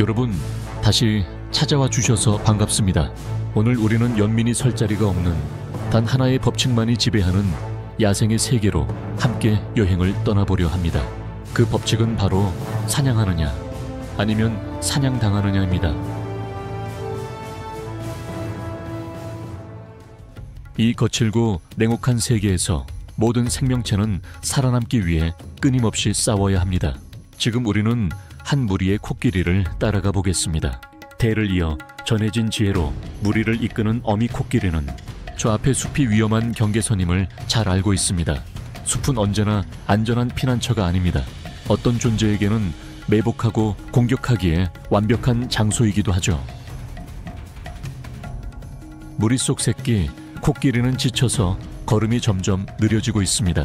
여러분, 다시 찾아와 주셔서 반갑습니다. 오늘 우리는 연민이 설 자리가 없는 단 하나의 법칙만이 지배하는 야생의 세계로 함께 여행을 떠나보려 합니다. 그 법칙은 바로 사냥하느냐 아니면 사냥당하느냐입니다. 이 거칠고 냉혹한 세계에서 모든 생명체는 살아남기 위해 끊임없이 싸워야 합니다. 지금 우리는 한 무리의 코끼리를 따라가 보겠습니다. 대를 이어 전해진 지혜로 무리를 이끄는 어미 코끼리는 저 앞에 숲이 위험한 경계선임을 잘 알고 있습니다. 숲은 언제나 안전한 피난처가 아닙니다. 어떤 존재에게는 매복하고 공격하기에 완벽한 장소이기도 하죠. 무리 속 새끼 코끼리는 지쳐서 걸음이 점점 느려지고 있습니다.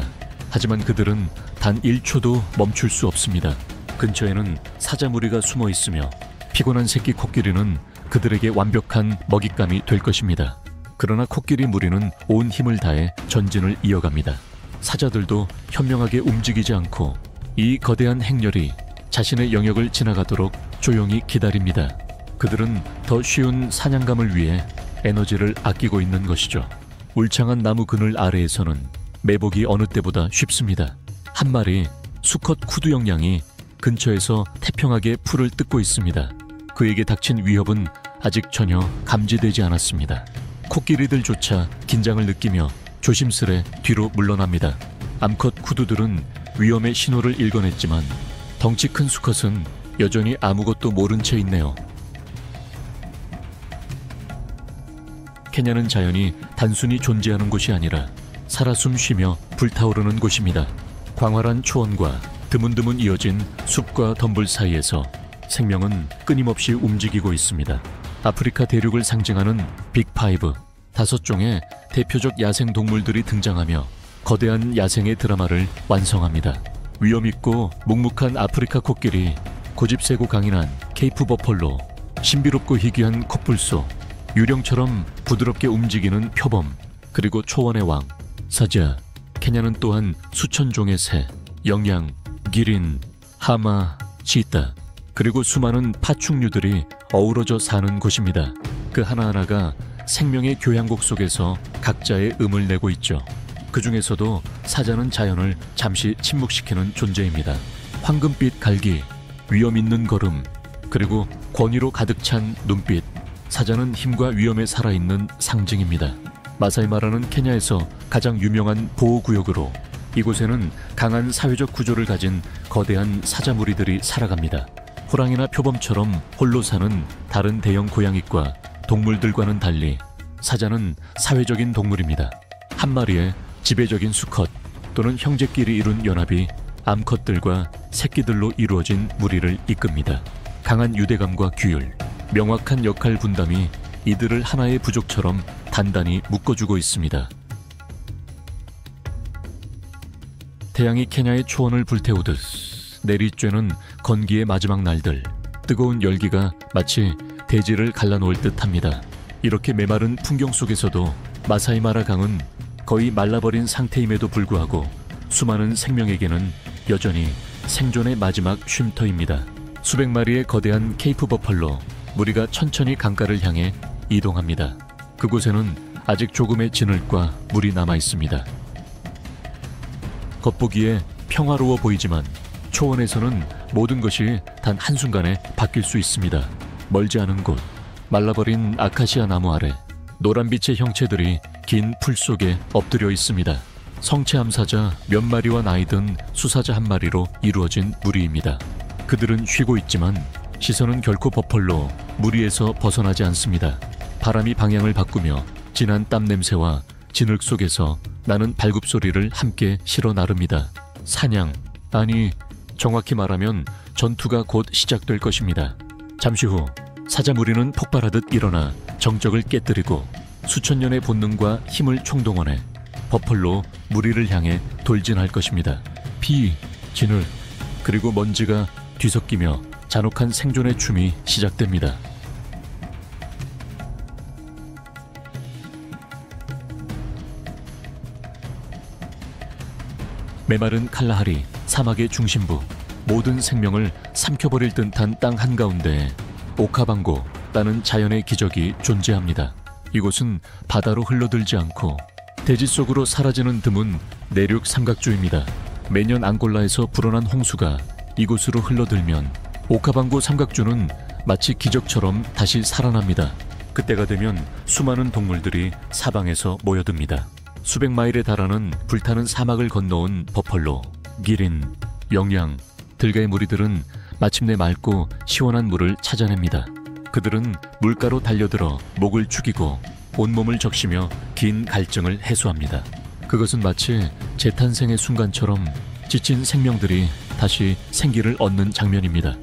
하지만 그들은 단 1초도 멈출 수 없습니다. 근처에는 사자 무리가 숨어 있으며 피곤한 새끼 코끼리는 그들에게 완벽한 먹잇감이 될 것입니다. 그러나 코끼리 무리는 온 힘을 다해 전진을 이어갑니다. 사자들도 현명하게 움직이지 않고 이 거대한 행렬이 자신의 영역을 지나가도록 조용히 기다립니다. 그들은 더 쉬운 사냥감을 위해 에너지를 아끼고 있는 것이죠. 울창한 나무 그늘 아래에서는 매복이 어느 때보다 쉽습니다. 한 마리 수컷 쿠두형 양이 근처에서 태평하게 풀을 뜯고 있습니다. 그에게 닥친 위협은 아직 전혀 감지되지 않았습니다. 코끼리들조차 긴장을 느끼며 조심스레 뒤로 물러납니다. 암컷 쿠두들은 위험의 신호를 읽어냈지만 덩치 큰 수컷은 여전히 아무것도 모른 채 있네요. 케냐는 자연이 단순히 존재하는 곳이 아니라 살아 숨쉬며 불타오르는 곳입니다. 광활한 초원과 드문드문 이어진 숲과 덤불 사이에서 생명은 끊임없이 움직이고 있습니다. 아프리카 대륙을 상징하는 빅5, 5종의 대표적 야생 동물들이 등장하며 거대한 야생의 드라마를 완성합니다. 위험있고 묵묵한 아프리카 코끼리, 고집세고 강인한 케이프 버펄로, 신비롭고 희귀한 컵불소, 유령처럼 부드럽게 움직이는 표범, 그리고 초원의 왕, 사자. 케냐는 또한 수천 종의 새, 영양, 기린, 하마, 치타, 그리고 수많은 파충류들이 어우러져 사는 곳입니다. 그 하나하나가 생명의 교향곡 속에서 각자의 음을 내고 있죠. 그 중에서도 사자는 자연을 잠시 침묵시키는 존재입니다. 황금빛 갈기, 위험 있는 걸음, 그리고 권위로 가득 찬 눈빛. 사자는 힘과 위험에 살아있는 상징입니다. 마사이마라는 케냐에서 가장 유명한 보호구역으로 이곳에는 강한 사회적 구조를 가진 거대한 사자 무리들이 살아갑니다. 호랑이나 표범처럼 홀로 사는 다른 대형 고양이과 동물들과는 달리 사자는 사회적인 동물입니다. 한 마리의 지배적인 수컷 또는 형제끼리 이룬 연합이 암컷들과 새끼들로 이루어진 무리를 이끕니다. 강한 유대감과 규율, 명확한 역할 분담이 이들을 하나의 부족처럼 단단히 묶어주고 있습니다. 태양이 케냐의 초원을 불태우듯 내리쬐는 건기의 마지막 날들, 뜨거운 열기가 마치 대지를 갈라놓을 듯합니다. 이렇게 메마른 풍경 속에서도 마사이마라 강은 거의 말라버린 상태임에도 불구하고 수많은 생명에게는 여전히 생존의 마지막 쉼터입니다. 수백 마리의 거대한 케이프 버펄로 무리가 천천히 강가를 향해 이동합니다. 그곳에는 아직 조금의 진흙과 물이 남아 있습니다. 겉보기에 평화로워 보이지만 초원에서는 모든 것이 단 한순간에 바뀔 수 있습니다. 멀지 않은 곳, 말라버린 아카시아 나무 아래 노란빛의 형체들이 긴 풀 속에 엎드려 있습니다. 성체 암사자 몇 마리와 나이 든 수사자 한 마리로 이루어진 무리입니다. 그들은 쉬고 있지만 시선은 결코 버펄로 무리에서 벗어나지 않습니다. 바람이 방향을 바꾸며 진한 땀 냄새와 진흙 속에서 나는 발굽소리를 함께 실어 나릅니다. 사냥, 아니 정확히 말하면 전투가 곧 시작될 것입니다. 잠시 후 사자 무리는 폭발하듯 일어나 정적을 깨뜨리고 수천 년의 본능과 힘을 총동원해 버펄로 무리를 향해 돌진할 것입니다. 피, 진흙, 그리고 먼지가 뒤섞이며 잔혹한 생존의 춤이 시작됩니다. 메마른 칼라하리, 사막의 중심부, 모든 생명을 삼켜버릴 듯한 땅 한가운데 오카방고라는 자연의 기적이 존재합니다. 이곳은 바다로 흘러들지 않고 대지 속으로 사라지는 드문 내륙 삼각주입니다. 매년 앙골라에서 불어난 홍수가 이곳으로 흘러들면 오카방고 삼각주는 마치 기적처럼 다시 살아납니다. 그때가 되면 수많은 동물들이 사방에서 모여듭니다. 수백 마일에 달하는 불타는 사막을 건너온 버펄로, 기린, 영양, 들가의 무리들은 마침내 맑고 시원한 물을 찾아냅니다. 그들은 물가로 달려들어 목을 축이고 온몸을 적시며 긴 갈증을 해소합니다. 그것은 마치 재탄생의 순간처럼 지친 생명들이 다시 생기를 얻는 장면입니다.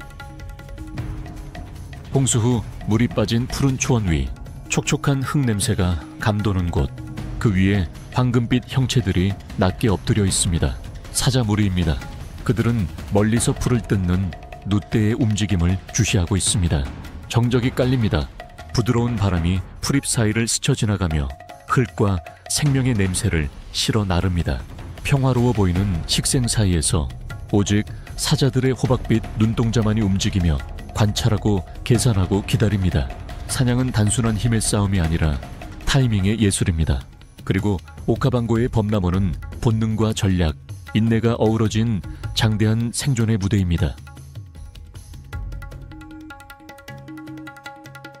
홍수 후 물이 빠진 푸른 초원 위, 촉촉한 흙 냄새가 감도는 곳, 그 위에 황금빛 형체들이 낮게 엎드려 있습니다. 사자무리입니다. 그들은 멀리서 풀을 뜯는 누대의 움직임을 주시하고 있습니다. 정적이 깔립니다. 부드러운 바람이 풀잎 사이를 스쳐 지나가며 흙과 생명의 냄새를 실어 나릅니다. 평화로워 보이는 식생 사이에서 오직 사자들의 호박빛 눈동자만이 움직이며 관찰하고 계산하고 기다립니다. 사냥은 단순한 힘의 싸움이 아니라 타이밍의 예술입니다. 그리고 오카방고의 범람원은 본능과 전략, 인내가 어우러진 장대한 생존의 무대입니다.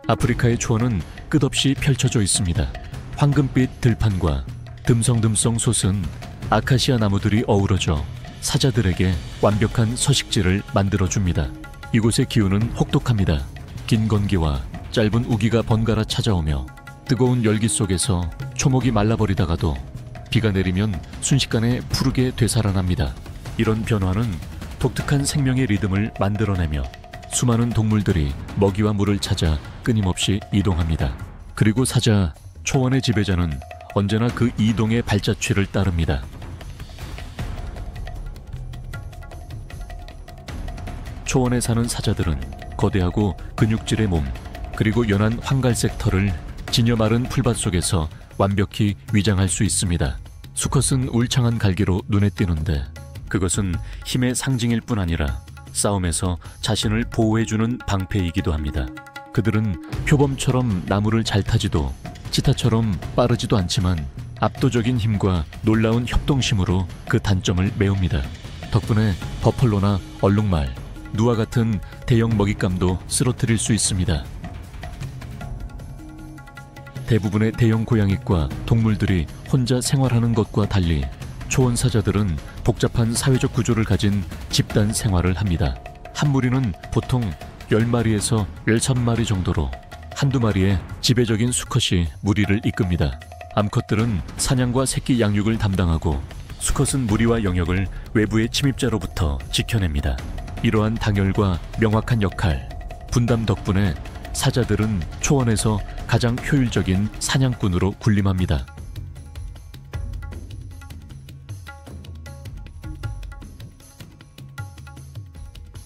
아프리카의 초원은 끝없이 펼쳐져 있습니다. 황금빛 들판과 듬성듬성 솟은 아카시아 나무들이 어우러져 사자들에게 완벽한 서식지를 만들어줍니다. 이곳의 기후는 혹독합니다. 긴 건기와 짧은 우기가 번갈아 찾아오며 뜨거운 열기 속에서 초목이 말라버리다가도 비가 내리면 순식간에 푸르게 되살아납니다. 이런 변화는 독특한 생명의 리듬을 만들어내며 수많은 동물들이 먹이와 물을 찾아 끊임없이 이동합니다. 그리고 사자, 초원의 지배자는 언제나 그 이동의 발자취를 따릅니다. 초원에 사는 사자들은 거대하고 근육질의 몸, 그리고 연한 황갈색 털을 지녀 마른 풀밭 속에서 완벽히 위장할 수 있습니다. 수컷은 울창한 갈기로 눈에 띄는데 그것은 힘의 상징일 뿐 아니라 싸움에서 자신을 보호해주는 방패이기도 합니다. 그들은 표범처럼 나무를 잘 타지도 치타처럼 빠르지도 않지만 압도적인 힘과 놀라운 협동심으로 그 단점을 메웁니다. 덕분에 버펄로나 얼룩말, 누와 같은 대형 먹잇감도 쓰러뜨릴 수 있습니다. 대부분의 대형 고양이과 동물들이 혼자 생활하는 것과 달리 초원 사자들은 복잡한 사회적 구조를 가진 집단 생활을 합니다. 한 무리는 보통 10마리에서 13마리 정도로 한두 마리의 지배적인 수컷이 무리를 이끕니다. 암컷들은 사냥과 새끼 양육을 담당하고 수컷은 무리와 영역을 외부의 침입자로부터 지켜냅니다. 이러한 당열과 명확한 역할, 분담 덕분에 사자들은 초원에서 가장 효율적인 사냥꾼으로 군림합니다.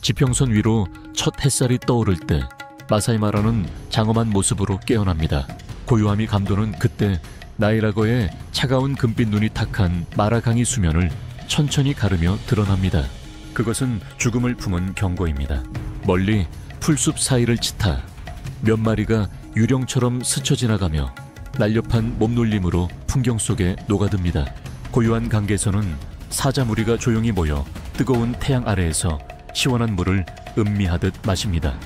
지평선 위로 첫 햇살이 떠오를 때 마사이마라는 장엄한 모습으로 깨어납니다. 고요함이 감도는 그때 나이라거의 차가운 금빛 눈이 탁한 마라강이 수면을 천천히 가르며 드러납니다. 그것은 죽음을 품은 경고입니다. 멀리 풀숲 사이를 치타 몇 마리가 유령처럼 스쳐 지나가며 날렵한 몸놀림으로 풍경 속에 녹아듭니다. 고요한 강계에서는 사자 무리가 조용히 모여 뜨거운 태양 아래에서 시원한 물을 음미하듯 마십니다.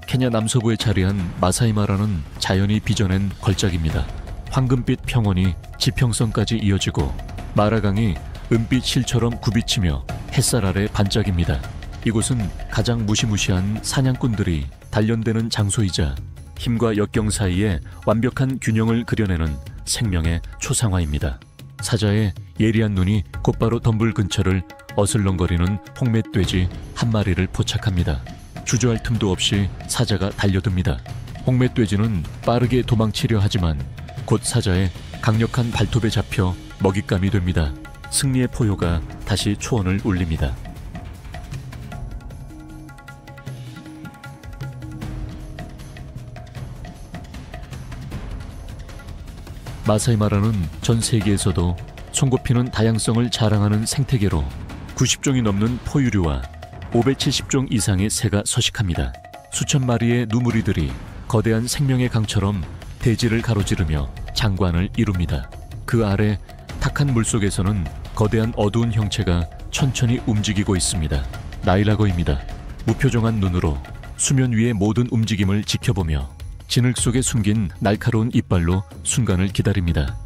케냐 남서부에 자리한 마사이마라는 자연이 빚어낸 걸작입니다. 황금빛 평원이 지평선까지 이어지고 마라강이 은빛 실처럼 굽이치며 햇살 아래 반짝입니다. 이곳은 가장 무시무시한 사냥꾼들이 단련되는 장소이자 힘과 역경 사이에 완벽한 균형을 그려내는 생명의 초상화입니다. 사자의 예리한 눈이 곧바로 덤불 근처를 어슬렁거리는 홍멧돼지 한 마리를 포착합니다. 주저할 틈도 없이 사자가 달려듭니다. 홍멧돼지는 빠르게 도망치려 하지만 곧 사자의 강력한 발톱에 잡혀 먹잇감이 됩니다. 승리의 포효가 다시 초원을 울립니다. 마사이마라는 전 세계에서도 손꼽히는 다양성을 자랑하는 생태계로 90종이 넘는 포유류와 570종 이상의 새가 서식합니다. 수천 마리의 누무리들이 거대한 생명의 강처럼 대지를 가로지르며 장관을 이룹니다. 그 아래 탁한 물속에서는 거대한 어두운 형체가 천천히 움직이고 있습니다. 나일라거입니다. 무표정한 눈으로 수면 위의 모든 움직임을 지켜보며 진흙 속에 숨긴 날카로운 이빨로 순간을 기다립니다.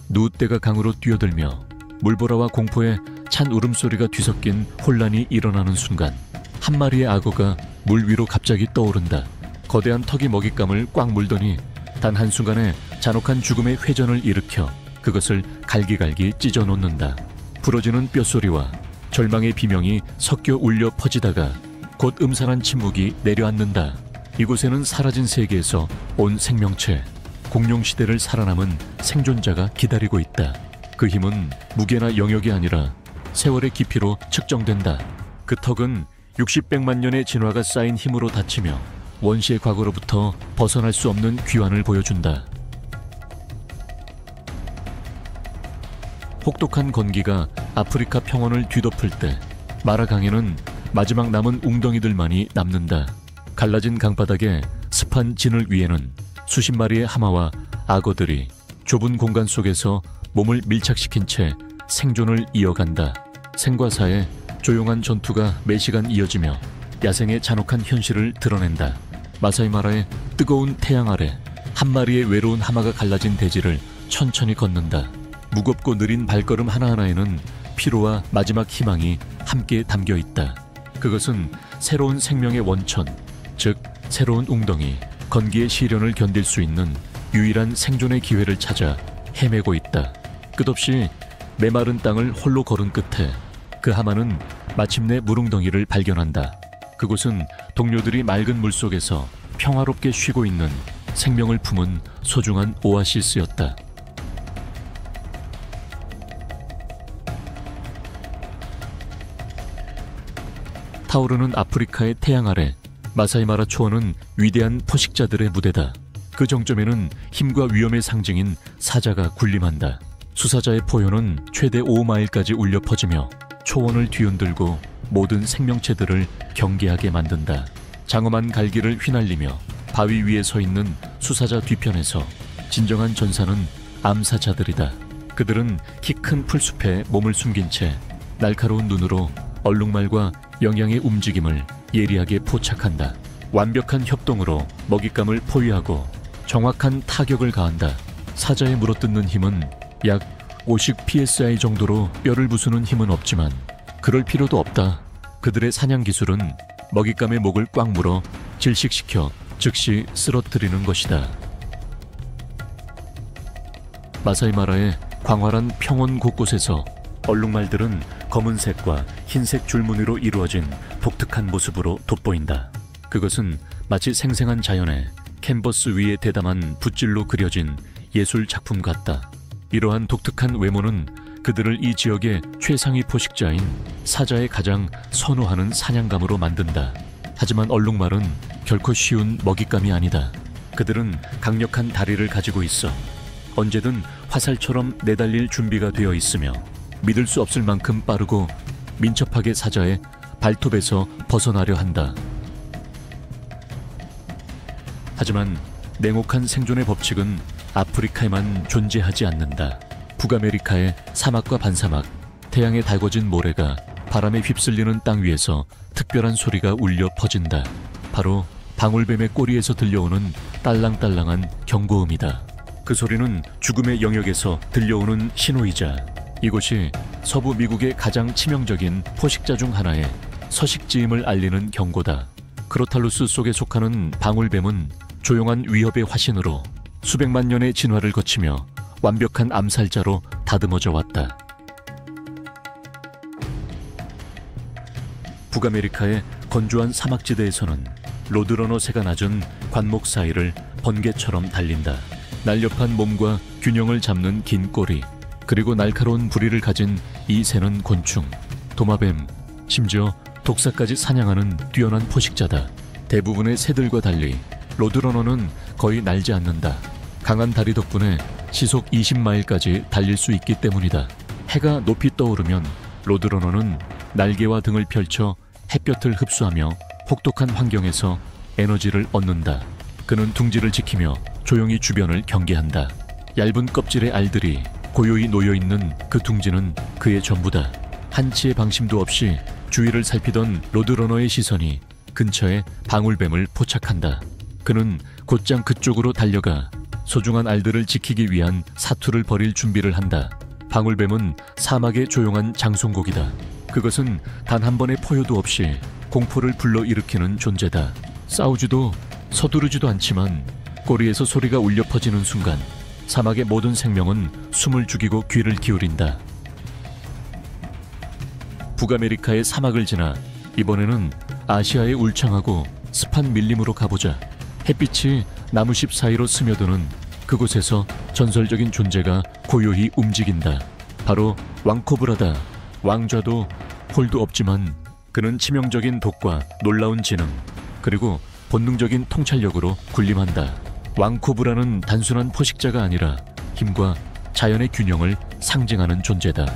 누웃대가 강으로 뛰어들며 물보라와 공포에 찬 울음소리가 뒤섞인 혼란이 일어나는 순간 한 마리의 악어가 물 위로 갑자기 떠오른다. 거대한 턱이 먹잇감을 꽉 물더니 단 한순간에 잔혹한 죽음의 회전을 일으켜 그것을 갈기갈기 찢어놓는다. 부러지는 뼛소리와 절망의 비명이 섞여 울려 퍼지다가 곧 음산한 침묵이 내려앉는다. 이곳에는 사라진 세계에서 온 생명체, 공룡시대를 살아남은 생존자가 기다리고 있다. 그 힘은 무게나 영역이 아니라 세월의 깊이로 측정된다. 그 턱은 60백만 년의 진화가 쌓인 힘으로 닫히며 원시의 과거로부터 벗어날 수 없는 귀환을 보여준다. 혹독한 건기가 아프리카 평원을 뒤덮을 때 마라강에는 마지막 남은 웅덩이들만이 남는다. 갈라진 강바닥에 습한 진흙 위에는 수십 마리의 하마와 악어들이 좁은 공간 속에서 몸을 밀착시킨 채 생존을 이어간다. 생과 사의 조용한 전투가 매시간 이어지며 야생의 잔혹한 현실을 드러낸다. 마사이마라의 뜨거운 태양 아래 한 마리의 외로운 하마가 갈라진 대지를 천천히 걷는다. 무겁고 느린 발걸음 하나하나에는 피로와 마지막 희망이 함께 담겨 있다. 그것은 새로운 생명의 원천, 즉 새로운 웅덩이, 건기의 시련을 견딜 수 있는 유일한 생존의 기회를 찾아 헤매고 있다. 끝없이 메마른 땅을 홀로 걸은 끝에 그 하마는 마침내 물웅덩이를 발견한다. 그곳은 동료들이 맑은 물속에서 평화롭게 쉬고 있는 생명을 품은 소중한 오아시스였다. 타오르는 아프리카의 태양 아래 마사이마라 초원은 위대한 포식자들의 무대다. 그 정점에는 힘과 위험의 상징인 사자가 군림한다. 수사자의 포효는 최대 5마일까지 울려 퍼지며 초원을 뒤흔들고 모든 생명체들을 경계하게 만든다. 장엄한 갈기를 휘날리며 바위 위에 서 있는 수사자 뒤편에서 진정한 전사는 암사자들이다. 그들은 키 큰 풀숲에 몸을 숨긴 채 날카로운 눈으로 얼룩말과 영양의 움직임을 예리하게 포착한다. 완벽한 협동으로 먹잇감을 포위하고 정확한 타격을 가한다. 사자에 물어뜯는 힘은 약 50 psi 정도로 뼈를 부수는 힘은 없지만 그럴 필요도 없다. 그들의 사냥 기술은 먹잇감의 목을 꽉 물어 질식시켜 즉시 쓰러뜨리는 것이다. 마사이마라의 광활한 평원 곳곳에서 얼룩말들은 검은색과 흰색 줄무늬로 이루어진 독특한 모습으로 돋보인다. 그것은 마치 생생한 자연의 캔버스 위에 대담한 붓질로 그려진 예술 작품 같다. 이러한 독특한 외모는 그들을 이 지역의 최상위 포식자인 사자의 가장 선호하는 사냥감으로 만든다. 하지만 얼룩말은 결코 쉬운 먹잇감이 아니다. 그들은 강력한 다리를 가지고 있어 언제든 화살처럼 내달릴 준비가 되어 있으며 믿을 수 없을 만큼 빠르고 민첩하게 사자의 발톱에서 벗어나려 한다. 하지만 냉혹한 생존의 법칙은 아프리카에만 존재하지 않는다. 북아메리카의 사막과 반사막, 태양에 달궈진 모래가 바람에 휩쓸리는 땅 위에서 특별한 소리가 울려 퍼진다. 바로 방울뱀의 꼬리에서 들려오는 딸랑딸랑한 경고음이다. 그 소리는 죽음의 영역에서 들려오는 신호이자 이곳이 서부 미국의 가장 치명적인 포식자 중 하나의 서식지임을 알리는 경고다. 크로탈루스 속에 속하는 방울뱀은 조용한 위협의 화신으로 수백만 년의 진화를 거치며 완벽한 암살자로 다듬어져 왔다. 북아메리카의 건조한 사막지대에서는 로드러너 새가 낮은 관목 사이를 번개처럼 달린다. 날렵한 몸과 균형을 잡는 긴 꼬리, 그리고 날카로운 부리를 가진 이 새는 곤충, 도마뱀, 심지어 독사까지 사냥하는 뛰어난 포식자다. 대부분의 새들과 달리 로드러너는 거의 날지 않는다. 강한 다리 덕분에 시속 20마일까지 달릴 수 있기 때문이다. 해가 높이 떠오르면 로드러너는 날개와 등을 펼쳐 햇볕을 흡수하며 혹독한 환경에서 에너지를 얻는다. 그는 둥지를 지키며 조용히 주변을 경계한다. 얇은 껍질의 알들이 고요히 놓여있는 그 둥지는 그의 전부다. 한치의 방심도 없이 주위를 살피던 로드러너의 시선이 근처에 방울뱀을 포착한다. 그는 곧장 그쪽으로 달려가 소중한 알들을 지키기 위한 사투를 벌일 준비를 한다. 방울뱀은 사막의 조용한 장송곡이다. 그것은 단 한 번의 포효도 없이 공포를 불러일으키는 존재다. 싸우지도 서두르지도 않지만 꼬리에서 소리가 울려 퍼지는 순간 사막의 모든 생명은 숨을 죽이고 귀를 기울인다. 북아메리카의 사막을 지나 이번에는 아시아의 울창하고 습한 밀림으로 가보자. 햇빛이 나무잎 사이로 스며드는 그곳에서 전설적인 존재가 고요히 움직인다. 바로 왕코브라다. 왕좌도 홀도 없지만 그는 치명적인 독과 놀라운 지능, 그리고 본능적인 통찰력으로 군림한다. 왕코브라는 단순한 포식자가 아니라 힘과 자연의 균형을 상징하는 존재다.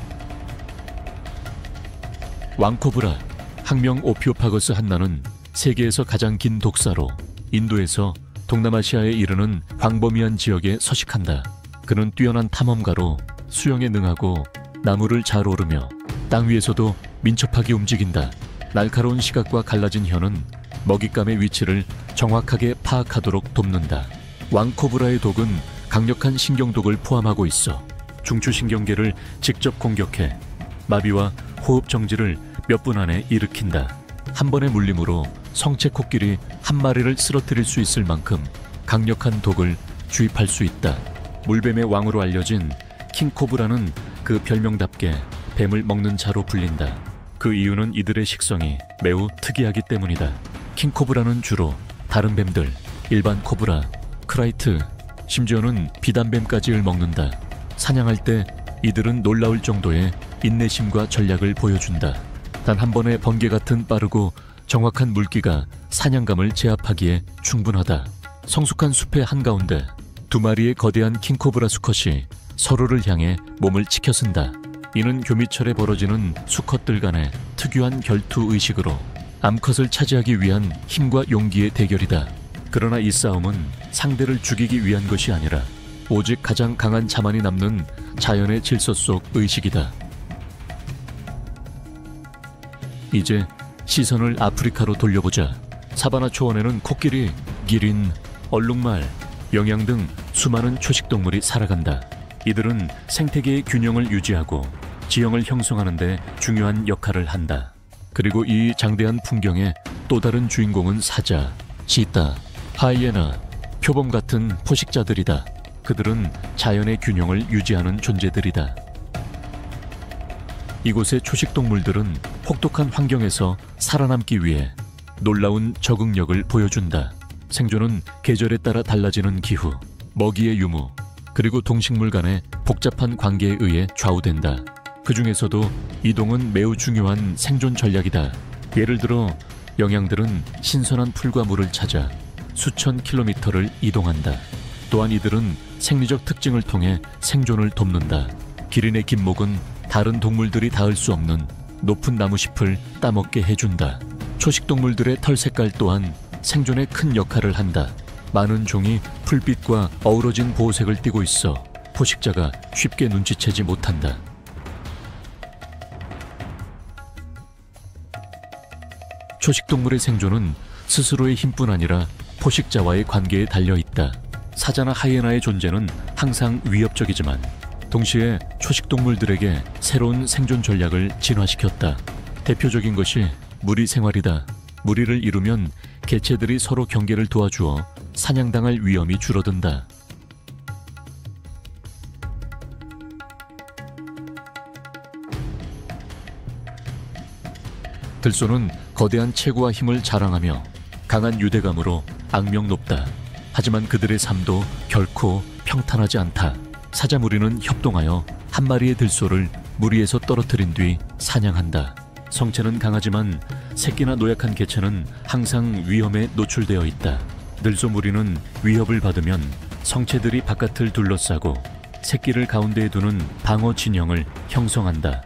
왕코브라, 학명 오피오파거스 한나는 세계에서 가장 긴 독사로 인도에서 동남아시아에 이르는 광범위한 지역에 서식한다. 그는 뛰어난 탐험가로 수영에 능하고 나무를 잘 오르며 땅 위에서도 민첩하게 움직인다. 날카로운 시각과 갈라진 혀는 먹잇감의 위치를 정확하게 파악하도록 돕는다. 왕코브라의 독은 강력한 신경독을 포함하고 있어 중추신경계를 직접 공격해 마비와 호흡 정지를 몇 분 안에 일으킨다. 한 번의 물림으로 성체 코끼리 한 마리를 쓰러뜨릴 수 있을 만큼 강력한 독을 주입할 수 있다. 물뱀의 왕으로 알려진 킹코브라는 그 별명답게 뱀을 먹는 자로 불린다. 그 이유는 이들의 식성이 매우 특이하기 때문이다. 킹코브라는 주로 다른 뱀들, 일반 코브라, 크라이트, 심지어는 비단뱀까지를 먹는다. 사냥할 때 이들은 놀라울 정도의 인내심과 전략을 보여준다. 단 한 번의 번개 같은 빠르고 정확한 물기가 사냥감을 제압하기에 충분하다. 성숙한 숲의 한가운데 두 마리의 거대한 킹코브라 수컷이 서로를 향해 몸을 치켜쓴다. 이는 교미철에 벌어지는 수컷들 간의 특유한 결투 의식으로 암컷을 차지하기 위한 힘과 용기의 대결이다. 그러나 이 싸움은 상대를 죽이기 위한 것이 아니라 오직 가장 강한 자만이 남는 자연의 질서 속 의식이다. 이제 시선을 아프리카로 돌려보자. 사바나 초원에는 코끼리, 기린, 얼룩말, 영양 등 수많은 초식동물이 살아간다. 이들은 생태계의 균형을 유지하고 지형을 형성하는 데 중요한 역할을 한다. 그리고 이 장대한 풍경의 또 다른 주인공은 사자, 치타, 하이에나, 표범 같은 포식자들이다. 그들은 자연의 균형을 유지하는 존재들이다. 이곳의 초식동물들은 혹독한 환경에서 살아남기 위해 놀라운 적응력을 보여준다. 생존은 계절에 따라 달라지는 기후, 먹이의 유무, 그리고 동식물 간의 복잡한 관계에 의해 좌우된다. 그 중에서도 이동은 매우 중요한 생존 전략이다. 예를 들어 영양들은 신선한 풀과 물을 찾아 수천 킬로미터를 이동한다. 또한 이들은 생리적 특징을 통해 생존을 돕는다. 기린의 깃목은 다른 동물들이 닿을 수 없는 높은 나무잎을 따먹게 해준다. 초식동물들의 털 색깔 또한 생존에 큰 역할을 한다. 많은 종이 풀빛과 어우러진 보호색을 띠고 있어 포식자가 쉽게 눈치채지 못한다. 초식동물의 생존은 스스로의 힘뿐 아니라 포식자와의 관계에 달려있다. 사자나 하이에나의 존재는 항상 위협적이지만 동시에 초식동물들에게 새로운 생존 전략을 진화시켰다. 대표적인 것이 무리 생활이다. 무리를 이루면 개체들이 서로 경계를 도와주어 사냥당할 위험이 줄어든다. 들소는 거대한 체구와 힘을 자랑하며 강한 유대감으로 악명 높다. 하지만 그들의 삶도 결코 평탄하지 않다. 사자 무리는 협동하여 한 마리의 들소를 무리에서 떨어뜨린 뒤 사냥한다. 성체는 강하지만 새끼나 노약한 개체는 항상 위험에 노출되어 있다. 들소 무리는 위협을 받으면 성체들이 바깥을 둘러싸고 새끼를 가운데에 두는 방어 진영을 형성한다.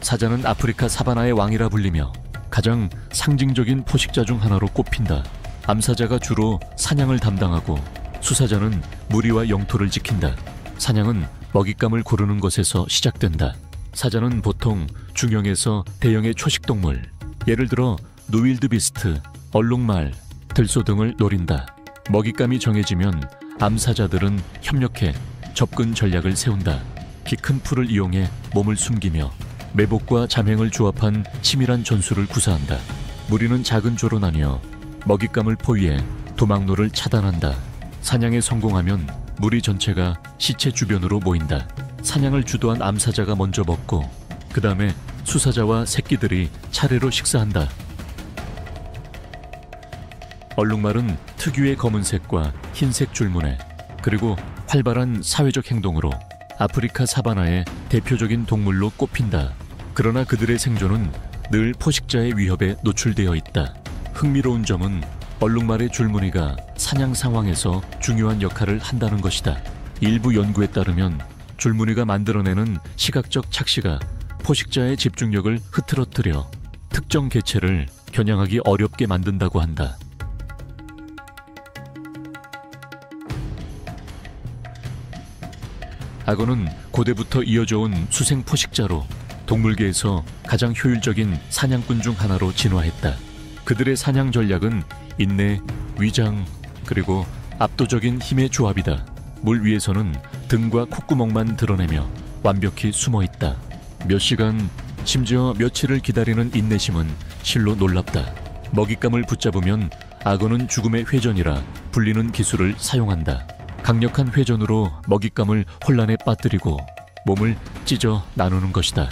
사자는 아프리카 사바나의 왕이라 불리며 가장 상징적인 포식자 중 하나로 꼽힌다. 암사자가 주로 사냥을 담당하고 수사자는 무리와 영토를 지킨다. 사냥은 먹잇감을 고르는 것에서 시작된다. 사자는 보통 중형에서 대형의 초식동물, 예를 들어 누윌드비스트, 얼룩말, 들소 등을 노린다. 먹잇감이 정해지면 암사자들은 협력해 접근 전략을 세운다. 키 큰 풀을 이용해 몸을 숨기며 매복과 잠행을 조합한 치밀한 전술을 구사한다. 무리는 작은 조로 나뉘어 먹잇감을 포위해 도망로를 차단한다. 사냥에 성공하면 무리 전체가 시체 주변으로 모인다. 사냥을 주도한 암사자가 먼저 먹고 그 다음에 수사자와 새끼들이 차례로 식사한다. 얼룩말은 특유의 검은색과 흰색 줄무늬 그리고 활발한 사회적 행동으로 아프리카 사바나의 대표적인 동물로 꼽힌다. 그러나 그들의 생존은 늘 포식자의 위협에 노출되어 있다. 흥미로운 점은 얼룩말의 줄무늬가 사냥 상황에서 중요한 역할을 한다는 것이다. 일부 연구에 따르면 줄무늬가 만들어내는 시각적 착시가 포식자의 집중력을 흐트러뜨려 특정 개체를 겨냥하기 어렵게 만든다고 한다. 악어는 고대부터 이어져온 수생 포식자로 동물계에서 가장 효율적인 사냥꾼 중 하나로 진화했다. 그들의 사냥 전략은 인내, 위장, 그리고 압도적인 힘의 조합이다. 물 위에서는 등과 콧구멍만 드러내며 완벽히 숨어있다. 몇 시간, 심지어 며칠을 기다리는 인내심은 실로 놀랍다. 먹잇감을 붙잡으면 악어는 죽음의 회전이라 불리는 기술을 사용한다. 강력한 회전으로 먹잇감을 혼란에 빠뜨리고 몸을 찢어 나누는 것이다.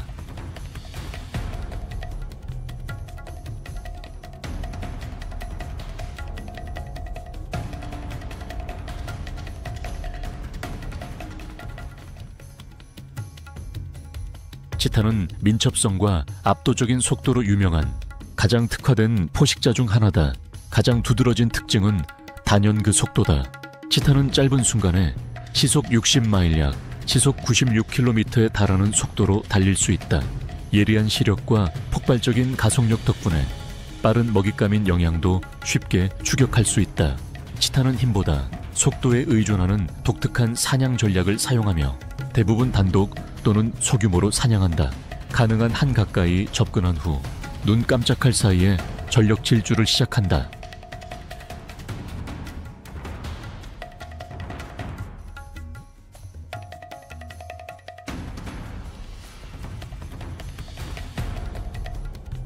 치타는 민첩성과 압도적인 속도로 유명한 가장 특화된 포식자 중 하나다. 가장 두드러진 특징은 단연 그 속도다. 치타는 짧은 순간에 시속 60마일 약 시속 96km에 달하는 속도로 달릴 수 있다. 예리한 시력과 폭발적인 가속력 덕분에 빠른 먹잇감인 영양도 쉽게 추격할 수 있다. 치타는 힘보다 속도에 의존하는 독특한 사냥 전략을 사용하며 대부분 단독 또는 소규모로 사냥한다. 가능한 한 가까이 접근한 후 눈 깜짝할 사이에 전력 질주를 시작한다.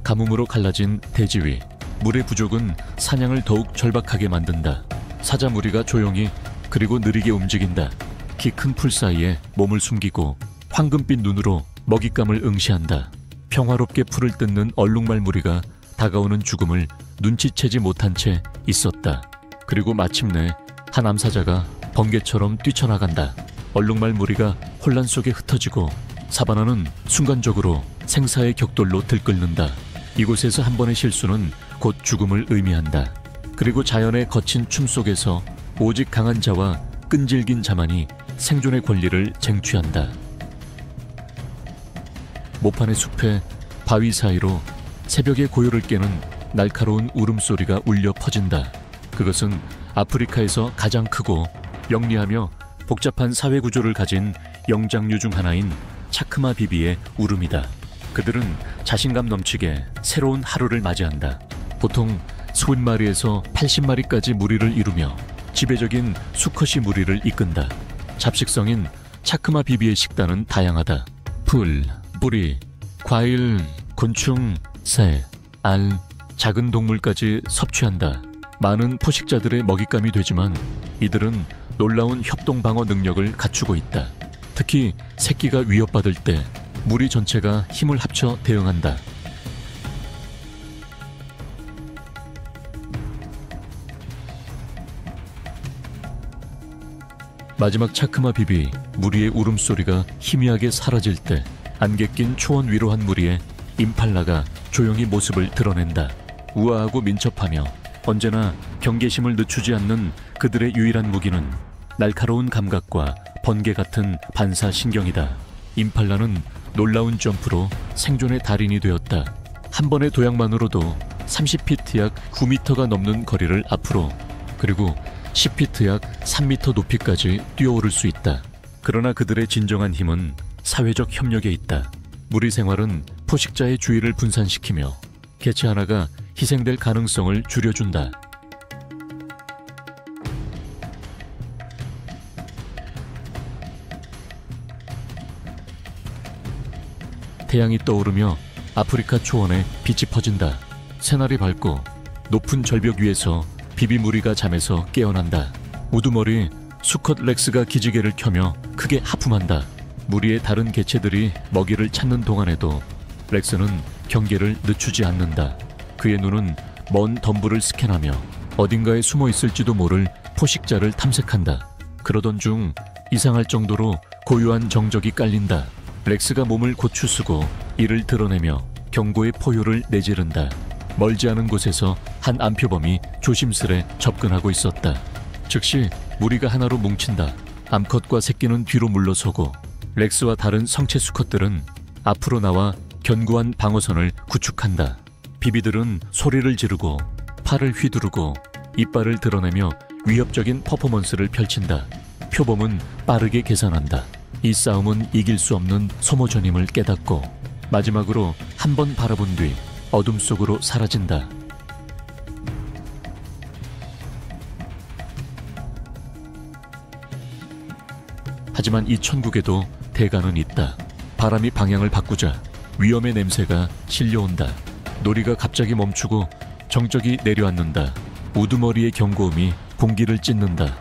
가뭄으로 갈라진 대지 위, 물의 부족은 사냥을 더욱 절박하게 만든다. 사자 무리가 조용히 그리고 느리게 움직인다. 키 큰 풀 사이에 몸을 숨기고 황금빛 눈으로 먹잇감을 응시한다. 평화롭게 풀을 뜯는 얼룩말 무리가 다가오는 죽음을 눈치채지 못한 채 있었다. 그리고 마침내 한 암사자가 번개처럼 뛰쳐나간다. 얼룩말 무리가 혼란 속에 흩어지고 사바나는 순간적으로 생사의 격돌로 들끓는다. 이곳에서 한 번의 실수는 곧 죽음을 의미한다. 그리고 자연의 거친 춤 속에서 오직 강한 자와 끈질긴 자만이 생존의 권리를 쟁취한다. 모판의 숲에 바위 사이로 새벽의 고요를 깨는 날카로운 울음소리가 울려 퍼진다. 그것은 아프리카에서 가장 크고 영리하며 복잡한 사회 구조를 가진 영장류 중 하나인 차크마 비비의 울음이다. 그들은 자신감 넘치게 새로운 하루를 맞이한다. 보통 20마리에서 80마리까지 무리를 이루며 지배적인 수컷이 무리를 이끈다. 잡식성인 차크마 비비의 식단은 다양하다. 풀, 뿌리, 과일, 곤충, 새, 알, 작은 동물까지 섭취한다. 많은 포식자들의 먹잇감이 되지만 이들은 놀라운 협동 방어 능력을 갖추고 있다. 특히 새끼가 위협받을 때 무리 전체가 힘을 합쳐 대응한다. 마지막 차크마 비비 무리의 울음소리가 희미하게 사라질 때 안개 낀 초원 위로 한 무리의 임팔라가 조용히 모습을 드러낸다. 우아하고 민첩하며 언제나 경계심을 늦추지 않는 그들의 유일한 무기는 날카로운 감각과 번개 같은 반사신경이다. 임팔라는 놀라운 점프로 생존의 달인이 되었다. 한 번의 도약만으로도 30피트 약 9m가 넘는 거리를 앞으로, 그리고 10피트 약 3m 높이까지 뛰어오를 수 있다. 그러나 그들의 진정한 힘은 사회적 협력에 있다. 무리 생활은 포식자의 주의를 분산시키며 개체 하나가 희생될 가능성을 줄여준다. 태양이 떠오르며 아프리카 초원에 빛이 퍼진다. 새날이 밝고 높은 절벽 위에서 비비무리가 잠에서 깨어난다. 우두머리 수컷 렉스가 기지개를 켜며 크게 하품한다. 무리의 다른 개체들이 먹이를 찾는 동안에도 렉스는 경계를 늦추지 않는다. 그의 눈은 먼 덤불을 스캔하며 어딘가에 숨어 있을지도 모를 포식자를 탐색한다. 그러던 중 이상할 정도로 고요한 정적이 깔린다. 렉스가 몸을 고추쓰고 이를 드러내며 경고의 포효를 내지른다. 멀지 않은 곳에서 한 암표범이 조심스레 접근하고 있었다. 즉시 무리가 하나로 뭉친다. 암컷과 새끼는 뒤로 물러서고 렉스와 다른 성체 수컷들은 앞으로 나와 견고한 방어선을 구축한다. 비비들은 소리를 지르고 팔을 휘두르고 이빨을 드러내며 위협적인 퍼포먼스를 펼친다. 표범은 빠르게 계산한다. 이 싸움은 이길 수 없는 소모전임을 깨닫고 마지막으로 한 번 바라본 뒤 어둠 속으로 사라진다. 하지만 이 천국에도 대가는 있다. 바람이 방향을 바꾸자 위험의 냄새가 실려온다. 놀이가 갑자기 멈추고 정적이 내려앉는다. 우두머리의 경고음이 공기를 찢는다.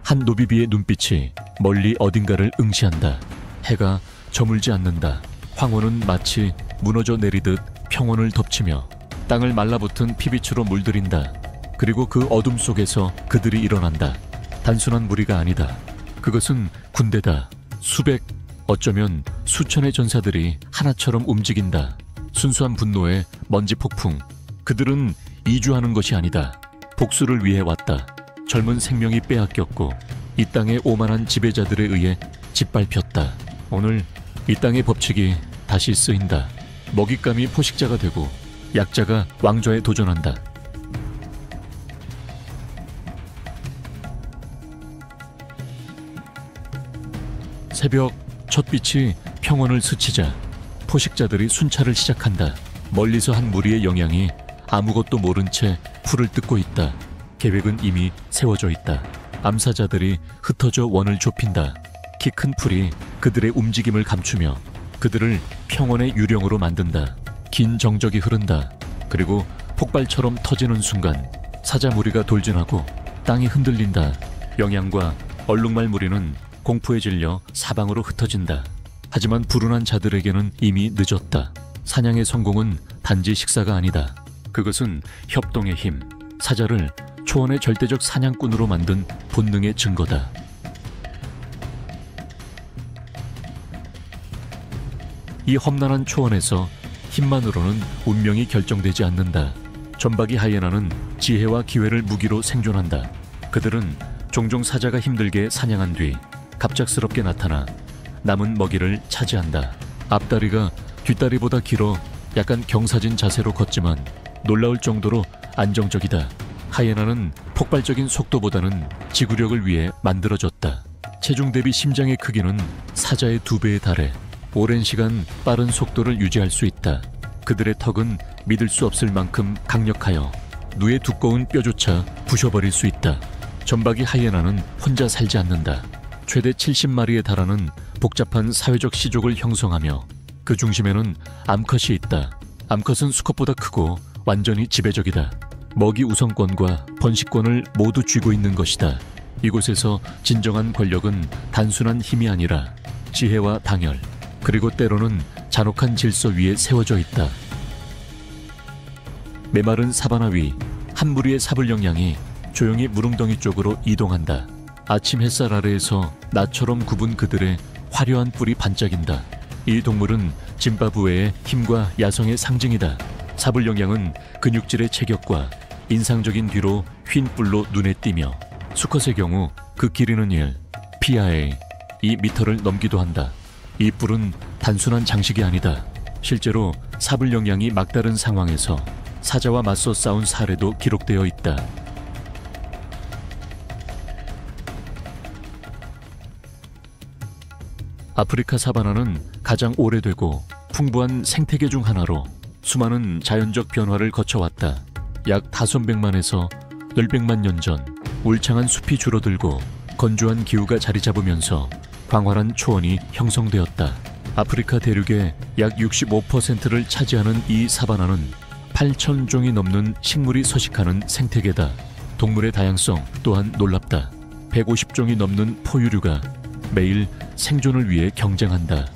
한 노비비의 눈빛이 멀리 어딘가를 응시한다. 해가 저물지 않는다. 황혼은 마치 무너져 내리듯 평원을 덮치며 땅을 말라붙은 피빛으로 물들인다. 그리고 그 어둠 속에서 그들이 일어난다. 단순한 무리가 아니다. 그것은 군대다. 수백, 어쩌면 수천의 전사들이 하나처럼 움직인다. 순수한 분노의 먼지 폭풍. 그들은 이주하는 것이 아니다. 복수를 위해 왔다. 젊은 생명이 빼앗겼고 이 땅의 오만한 지배자들에 의해 짓밟혔다. 오늘 이 땅의 법칙이 다시 쓰인다. 먹잇감이 포식자가 되고 약자가 왕좌에 도전한다. 새벽 첫 빛이 평원을 스치자 포식자들이 순찰을 시작한다. 멀리서 한 무리의 영양이 아무것도 모른 채 풀을 뜯고 있다. 계획은 이미 세워져 있다. 암사자들이 흩어져 원을 좁힌다. 키 큰 풀이 그들의 움직임을 감추며 그들을 평원의 유령으로 만든다. 긴 정적이 흐른다. 그리고 폭발처럼 터지는 순간 사자 무리가 돌진하고 땅이 흔들린다. 영양과 얼룩말 무리는 공포에 질려 사방으로 흩어진다. 하지만 불운한 자들에게는 이미 늦었다. 사냥의 성공은 단지 식사가 아니다. 그것은 협동의 힘, 사자를 초원의 절대적 사냥꾼으로 만든 본능의 증거다. 이 험난한 초원에서 힘만으로는 운명이 결정되지 않는다. 점박이 하이에나는 지혜와 기회를 무기로 생존한다. 그들은 종종 사자가 힘들게 사냥한 뒤 갑작스럽게 나타나 남은 먹이를 차지한다. 앞다리가 뒷다리보다 길어 약간 경사진 자세로 걷지만 놀라울 정도로 안정적이다. 하이에나는 폭발적인 속도보다는 지구력을 위해 만들어졌다. 체중 대비 심장의 크기는 사자의 2배에 달해 오랜 시간 빠른 속도를 유지할 수 있다. 그들의 턱은 믿을 수 없을 만큼 강력하여 누의 두꺼운 뼈조차 부셔버릴 수 있다. 점박이 하이에나는 혼자 살지 않는다. 최대 70마리에 달하는 복잡한 사회적 시족을 형성하며 그 중심에는 암컷이 있다. 암컷은 수컷보다 크고 완전히 지배적이다. 먹이 우선권과 번식권을 모두 쥐고 있는 것이다. 이곳에서 진정한 권력은 단순한 힘이 아니라 지혜와 당열, 그리고 때로는 잔혹한 질서 위에 세워져 있다. 메마른 사바나 위 한 무리의 사불령양이 조용히 무릉덩이 쪽으로 이동한다. 아침 햇살 아래에서 나처럼 굽은 그들의 화려한 뿔이 반짝인다. 이 동물은 짐바브웨의 힘과 야성의 상징이다. 사불령양은 근육질의 체격과 인상적인 뒤로 휜 뿔로 눈에 띄며 수컷의 경우 그 길이는 1, PIA 2m를 넘기도 한다. 이 뿔은 단순한 장식이 아니다. 실제로 사불 영양이 막다른 상황에서 사자와 맞서 싸운 사례도 기록되어 있다. 아프리카 사바나는 가장 오래되고 풍부한 생태계 중 하나로 수많은 자연적 변화를 거쳐왔다. 약 500만에서 1000만 년 전 울창한 숲이 줄어들고 건조한 기후가 자리 잡으면서 광활한 초원이 형성되었다. 아프리카 대륙의 약 65%를 차지하는 이 사바나는 8,000종이 넘는 식물이 서식하는 생태계다. 동물의 다양성 또한 놀랍다. 150종이 넘는 포유류가 매일 생존을 위해 경쟁한다.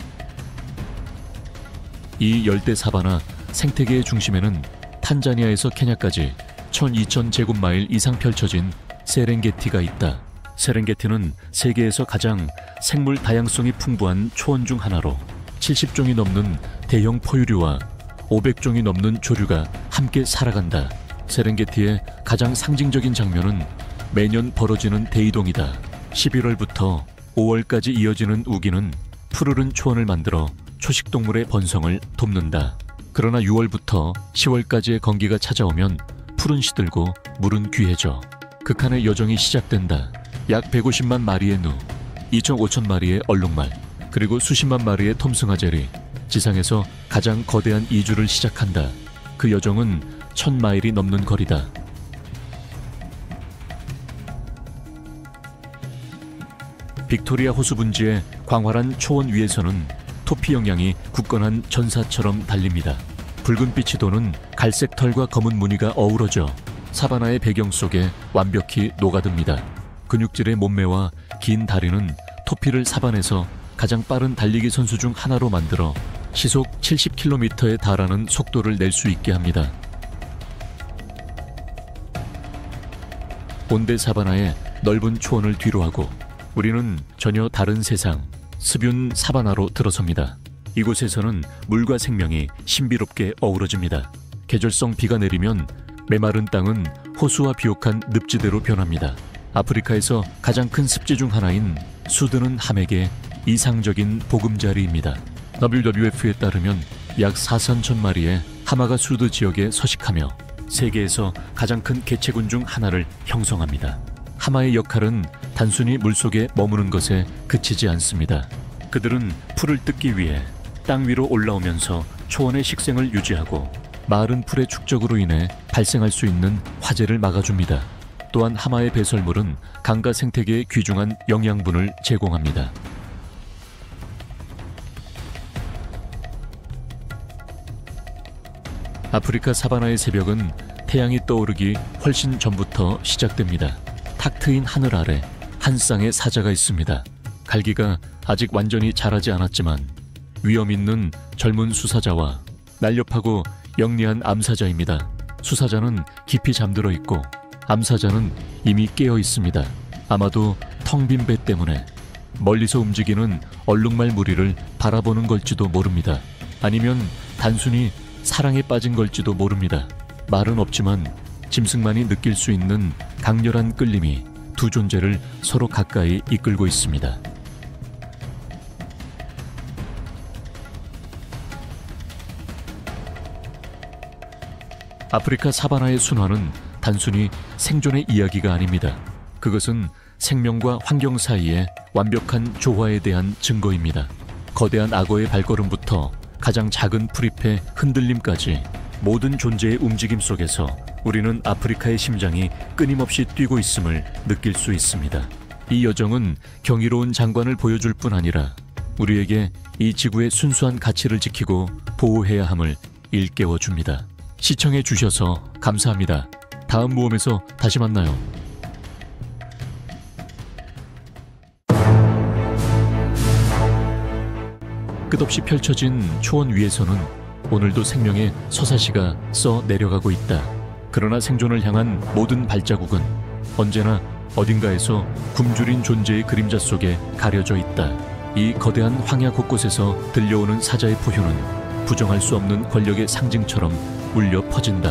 이 열대 사바나 생태계의 중심에는 탄자니아에서 케냐까지 12,000제곱마일 이상 펼쳐진 세렝게티가 있다. 세렝게티는 세계에서 가장 생물 다양성이 풍부한 초원 중 하나로 70종이 넘는 대형 포유류와 500종이 넘는 조류가 함께 살아간다. 세렝게티의 가장 상징적인 장면은 매년 벌어지는 대이동이다. 11월부터 5월까지 이어지는 우기는 푸르른 초원을 만들어 초식동물의 번성을 돕는다. 그러나 6월부터 10월까지의 건기가 찾아오면 푸른 시들고 물은 귀해져 극한의 여정이 시작된다. 약 150만 마리의 누, 2,500 마리의 얼룩말, 그리고 수십만 마리의 톰승아젤이 지상에서 가장 거대한 이주를 시작한다. 그 여정은 1000마일이 넘는 거리다. 빅토리아 호수 분지의 광활한 초원 위에서는 토피 영양이 굳건한 전사처럼 달립니다. 붉은 빛이 도는 갈색 털과 검은 무늬가 어우러져 사바나의 배경 속에 완벽히 녹아듭니다. 근육질의 몸매와 긴 다리는 토피를 사반에서 가장 빠른 달리기 선수 중 하나로 만들어 시속 70km에 달하는 속도를 낼 수 있게 합니다. 온대 사바나의 넓은 초원을 뒤로하고 우리는 전혀 다른 세상, 습윤 사바나로 들어섭니다. 이곳에서는 물과 생명이 신비롭게 어우러집니다. 계절성 비가 내리면 메마른 땅은 호수와 비옥한 늪지대로 변합니다. 아프리카에서 가장 큰 습지 중 하나인 수드는 함에게 이상적인 보금자리입니다. WWF에 따르면 약 4,000마리의 하마가 수드 지역에 서식하며 세계에서 가장 큰 개체군 중 하나를 형성합니다. 하마의 역할은 단순히 물속에 머무는 것에 그치지 않습니다. 그들은 풀을 뜯기 위해 땅 위로 올라오면서 초원의 식생을 유지하고 마른 풀의 축적으로 인해 발생할 수 있는 화재를 막아줍니다. 또한 하마의 배설물은 강가 생태계에 귀중한 영양분을 제공합니다. 아프리카 사바나의 새벽은 태양이 떠오르기 훨씬 전부터 시작됩니다. 탁 트인 하늘 아래 한 쌍의 사자가 있습니다. 갈기가 아직 완전히 자라지 않았지만 위험 있는 젊은 수사자와 날렵하고 영리한 암사자입니다. 수사자는 깊이 잠들어 있고 암사자는 이미 깨어 있습니다. 아마도 텅 빈 배 때문에 멀리서 움직이는 얼룩말 무리를 바라보는 걸지도 모릅니다. 아니면 단순히 사랑에 빠진 걸지도 모릅니다. 말은 없지만 짐승만이 느낄 수 있는 강렬한 끌림이 두 존재를 서로 가까이 이끌고 있습니다. 아프리카 사바나의 순환은 단순히 생존의 이야기가 아닙니다. 그것은 생명과 환경 사이의 완벽한 조화에 대한 증거입니다. 거대한 악어의 발걸음부터 가장 작은 풀잎의 흔들림까지 모든 존재의 움직임 속에서 우리는 아프리카의 심장이 끊임없이 뛰고 있음을 느낄 수 있습니다. 이 여정은 경이로운 장관을 보여줄 뿐 아니라 우리에게 이 지구의 순수한 가치를 지키고 보호해야 함을 일깨워 줍니다. 시청해 주셔서 감사합니다. 다음 모험에서 다시 만나요. 끝없이 펼쳐진 초원 위에서는 오늘도 생명의 서사시가 써 내려가고 있다. 그러나 생존을 향한 모든 발자국은 언제나 어딘가에서 굶주린 존재의 그림자 속에 가려져 있다. 이 거대한 황야 곳곳에서 들려오는 사자의 포효는 부정할 수 없는 권력의 상징처럼 울려 퍼진다.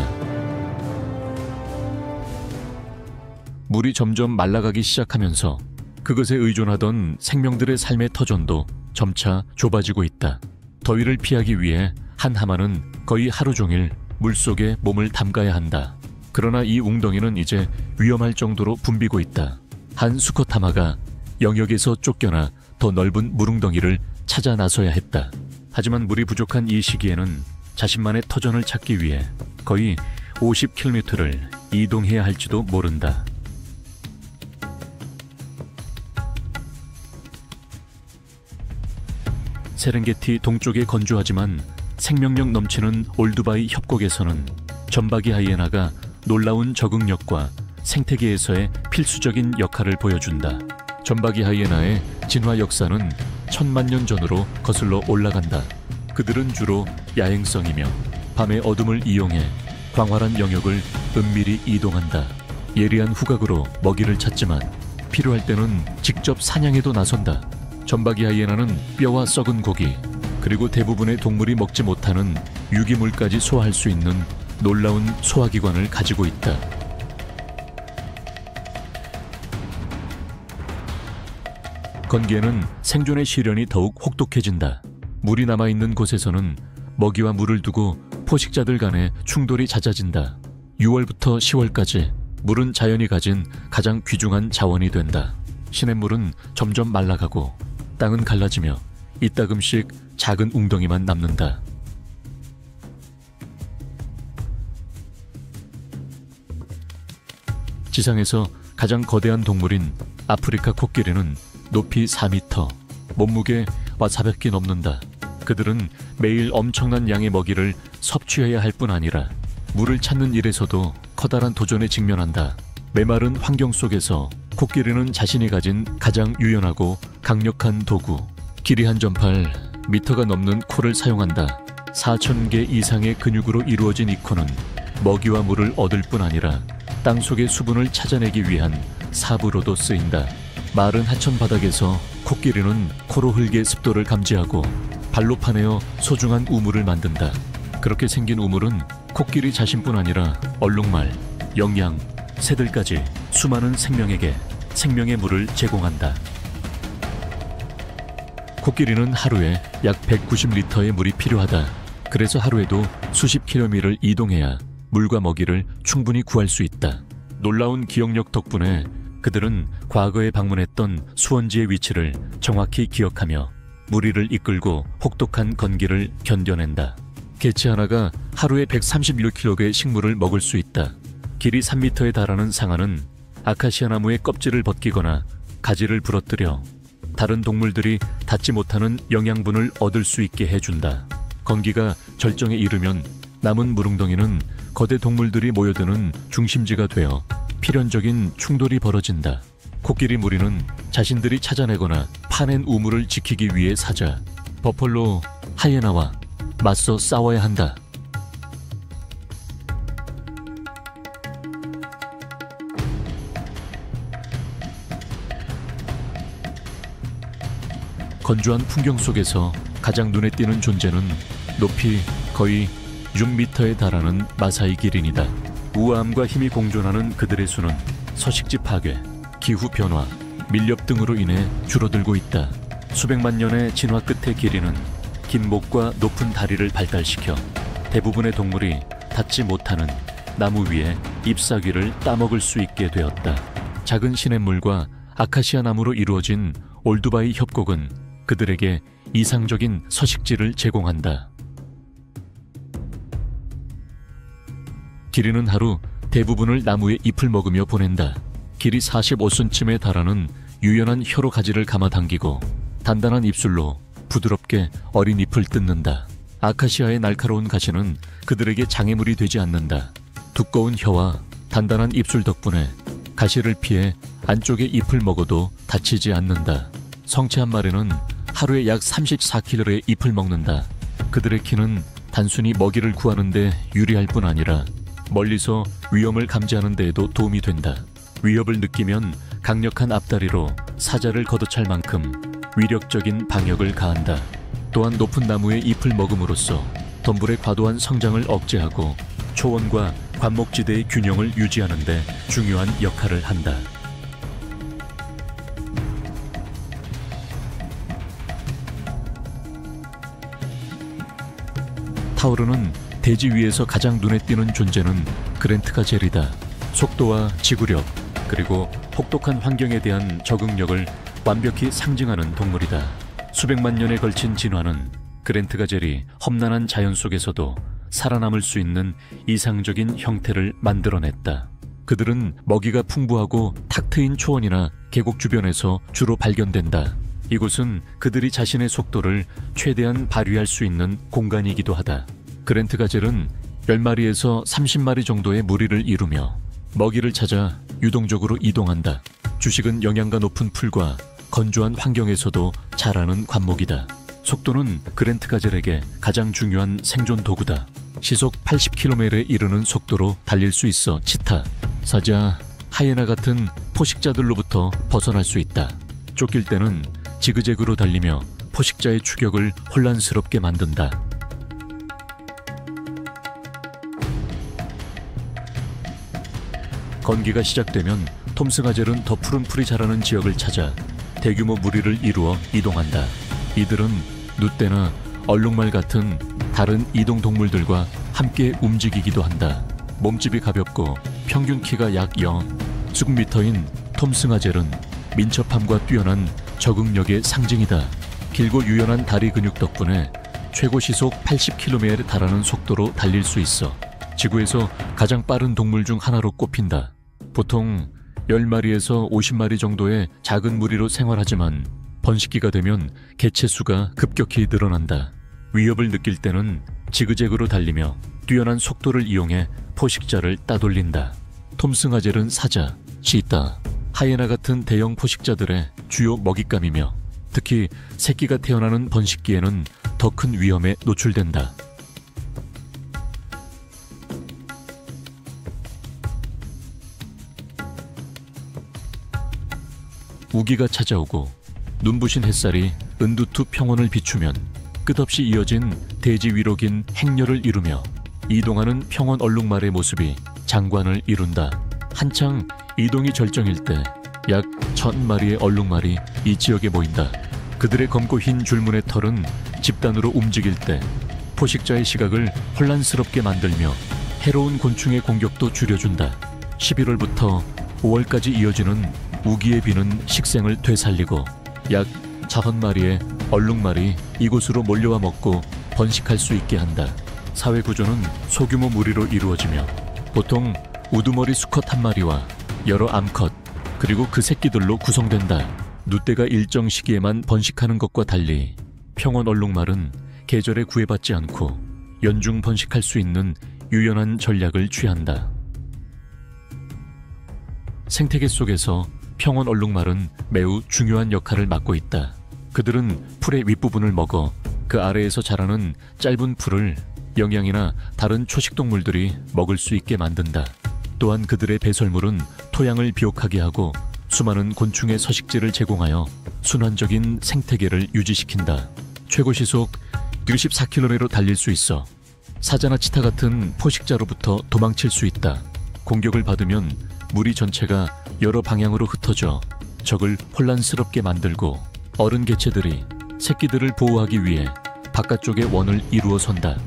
물이 점점 말라가기 시작하면서 그것에 의존하던 생명들의 삶의 터전도 점차 좁아지고 있다. 더위를 피하기 위해 한 하마는 거의 하루 종일 물속에 몸을 담가야 한다. 그러나 이 웅덩이는 이제 위험할 정도로 붐비고 있다. 한 수컷 하마가 영역에서 쫓겨나 더 넓은 물웅덩이를 찾아 나서야 했다. 하지만 물이 부족한 이 시기에는 자신만의 터전을 찾기 위해 거의 50km를 이동해야 할지도 모른다. 세렝게티 동쪽의 건조하지만 생명력 넘치는 올두바이 협곡에서는 점박이 하이에나가 놀라운 적응력과 생태계에서의 필수적인 역할을 보여준다. 점박이 하이에나의 진화 역사는 1000만 년 전으로 거슬러 올라간다. 그들은 주로 야행성이며 밤의 어둠을 이용해 광활한 영역을 은밀히 이동한다. 예리한 후각으로 먹이를 찾지만 필요할 때는 직접 사냥에도 나선다. 점박이 하이에나는 뼈와 썩은 고기, 그리고 대부분의 동물이 먹지 못하는 유기물까지 소화할 수 있는 놀라운 소화기관을 가지고 있다. 건기에는 생존의 시련이 더욱 혹독해진다. 물이 남아있는 곳에서는 먹이와 물을 두고 포식자들 간의 충돌이 잦아진다. 6월부터 10월까지 물은 자연이 가진 가장 귀중한 자원이 된다. 시냇물은 점점 말라가고 땅은 갈라지며 이따금씩 작은 웅덩이만 남는다. 지상에서 가장 거대한 동물인 아프리카 코끼리는 높이 4m, 몸무게 400개 넘는다. 그들은 매일 엄청난 양의 먹이를 섭취해야 할 뿐 아니라 물을 찾는 일에서도 커다란 도전에 직면한다. 메마른 환경 속에서 코끼리는 자신이 가진 가장 유연하고 강력한 도구, 길이 한 전팔, 미터가 넘는 코를 사용한다. 4000개 이상의 근육으로 이루어진 이 코는 먹이와 물을 얻을 뿐 아니라 땅속의 수분을 찾아내기 위한 사부로도 쓰인다. 마른 하천 바닥에서 코끼리는 코로 흙의 습도를 감지하고 발로 파내어 소중한 우물을 만든다. 그렇게 생긴 우물은 코끼리 자신뿐 아니라 얼룩말, 영양, 새들까지 수많은 생명에게 생명의 물을 제공한다. 코끼리는 하루에 약 190리터의 물이 필요하다. 그래서 하루에도 수십 킬로미터를 이동해야 물과 먹이를 충분히 구할 수 있다. 놀라운 기억력 덕분에 그들은 과거에 방문했던 수원지의 위치를 정확히 기억하며 무리를 이끌고 혹독한 건기를 견뎌낸다. 개체 하나가 하루에 136kg의 식물을 먹을 수 있다. 길이 3m에 달하는 상아는 아카시아 나무의 껍질을 벗기거나 가지를 부러뜨려 다른 동물들이 닿지 못하는 영양분을 얻을 수 있게 해준다. 건기가 절정에 이르면 남은 물웅덩이는 거대 동물들이 모여드는 중심지가 되어 필연적인 충돌이 벌어진다. 코끼리 무리는 자신들이 찾아내거나 파낸 우물을 지키기 위해 사자, 버펄로, 하이에나와 맞서 싸워야 한다. 건조한 풍경 속에서 가장 눈에 띄는 존재는 높이 거의 6m에 달하는 마사이 기린이다. 우아함과 힘이 공존하는 그들의 수는 서식지 파괴, 기후 변화, 밀렵 등으로 인해 줄어들고 있다. 수백만 년의 진화 끝에 기린은 긴 목과 높은 다리를 발달시켜 대부분의 동물이 닿지 못하는 나무 위에 잎사귀를 따먹을 수 있게 되었다. 작은 시냇물과 아카시아 나무로 이루어진 올두바이 협곡은 그들에게 이상적인 서식지를 제공한다. 기린은 하루 대부분을 나무의 잎을 먹으며 보낸다. 길이 45cm에 달하는 유연한 혀로 가지를 감아당기고 단단한 입술로 부드럽게 어린 잎을 뜯는다. 아카시아의 날카로운 가시는 그들에게 장애물이 되지 않는다. 두꺼운 혀와 단단한 입술 덕분에 가시를 피해 안쪽의 잎을 먹어도 다치지 않는다. 성체 한 마리는 하루에 약 34kg의 잎을 먹는다. 그들의 키는 단순히 먹이를 구하는 데 유리할 뿐 아니라 멀리서 위험을 감지하는 데에도 도움이 된다. 위협을 느끼면 강력한 앞다리로 사자를 걷어찰 만큼 위력적인 방역을 가한다. 또한 높은 나무의 잎을 먹음으로써 덤불의 과도한 성장을 억제하고 초원과 관목지대의 균형을 유지하는 데 중요한 역할을 한다. 타우르는 대지 위에서 가장 눈에 띄는 존재는 그랜트가 젤이다. 속도와 지구력, 그리고 혹독한 환경에 대한 적응력을 완벽히 상징하는 동물이다. 수백만 년에 걸친 진화는 그랜트가 젤이 험난한 자연 속에서도 살아남을 수 있는 이상적인 형태를 만들어냈다. 그들은 먹이가 풍부하고 탁 트인 초원이나 계곡 주변에서 주로 발견된다. 이곳은 그들이 자신의 속도를 최대한 발휘할 수 있는 공간이기도 하다. 그랜트 가젤은 10마리에서 30마리 정도의 무리를 이루며 먹이를 찾아 유동적으로 이동한다. 주식은 영양가 높은 풀과 건조한 환경에서도 자라는 관목이다. 속도는 그랜트 가젤에게 가장 중요한 생존 도구다. 시속 80km에 이르는 속도로 달릴 수 있어 치타, 사자, 하이에나 같은 포식자들로부터 벗어날 수 있다. 쫓길 때는 지그재그로 달리며 포식자의 추격을 혼란스럽게 만든다. 건기가 시작되면 톰슨 가젤은 더 푸른 풀이 자라는 지역을 찾아 대규모 무리를 이루어 이동한다. 이들은 늑대나 얼룩말 같은 다른 이동 동물들과 함께 움직이기도 한다. 몸집이 가볍고 평균 키가 약 0.6m인 톰슨 가젤은 민첩함과 뛰어난 적응력의 상징이다. 길고 유연한 다리 근육 덕분에 최고 시속 80km에 달하는 속도로 달릴 수 있어 지구에서 가장 빠른 동물 중 하나로 꼽힌다. 보통 10마리에서 50마리 정도의 작은 무리로 생활하지만 번식기가 되면 개체 수가 급격히 늘어난다. 위협을 느낄 때는 지그재그로 달리며 뛰어난 속도를 이용해 포식자를 따돌린다. 톰슨 가젤은 사자, 치타, 하이에나 같은 대형 포식자들의 주요 먹잇감이며 특히 새끼가 태어나는 번식기에는 더 큰 위험에 노출된다. 우기가 찾아오고 눈부신 햇살이 은두투 평원을 비추면 끝없이 이어진 대지 위로 긴 행렬을 이루며 이동하는 평원 얼룩말의 모습이 장관을 이룬다. 한창 이동이 절정일 때 약 1000마리의 얼룩말이 이 지역에 모인다. 그들의 검고 흰 줄무늬 털은 집단으로 움직일 때 포식자의 시각을 혼란스럽게 만들며 해로운 곤충의 공격도 줄여준다. 11월부터 5월까지 이어지는 우기의 비는 식생을 되살리고 약 50마리의 얼룩말이 이곳으로 몰려와 먹고 번식할 수 있게 한다. 사회 구조는 소규모 무리로 이루어지며 보통 우두머리 수컷 한 마리와 여러 암컷 그리고 그 새끼들로 구성된다. 늑대가 일정 시기에만 번식하는 것과 달리 평원 얼룩말은 계절에 구애받지 않고 연중 번식할 수 있는 유연한 전략을 취한다. 생태계 속에서 평원 얼룩말은 매우 중요한 역할을 맡고 있다. 그들은 풀의 윗부분을 먹어 그 아래에서 자라는 짧은 풀을 영양이나 다른 초식동물들이 먹을 수 있게 만든다. 또한 그들의 배설물은 토양을 비옥하게 하고 수많은 곤충의 서식지를 제공하여 순환적인 생태계를 유지시킨다. 최고 시속 64km로 달릴 수 있어 사자나 치타 같은 포식자로부터 도망칠 수 있다. 공격을 받으면 무리 전체가 여러 방향으로 흩어져 적을 혼란스럽게 만들고 어른 개체들이 새끼들을 보호하기 위해 바깥쪽의 원을 이루어 선다.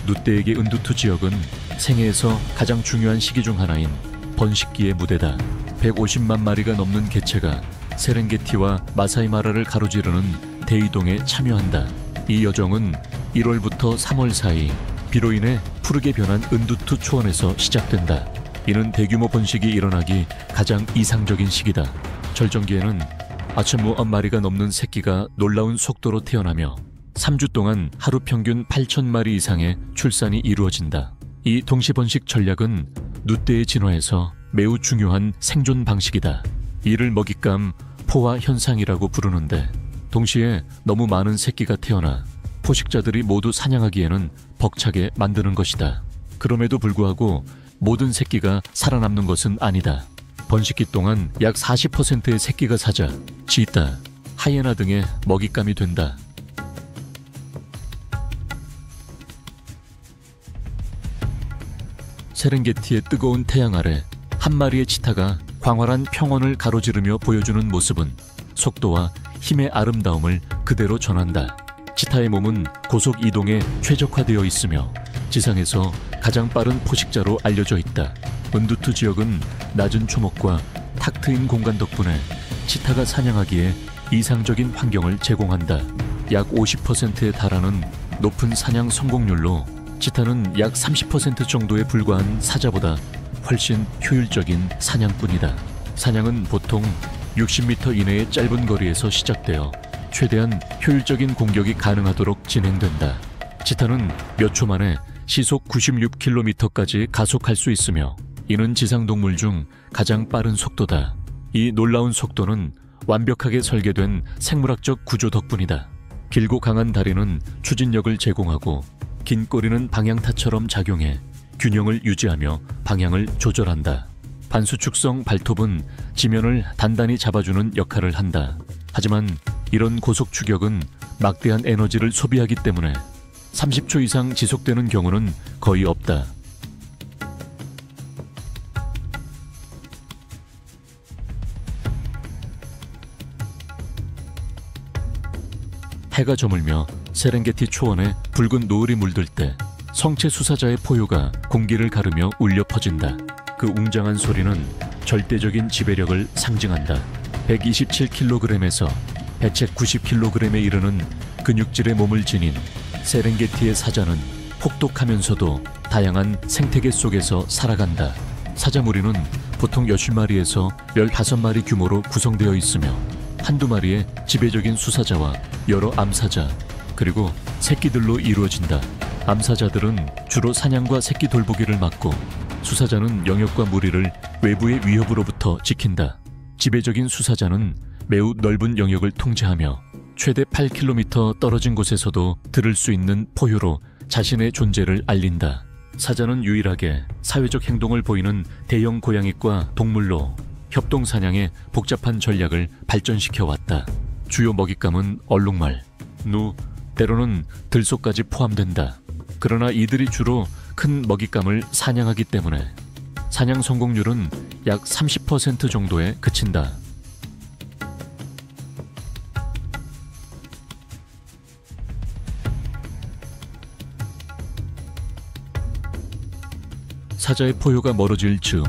늑대에게 은두투 지역은 생애에서 가장 중요한 시기 중 하나인 번식기의 무대다. 150만 마리가 넘는 개체가 세렝게티와 마사이마라를 가로지르는 대이동에 참여한다. 이 여정은 1월부터 3월 사이 비로 인해 푸르게 변한 은두투 초원에서 시작된다. 이는 대규모 번식이 일어나기 가장 이상적인 시기다. 절정기에는 아침 9마리가 넘는 새끼가 놀라운 속도로 태어나며 3주 동안 하루 평균 8,000마리 이상의 출산이 이루어진다. 이 동시번식 전략은 늑대의 진화에서 매우 중요한 생존 방식이다. 이를 먹잇감 포화 현상이라고 부르는데 동시에 너무 많은 새끼가 태어나 포식자들이 모두 사냥하기에는 벅차게 만드는 것이다. 그럼에도 불구하고 모든 새끼가 살아남는 것은 아니다. 번식기 동안 약 40%의 새끼가 사자, 치타, 하이에나 등의 먹잇감이 된다. 세렝게티의 뜨거운 태양 아래 한 마리의 치타가 광활한 평원을 가로지르며 보여주는 모습은 속도와 힘의 아름다움을 그대로 전한다. 치타의 몸은 고속 이동에 최적화되어 있으며 지상에서 가장 빠른 포식자로 알려져 있다. 은두투 지역은 낮은 초목과 탁 트인 공간 덕분에 치타가 사냥하기에 이상적인 환경을 제공한다. 약 50%에 달하는 높은 사냥 성공률로 치타는 약 30% 정도에 불과한 사자보다 훨씬 효율적인 사냥꾼이다. 사냥은 보통 60m 이내의 짧은 거리에서 시작되어 최대한 효율적인 공격이 가능하도록 진행된다. 치타는 몇 초 만에 시속 96km까지 가속할 수 있으며 이는 지상동물 중 가장 빠른 속도다. 이 놀라운 속도는 완벽하게 설계된 생물학적 구조 덕분이다. 길고 강한 다리는 추진력을 제공하고 긴 꼬리는 방향타처럼 작용해 균형을 유지하며 방향을 조절한다. 반수축성 발톱은 지면을 단단히 잡아주는 역할을 한다. 하지만 이런 고속 추격은 막대한 에너지를 소비하기 때문에 30초 이상 지속되는 경우는 거의 없다. 해가 저물며 세렝게티 초원에 붉은 노을이 물들 때 성체 수사자의 포효가 공기를 가르며 울려 퍼진다. 그 웅장한 소리는 절대적인 지배력을 상징한다. 127kg에서 190kg에 이르는 근육질의 몸을 지닌 세렝게티의 사자는 혹독하면서도 다양한 생태계 속에서 살아간다. 사자 무리는 보통 60마리에서 15마리 규모로 구성되어 있으며 한두 마리의 지배적인 수사자와 여러 암사자, 그리고 새끼들로 이루어진다. 암사자들은 주로 사냥과 새끼 돌보기를 맡고 수사자는 영역과 무리를 외부의 위협으로부터 지킨다. 지배적인 수사자는 매우 넓은 영역을 통제하며 최대 8km 떨어진 곳에서도 들을 수 있는 포효로 자신의 존재를 알린다. 사자는 유일하게 사회적 행동을 보이는 대형 고양이과 동물로 협동 사냥의 복잡한 전략을 발전시켜 왔다. 주요 먹잇감은 얼룩말, 누, 때로는 들소까지 포함된다. 그러나 이들이 주로 큰 먹잇감을 사냥하기 때문에 사냥 성공률은 약 30% 정도에 그친다. 사자의 포효가 멀어질 즈음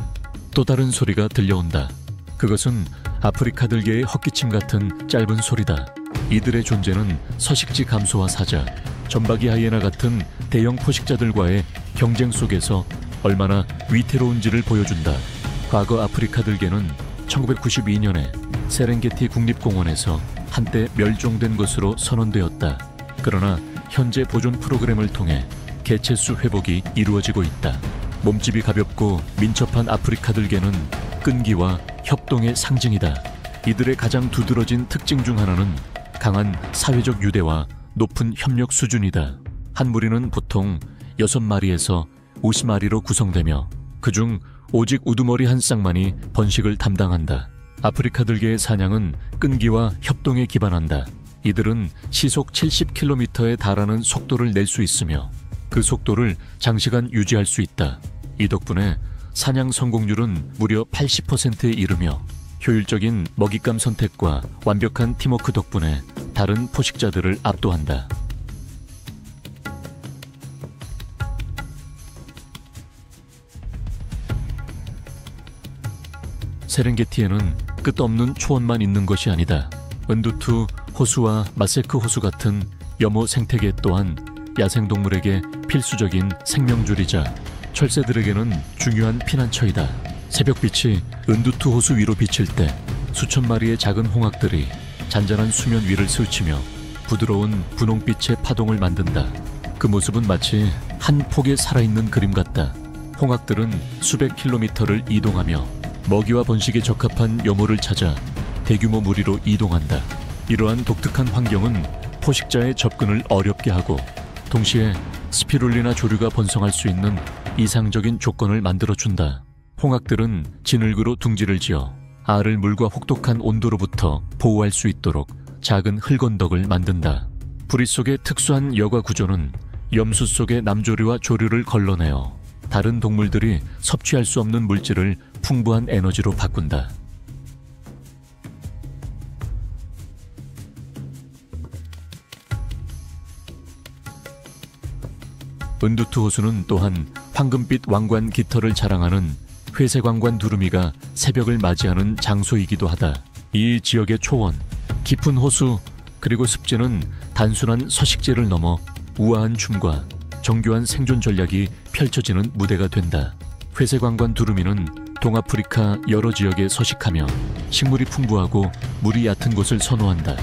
또 다른 소리가 들려온다. 그것은 아프리카 들개의 헛기침 같은 짧은 소리다. 이들의 존재는 서식지 감소와 사자, 점박이 하이에나 같은 대형 포식자들과의 경쟁 속에서 얼마나 위태로운지를 보여준다. 과거 아프리카 들개는 1992년에 세렝게티 국립공원에서 한때 멸종된 것으로 선언되었다. 그러나 현재 보존 프로그램을 통해 개체수 회복이 이루어지고 있다. 몸집이 가볍고 민첩한 아프리카 들개는 끈기와 협동의 상징이다. 이들의 가장 두드러진 특징 중 하나는 강한 사회적 유대와 높은 협력 수준이다. 한 무리는 보통 6마리에서 50마리로 구성되며 그중 오직 우두머리 한 쌍만이 번식을 담당한다. 아프리카 들개의 사냥은 끈기와 협동에 기반한다. 이들은 시속 70km에 달하는 속도를 낼 수 있으며 그 속도를 장시간 유지할 수 있다. 이 덕분에 사냥 성공률은 무려 80%에 이르며 효율적인 먹잇감 선택과 완벽한 팀워크 덕분에 다른 포식자들을 압도한다. 세렝게티에는 끝없는 초원만 있는 것이 아니다. 은두투 호수와 마세크 호수 같은 염호 생태계 또한 야생동물에게 필수적인 생명줄이자 철새들에게는 중요한 피난처이다. 새벽빛이 은두투 호수 위로 비칠 때 수천 마리의 작은 홍학들이 잔잔한 수면 위를 스치며 부드러운 분홍빛의 파동을 만든다. 그 모습은 마치 한 폭의 살아있는 그림 같다. 홍학들은 수백 킬로미터를 이동하며 먹이와 번식에 적합한 여모를 찾아 대규모 무리로 이동한다. 이러한 독특한 환경은 포식자의 접근을 어렵게 하고 동시에 스피룰리나 조류가 번성할 수 있는 이상적인 조건을 만들어준다. 홍학들은 진흙으로 둥지를 지어 알을 물과 혹독한 온도로부터 보호할 수 있도록 작은 흙언덕을 만든다. 부리 속의 특수한 여과 구조는 염수 속의 남조류와 조류를 걸러내어 다른 동물들이 섭취할 수 없는 물질을 풍부한 에너지로 바꾼다. 은두투 호수는 또한 황금빛 왕관 깃털을 자랑하는 회색왕관 두루미가 새벽을 맞이하는 장소이기도 하다. 이 지역의 초원, 깊은 호수, 그리고 습지는 단순한 서식지를 넘어 우아한 춤과 정교한 생존 전략이 펼쳐지는 무대가 된다. 회색왕관 두루미는 동아프리카 여러 지역에 서식하며 식물이 풍부하고 물이 얕은 곳을 선호한다.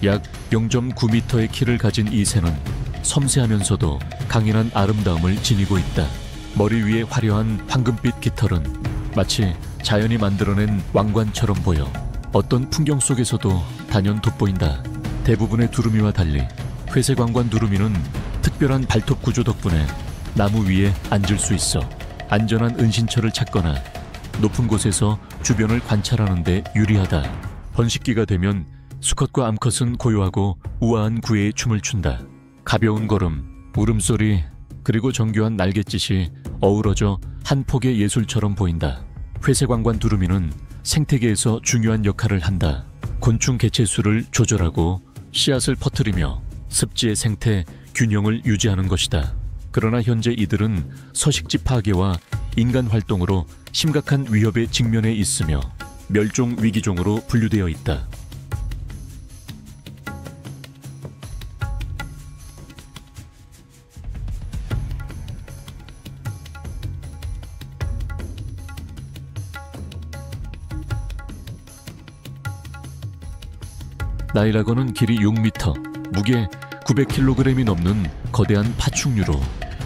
약 0.9m의 키를 가진 이 새는 섬세하면서도 강인한 아름다움을 지니고 있다. 머리 위에 화려한 황금빛 깃털은 마치 자연이 만들어낸 왕관처럼 보여 어떤 풍경 속에서도 단연 돋보인다. 대부분의 두루미와 달리 회색왕관 두루미는 특별한 발톱 구조 덕분에 나무 위에 앉을 수 있어 안전한 은신처를 찾거나 높은 곳에서 주변을 관찰하는 데 유리하다. 번식기가 되면 수컷과 암컷은 고요하고 우아한 구애의 춤을 춘다. 가벼운 걸음, 울음소리, 그리고 정교한 날갯짓이 어우러져 한 폭의 예술처럼 보인다. 회색왕관 두루미는 생태계에서 중요한 역할을 한다. 곤충 개체수를 조절하고 씨앗을 퍼뜨리며 습지의 생태 균형을 유지하는 것이다. 그러나 현재 이들은 서식지 파괴와 인간 활동으로 심각한 위협에 직면해 있으며 멸종 위기종으로 분류되어 있다. 나이라거는 길이 6m, 무게 900kg이 넘는 거대한 파충류로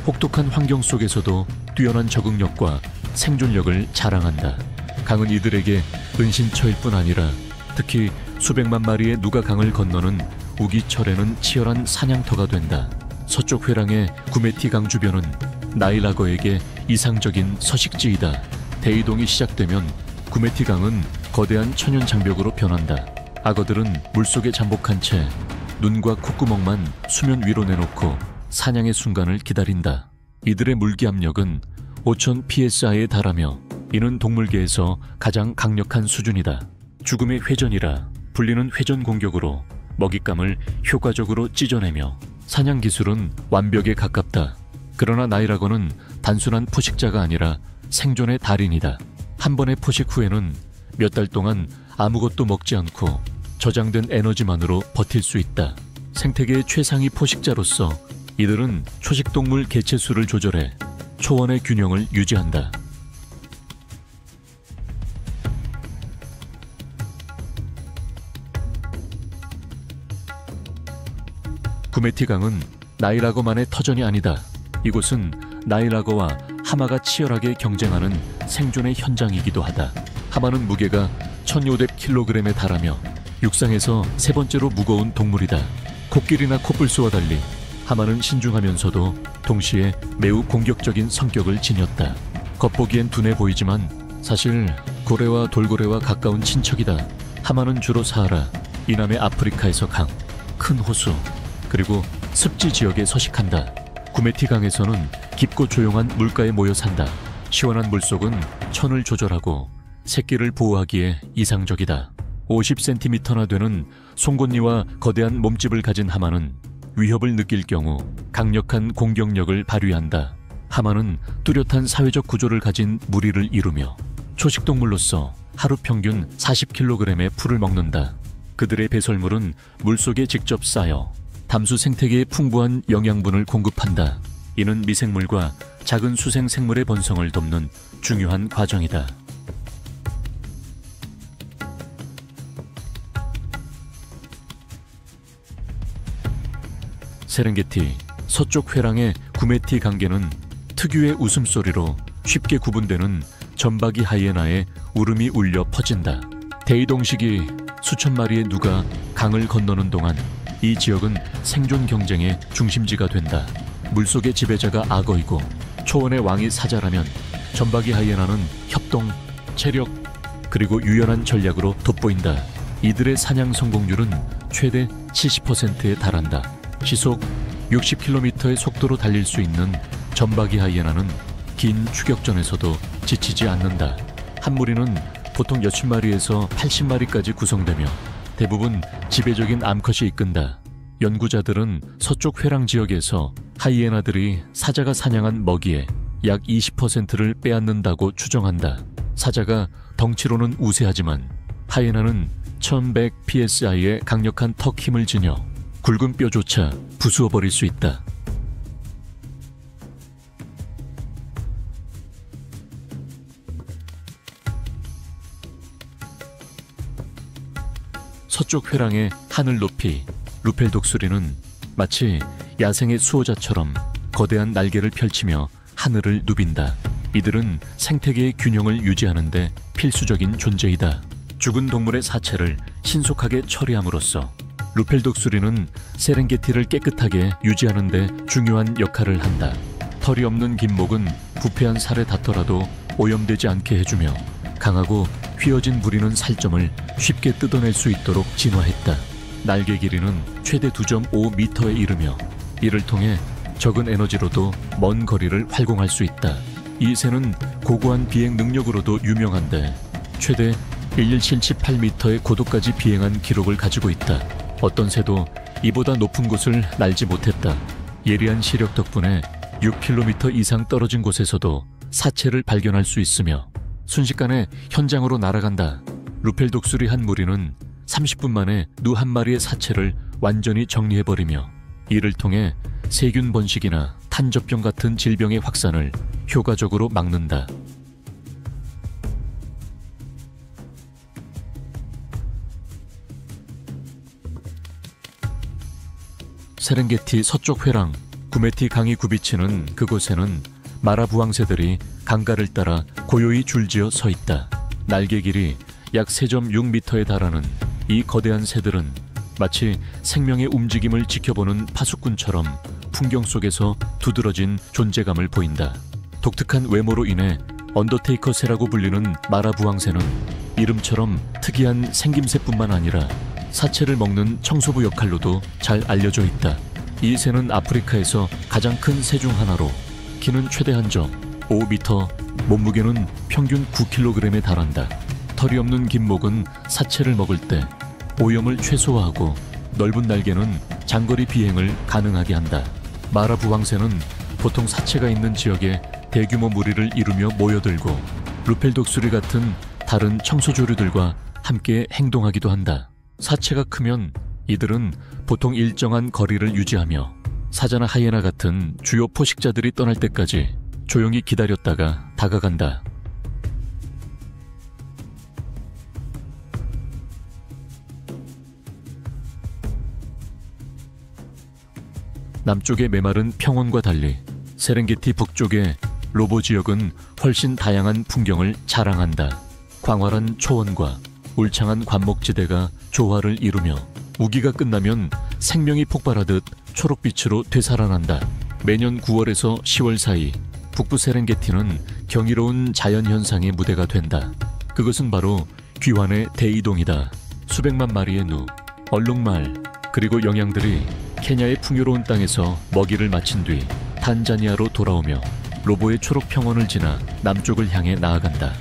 혹독한 환경 속에서도 뛰어난 적응력과 생존력을 자랑한다. 강은 이들에게 은신처일 뿐 아니라 특히 수백만 마리의 누가 강을 건너는 우기철에는 치열한 사냥터가 된다. 서쪽 회랑의 구메티 강 주변은 나이라거에게 이상적인 서식지이다. 대이동이 시작되면 구메티 강은 거대한 천연 장벽으로 변한다. 악어들은 물속에 잠복한 채 눈과 콧구멍만 수면 위로 내놓고 사냥의 순간을 기다린다. 이들의 물기압력은 5000 psi에 달하며 이는 동물계에서 가장 강력한 수준이다. 죽음의 회전이라 불리는 회전 공격으로 먹잇감을 효과적으로 찢어내며 사냥 기술은 완벽에 가깝다. 그러나 나이라거는 단순한 포식자가 아니라 생존의 달인이다. 한 번의 포식 후에는 몇 달 동안 아무것도 먹지 않고 저장된 에너지만으로 버틸 수 있다. 생태계의 최상위 포식자로서 이들은 초식동물 개체수를 조절해 초원의 균형을 유지한다. 구메티강은 나이라거만의 터전이 아니다. 이곳은 나이라거와 하마가 치열하게 경쟁하는 생존의 현장이기도 하다. 하마는 무게가 1500kg에 달하며 육상에서 세 번째로 무거운 동물이다. 코끼리나 코뿔소와 달리 하마는 신중하면서도 동시에 매우 공격적인 성격을 지녔다. 겉보기엔 둔해 보이지만 사실 고래와 돌고래와 가까운 친척이다. 하마는 주로 사하라, 이남의 아프리카에서 강, 큰 호수, 그리고 습지 지역에 서식한다. 구메티강에서는 깊고 조용한 물가에 모여 산다. 시원한 물속은 천을 조절하고 새끼를 보호하기에 이상적이다. 50cm나 되는 송곳니와 거대한 몸집을 가진 하마는 위협을 느낄 경우 강력한 공격력을 발휘한다. 하마는 뚜렷한 사회적 구조를 가진 무리를 이루며 초식동물로서 하루 평균 40kg의 풀을 먹는다. 그들의 배설물은 물속에 직접 쌓여 담수 생태계에 풍부한 영양분을 공급한다. 이는 미생물과 작은 수생 생물의 번성을 돕는 중요한 과정이다. 세렝게티 서쪽 회랑의 구메티 강계는 특유의 웃음소리로 쉽게 구분되는 점박이 하이에나의 울음이 울려 퍼진다. 대이동식이 수천 마리의 누가 강을 건너는 동안 이 지역은 생존 경쟁의 중심지가 된다. 물속의 지배자가 악어이고 초원의 왕이 사자라면 점박이 하이에나는 협동, 체력, 그리고 유연한 전략으로 돋보인다. 이들의 사냥 성공률은 최대 70%에 달한다. 시속 60km의 속도로 달릴 수 있는 점박이 하이에나는 긴 추격전에서도 지치지 않는다. 한 무리는 보통 몇십 마리에서 80마리까지 구성되며 대부분 지배적인 암컷이 이끈다. 연구자들은 서쪽 회랑 지역에서 하이에나들이 사자가 사냥한 먹이의 약 20%를 빼앗는다고 추정한다. 사자가 덩치로는 우세하지만 하이에나는 1100 psi의 강력한 턱 힘을 지녀 굵은 뼈조차 부수어버릴 수 있다. 서쪽 회랑의 하늘 높이 루펠 독수리는 마치 야생의 수호자처럼 거대한 날개를 펼치며 하늘을 누빈다. 이들은 생태계의 균형을 유지하는 데 필수적인 존재이다. 죽은 동물의 사체를 신속하게 처리함으로써 루펠 독수리는 세렝게티를 깨끗하게 유지하는 데 중요한 역할을 한다. 털이 없는 긴 목은 부패한 살에 닿더라도 오염되지 않게 해주며 강하고 휘어진 부리는 살점을 쉽게 뜯어낼 수 있도록 진화했다. 날개 길이는 최대 2.5m에 이르며 이를 통해 적은 에너지로도 먼 거리를 활공할 수 있다. 이 새는 고고한 비행 능력으로도 유명한데 최대 1178m의 고도까지 비행한 기록을 가지고 있다. 어떤 새도 이보다 높은 곳을 날지 못했다. 예리한 시력 덕분에 6km 이상 떨어진 곳에서도 사체를 발견할 수 있으며 순식간에 현장으로 날아간다. 루펠 독수리 한 무리는 30분 만에 누 한 마리의 사체를 완전히 정리해버리며 이를 통해 세균 번식이나 탄저병 같은 질병의 확산을 효과적으로 막는다. 세렝게티 서쪽 회랑 구메티 강이 굽이치는 그곳에는 마라부앙새들이 강가를 따라 고요히 줄지어 서 있다. 날개 길이 약 3.6m에 달하는 이 거대한 새들은 마치 생명의 움직임을 지켜보는 파수꾼처럼 풍경 속에서 두드러진 존재감을 보인다. 독특한 외모로 인해 언더테이커 새라고 불리는 마라부앙새는 이름처럼 특이한 생김새뿐만 아니라 사체를 먹는 청소부 역할로도 잘 알려져 있다. 이 새는 아프리카에서 가장 큰 새 중 하나로 키는 최대 한정 5m, 몸무게는 평균 9kg에 달한다. 털이 없는 긴 목은 사체를 먹을 때 오염을 최소화하고 넓은 날개는 장거리 비행을 가능하게 한다. 마라부앙새는 보통 사체가 있는 지역에 대규모 무리를 이루며 모여들고 루펠 독수리 같은 다른 청소조류들과 함께 행동하기도 한다. 사체가 크면 이들은 보통 일정한 거리를 유지하며 사자나 하이에나 같은 주요 포식자들이 떠날 때까지 조용히 기다렸다가 다가간다. 남쪽의 메마른 평원과 달리 세렝게티 북쪽의 로보 지역은 훨씬 다양한 풍경을 자랑한다. 광활한 초원과 울창한 관목지대가 조화를 이루며 우기가 끝나면 생명이 폭발하듯 초록빛으로 되살아난다. 매년 9월에서 10월 사이 북부 세렝게티는 경이로운 자연현상의 무대가 된다. 그것은 바로 귀환의 대이동이다. 수백만 마리의 누, 얼룩말, 그리고 영양들이 케냐의 풍요로운 땅에서 먹이를 마친 뒤 탄자니아로 돌아오며 로보의 초록 평원을 지나 남쪽을 향해 나아간다.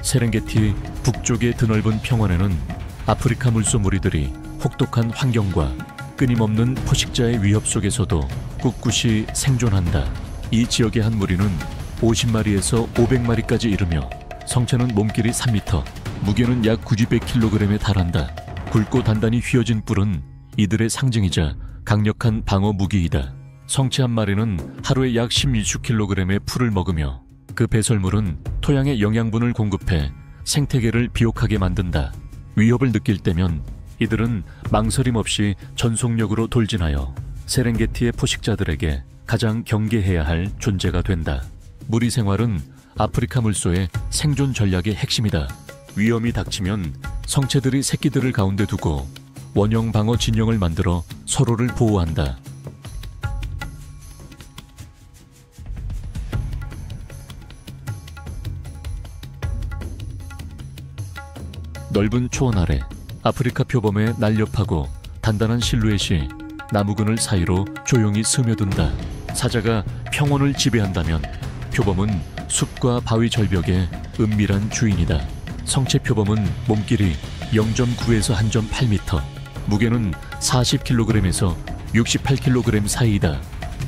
세렝게티 북쪽의 드넓은 평원에는 아프리카 물소무리들이 혹독한 환경과 끊임없는 포식자의 위협 속에서도 꿋꿋이 생존한다. 이 지역의 한 무리는 50마리에서 500마리까지 이르며 성체는 몸길이 3m, 무게는 약 900kg에 달한다. 굵고 단단히 휘어진 뿔은 이들의 상징이자 강력한 방어 무기이다. 성체 한 마리는 하루에 약 16kg의 풀을 먹으며 그 배설물은 토양에 영양분을 공급해 생태계를 비옥하게 만든다. 위협을 느낄 때면 이들은 망설임 없이 전속력으로 돌진하여 세렝게티의 포식자들에게 가장 경계해야 할 존재가 된다. 무리 생활은 아프리카 물소의 생존 전략의 핵심이다. 위험이 닥치면 성체들이 새끼들을 가운데 두고 원형 방어 진영을 만들어 서로를 보호한다. 넓은 초원 아래 아프리카 표범의 날렵하고 단단한 실루엣이 나무 그늘 사이로 조용히 스며든다. 사자가 평원을 지배한다면 표범은 숲과 바위 절벽의 은밀한 주인이다. 성체 표범은 몸길이 0.9에서 1.8m, 무게는 40kg에서 68kg 사이이다.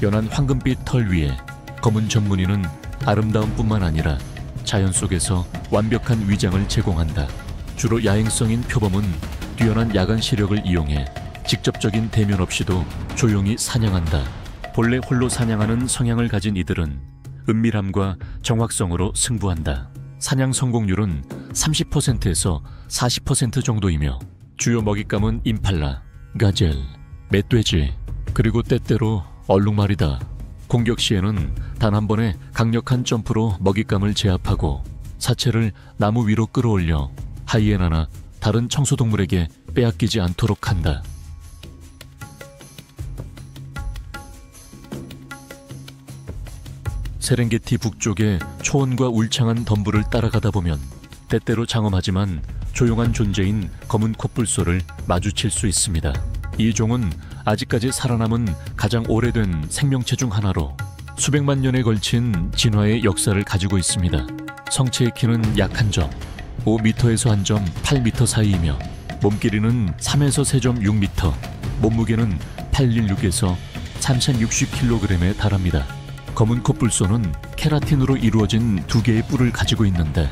연한 황금빛 털 위에 검은 전무늬는 아름다움뿐만 아니라 자연 속에서 완벽한 위장을 제공한다. 주로 야행성인 표범은 뛰어난 야간 시력을 이용해 직접적인 대면 없이도 조용히 사냥한다. 본래 홀로 사냥하는 성향을 가진 이들은 은밀함과 정확성으로 승부한다. 사냥 성공률은 30%에서 40% 정도이며 주요 먹잇감은 임팔라, 가젤, 멧돼지, 그리고 때때로 얼룩말이다. 공격 시에는 단 한 번의 강력한 점프로 먹잇감을 제압하고 사체를 나무 위로 끌어올려 하이에나나 다른 청소동물에게 빼앗기지 않도록 한다. 세렝게티 북쪽의 초원과 울창한 덤불을 따라가다 보면 때때로 장엄하지만 조용한 존재인 검은 콧불소를 마주칠 수 있습니다. 이 종은 아직까지 살아남은 가장 오래된 생명체 중 하나로 수백만 년에 걸친 진화의 역사를 가지고 있습니다. 성체의 키는 약 한 점, 5m에서 한 점 8m 사이이며 몸길이는 3에서 3.6m, 몸무게는 816에서 3060kg에 달합니다. 검은 콧불소는 케라틴으로 이루어진 두 개의 뿔을 가지고 있는데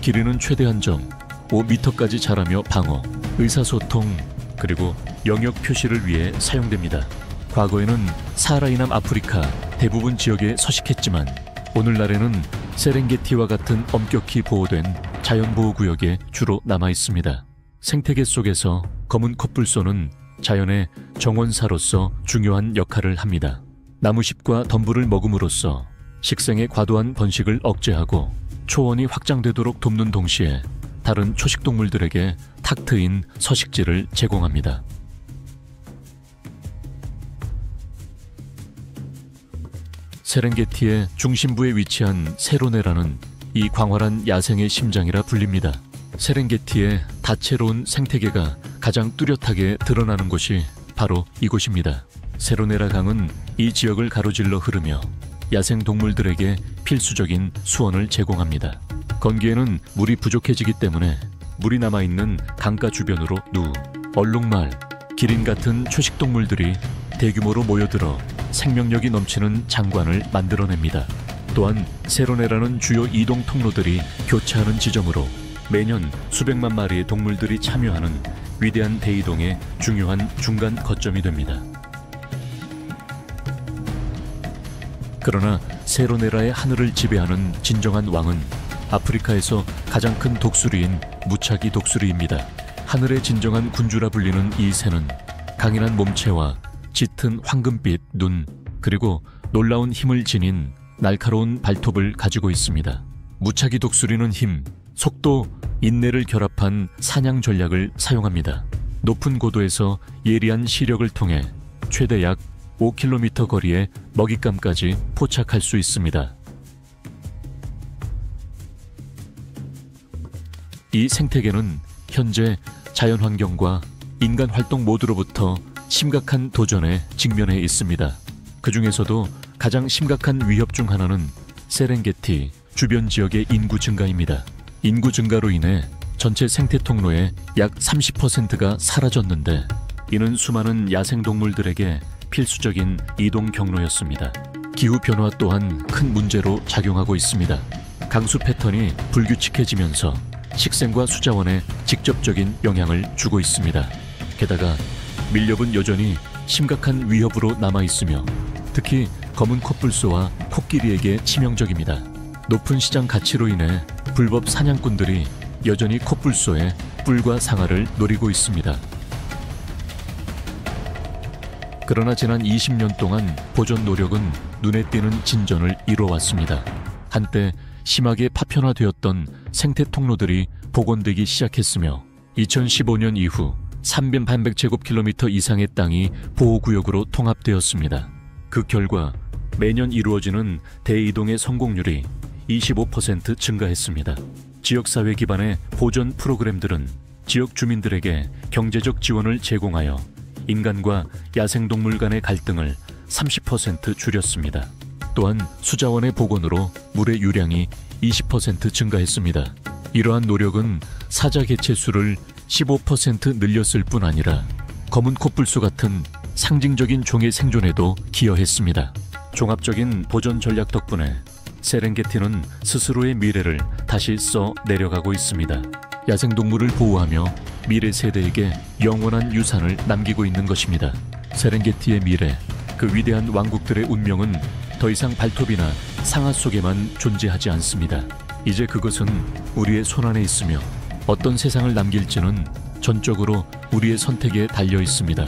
길이는 최대 한 점 5m까지 자라며 방어, 의사소통, 그리고 영역 표시를 위해 사용됩니다. 과거에는 사하라 이남 아프리카 대부분 지역에 서식했지만 오늘날에는 세렝게티와 같은 엄격히 보호된 자연보호구역에 주로 남아 있습니다. 생태계 속에서 검은 콧불소는 자연의 정원사로서 중요한 역할을 합니다. 나무잎과 덤불을 먹음으로써 식생의 과도한 번식을 억제하고 초원이 확장되도록 돕는 동시에 다른 초식동물들에게 탁 트인 서식지를 제공합니다. 세렝게티의 중심부에 위치한 세로네라는 이 광활한 야생의 심장이라 불립니다. 세렝게티의 다채로운 생태계가 가장 뚜렷하게 드러나는 곳이 바로 이곳입니다. 세로네라 강은 이 지역을 가로질러 흐르며 야생 동물들에게 필수적인 수원을 제공합니다. 건기에는 물이 부족해지기 때문에 물이 남아있는 강가 주변으로 누, 얼룩말, 기린 같은 초식동물들이 대규모로 모여들어 생명력이 넘치는 장관을 만들어냅니다. 또한 세로네라는 주요 이동 통로들이 교차하는 지점으로 매년 수백만 마리의 동물들이 참여하는 위대한 대이동의 중요한 중간 거점이 됩니다. 그러나 세로네라의 하늘을 지배하는 진정한 왕은 아프리카에서 가장 큰 독수리인 무차기 독수리입니다. 하늘의 진정한 군주라 불리는 이 새는 강인한 몸체와 짙은 황금빛 눈, 그리고 놀라운 힘을 지닌 날카로운 발톱을 가지고 있습니다. 무차기 독수리는 힘, 속도, 인내를 결합한 사냥 전략을 사용합니다. 높은 고도에서 예리한 시력을 통해 최대 약 5km 거리의 먹잇감까지 포착할 수 있습니다. 이 생태계는 현재 자연환경과 인간 활동 모두로부터 심각한 도전에 직면해 있습니다. 그 중에서도 가장 심각한 위협 중 하나는 세렝게티 주변 지역의 인구 증가입니다. 인구 증가로 인해 전체 생태 통로의 약 30%가 사라졌는데 이는 수많은 야생동물들에게 필수적인 이동 경로였습니다. 기후변화 또한 큰 문제로 작용하고 있습니다. 강수 패턴이 불규칙해지면서 식생과 수자원에 직접적인 영향을 주고 있습니다. 게다가 밀렵은 여전히 심각한 위협으로 남아있으며 특히 검은 콧불소와 코끼리에게 치명적입니다. 높은 시장 가치로 인해 불법 사냥꾼들이 여전히 콧불소의 뿔과 상아를 노리고 있습니다. 그러나 지난 20년 동안 보존 노력은 눈에 띄는 진전을 이뤄왔습니다. 한때 심하게 파편화되었던 생태 통로들이 복원되기 시작했으며 2015년 이후 3,800제곱킬로미터 이상의 땅이 보호구역으로 통합되었습니다. 그 결과 매년 이루어지는 대이동의 성공률이 25% 증가했습니다. 지역사회 기반의 보존 프로그램들은 지역 주민들에게 경제적 지원을 제공하여 인간과 야생동물 간의 갈등을 30% 줄였습니다. 또한 수자원의 복원으로 물의 유량이 20% 증가했습니다. 이러한 노력은 사자 개체 수를 15% 늘렸을 뿐 아니라 검은 코뿔소 같은 상징적인 종의 생존에도 기여했습니다. 종합적인 보존 전략 덕분에 세렝게티는 스스로의 미래를 다시 써 내려가고 있습니다. 야생동물을 보호하며 미래 세대에게 영원한 유산을 남기고 있는 것입니다. 세렝게티의 미래, 그 위대한 왕국들의 운명은 더 이상 발톱이나 상아 속에만 존재하지 않습니다. 이제 그것은 우리의 손안에 있으며 어떤 세상을 남길지는 전적으로 우리의 선택에 달려 있습니다.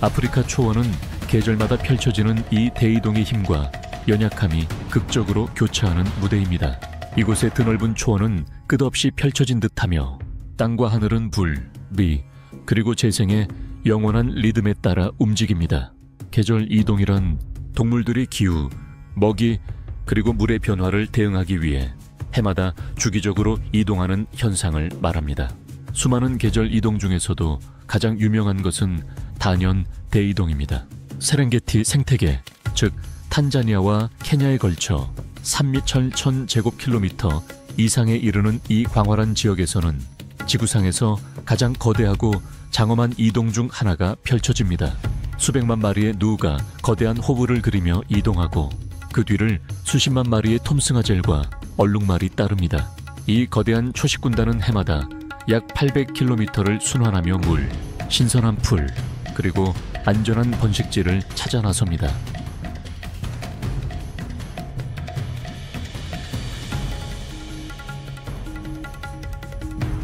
아프리카 초원은 계절마다 펼쳐지는 이 대이동의 힘과 연약함이 극적으로 교차하는 무대입니다. 이곳의 드넓은 초원은 끝없이 펼쳐진 듯하며 땅과 하늘은 불, 미, 그리고 재생의 영원한 리듬에 따라 움직입니다. 계절 이동이란 동물들이 기후, 먹이, 그리고 물의 변화를 대응하기 위해 해마다 주기적으로 이동하는 현상을 말합니다. 수많은 계절 이동 중에서도 가장 유명한 것은 단연 대이동입니다. 세렝게티 생태계, 즉 탄자니아와 케냐에 걸쳐 3,000제곱킬로미터 이상에 이르는 이 광활한 지역에서는 지구상에서 가장 거대하고 장엄한 이동 중 하나가 펼쳐집니다. 수백만 마리의 누가 거대한 호흡을 그리며 이동하고 그 뒤를 수십만 마리의 톰승아젤과 얼룩말이 따릅니다. 이 거대한 초식군단은 해마다 약 800km를 순환하며 물, 신선한 풀, 그리고 안전한 번식지를 찾아 나섭니다.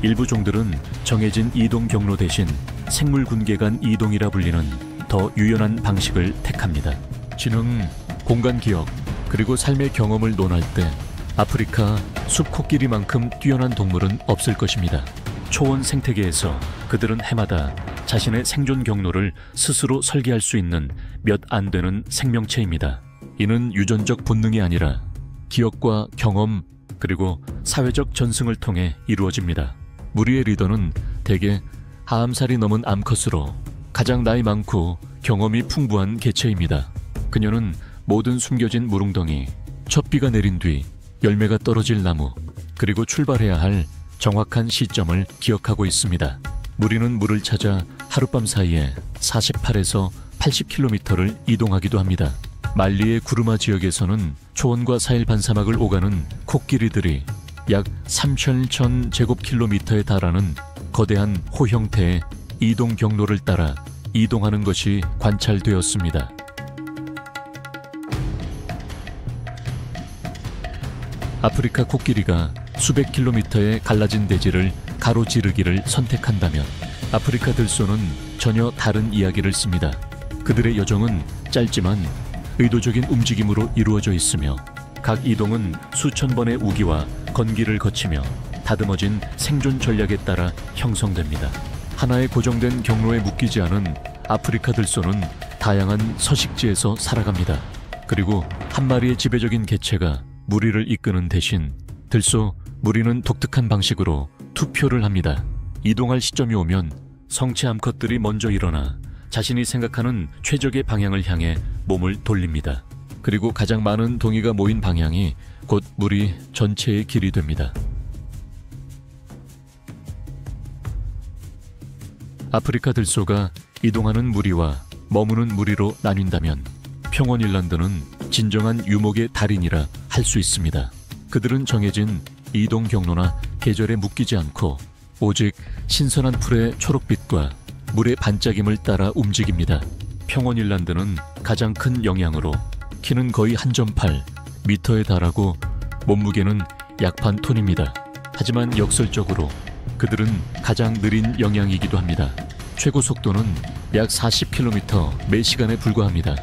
일부 종들은 정해진 이동 경로 대신 생물 군계 간 이동이라 불리는 더 유연한 방식을 택합니다. 지능, 공간 기억, 그리고 삶의 경험을 논할 때 아프리카 숲 코끼리만큼 뛰어난 동물은 없을 것입니다. 초원 생태계에서 그들은 해마다 자신의 생존 경로를 스스로 설계할 수 있는 몇 안 되는 생명체입니다. 이는 유전적 본능이 아니라 기억과 경험, 그리고 사회적 전승을 통해 이루어집니다. 무리의 리더는 대개 하암살이 넘은 암컷으로 가장 나이 많고 경험이 풍부한 개체입니다. 그녀는 모든 숨겨진 무릉덩이, 첫 비가 내린 뒤 열매가 떨어질 나무, 그리고 출발해야 할 정확한 시점을 기억하고 있습니다. 무리는 물을 찾아 하룻밤 사이에 48에서 80km를 이동하기도 합니다. 말리의 구르마 지역에서는 초원과 사일 반사막을 오가는 코끼리들이 약 3,000제곱킬로미터에 달하는 거대한 호 형태의 이동 경로를 따라 이동하는 것이 관찰되었습니다. 아프리카 코끼리가 수백 킬로미터의 갈라진 대지를 가로지르기를 선택한다면 아프리카 들소는 전혀 다른 이야기를 씁니다. 그들의 여정은 짧지만 의도적인 움직임으로 이루어져 있으며 각 이동은 수천 번의 우기와 건기를 거치며 다듬어진 생존 전략에 따라 형성됩니다. 하나의 고정된 경로에 묶이지 않은 아프리카 들소는 다양한 서식지에서 살아갑니다. 그리고 한 마리의 지배적인 개체가 무리를 이끄는 대신 들소 무리는 독특한 방식으로 투표를 합니다. 이동할 시점이 오면 성체 암컷들이 먼저 일어나 자신이 생각하는 최적의 방향을 향해 몸을 돌립니다. 그리고 가장 많은 동이가 모인 방향이 곧 무리 전체의 길이 됩니다. 아프리카 들소가 이동하는 무리와 머무는 무리로 나뉜다면 평원일란드는 진정한 유목의 달인이라 할 수 있습니다. 그들은 정해진 이동 경로나 계절에 묶이지 않고 오직 신선한 풀의 초록빛과 물의 반짝임을 따라 움직입니다. 평원일란드는 가장 큰 영향으로 키는 거의 1.8m에 달하고 몸무게는 약 반 톤입니다. 하지만 역설적으로 그들은 가장 느린 영향이기도 합니다. 최고 속도는 약 40km 매 시간에 불과합니다.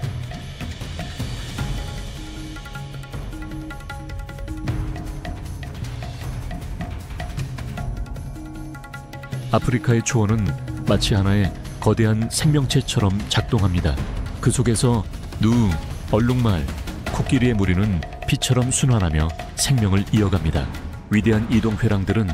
아프리카의 초원은 마치 하나의 거대한 생명체처럼 작동합니다. 그 속에서 누, 얼룩말, 코끼리의 무리는 피처럼 순환하며 생명을 이어갑니다. 위대한 이동 회랑들은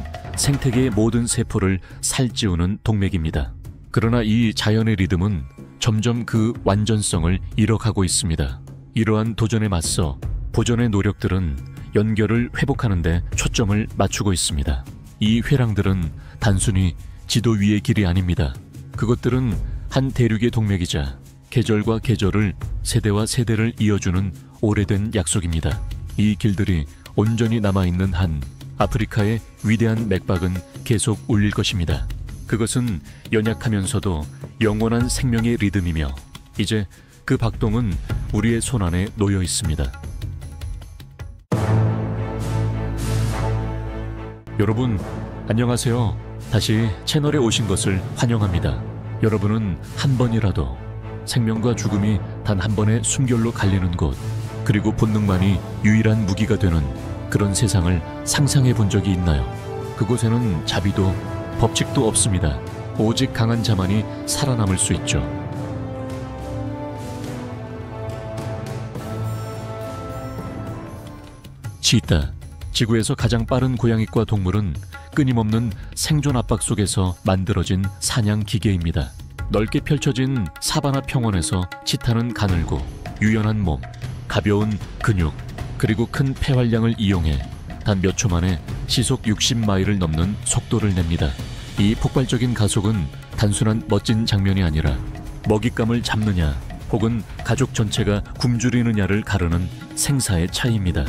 생태계의 모든 세포를 살찌우는 동맥입니다. 그러나 이 자연의 리듬은 점점 그 완전성을 잃어가고 있습니다. 이러한 도전에 맞서 보존의 노력들은 연결을 회복하는 데 초점을 맞추고 있습니다. 이 회랑들은 단순히 지도 위의 길이 아닙니다. 그것들은 한 대륙의 동맥이자 계절과 계절을 세대와 세대를 이어주는 오래된 약속입니다. 이 길들이 온전히 남아있는 한 아프리카의 위대한 맥박은 계속 울릴 것입니다. 그것은 연약하면서도 영원한 생명의 리듬이며 이제 그 박동은 우리의 손안에 놓여 있습니다. 여러분, 안녕하세요. 다시 채널에 오신 것을 환영합니다. 여러분은 한 번이라도 생명과 죽음이 단 한 번의 숨결로 갈리는 곳, 그리고 본능만이 유일한 무기가 되는 그런 세상을 상상해 본 적이 있나요? 그곳에는 자비도 법칙도 없습니다. 오직 강한 자만이 살아남을 수 있죠. 치타, 지구에서 가장 빠른 고양이과 동물은 끊임없는 생존 압박 속에서 만들어진 사냥 기계입니다. 넓게 펼쳐진 사바나 평원에서 치타는 가늘고 유연한 몸, 가벼운 근육, 그리고 큰 폐활량을 이용해 단 몇 초 만에 시속 60마일을 넘는 속도를 냅니다. 이 폭발적인 가속은 단순한 멋진 장면이 아니라 먹잇감을 잡느냐 혹은 가족 전체가 굶주리느냐를 가르는 생사의 차이입니다.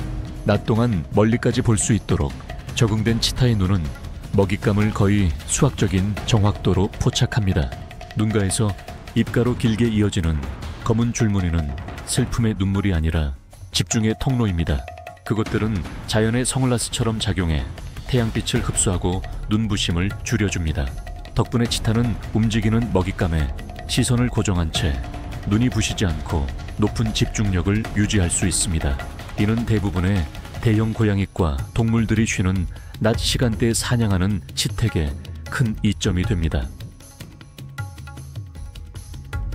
낮 동안 멀리까지 볼 수 있도록 적응된 치타의 눈은 먹잇감을 거의 수학적인 정확도로 포착합니다. 눈가에서 입가로 길게 이어지는 검은 줄무늬는 슬픔의 눈물이 아니라 집중의 통로입니다. 그것들은 자연의 선글라스처럼 작용해 태양빛을 흡수하고 눈부심을 줄여줍니다. 덕분에 치타는 움직이는 먹잇감에 시선을 고정한 채 눈이 부시지 않고 높은 집중력을 유지할 수 있습니다. 이는 대부분의 대형 고양이과 동물들이 쉬는 낮 시간대에 사냥하는 치택의 큰 이점이 됩니다.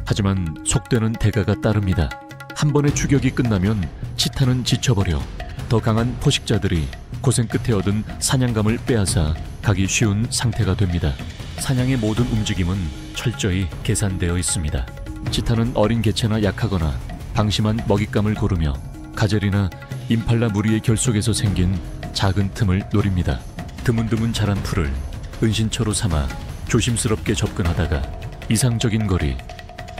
하지만 속되는 대가가 따릅니다. 한 번의 추격이 끝나면 치타는 지쳐버려 더 강한 포식자들이 고생 끝에 얻은 사냥감을 빼앗아 가기 쉬운 상태가 됩니다. 사냥의 모든 움직임은 철저히 계산되어 있습니다. 치타는 어린 개체나 약하거나 방심한 먹잇감을 고르며 가젤이나 임팔라 무리의 결속에서 생긴 작은 틈을 노립니다. 드문드문 자란 풀을 은신처로 삼아 조심스럽게 접근하다가 이상적인 거리,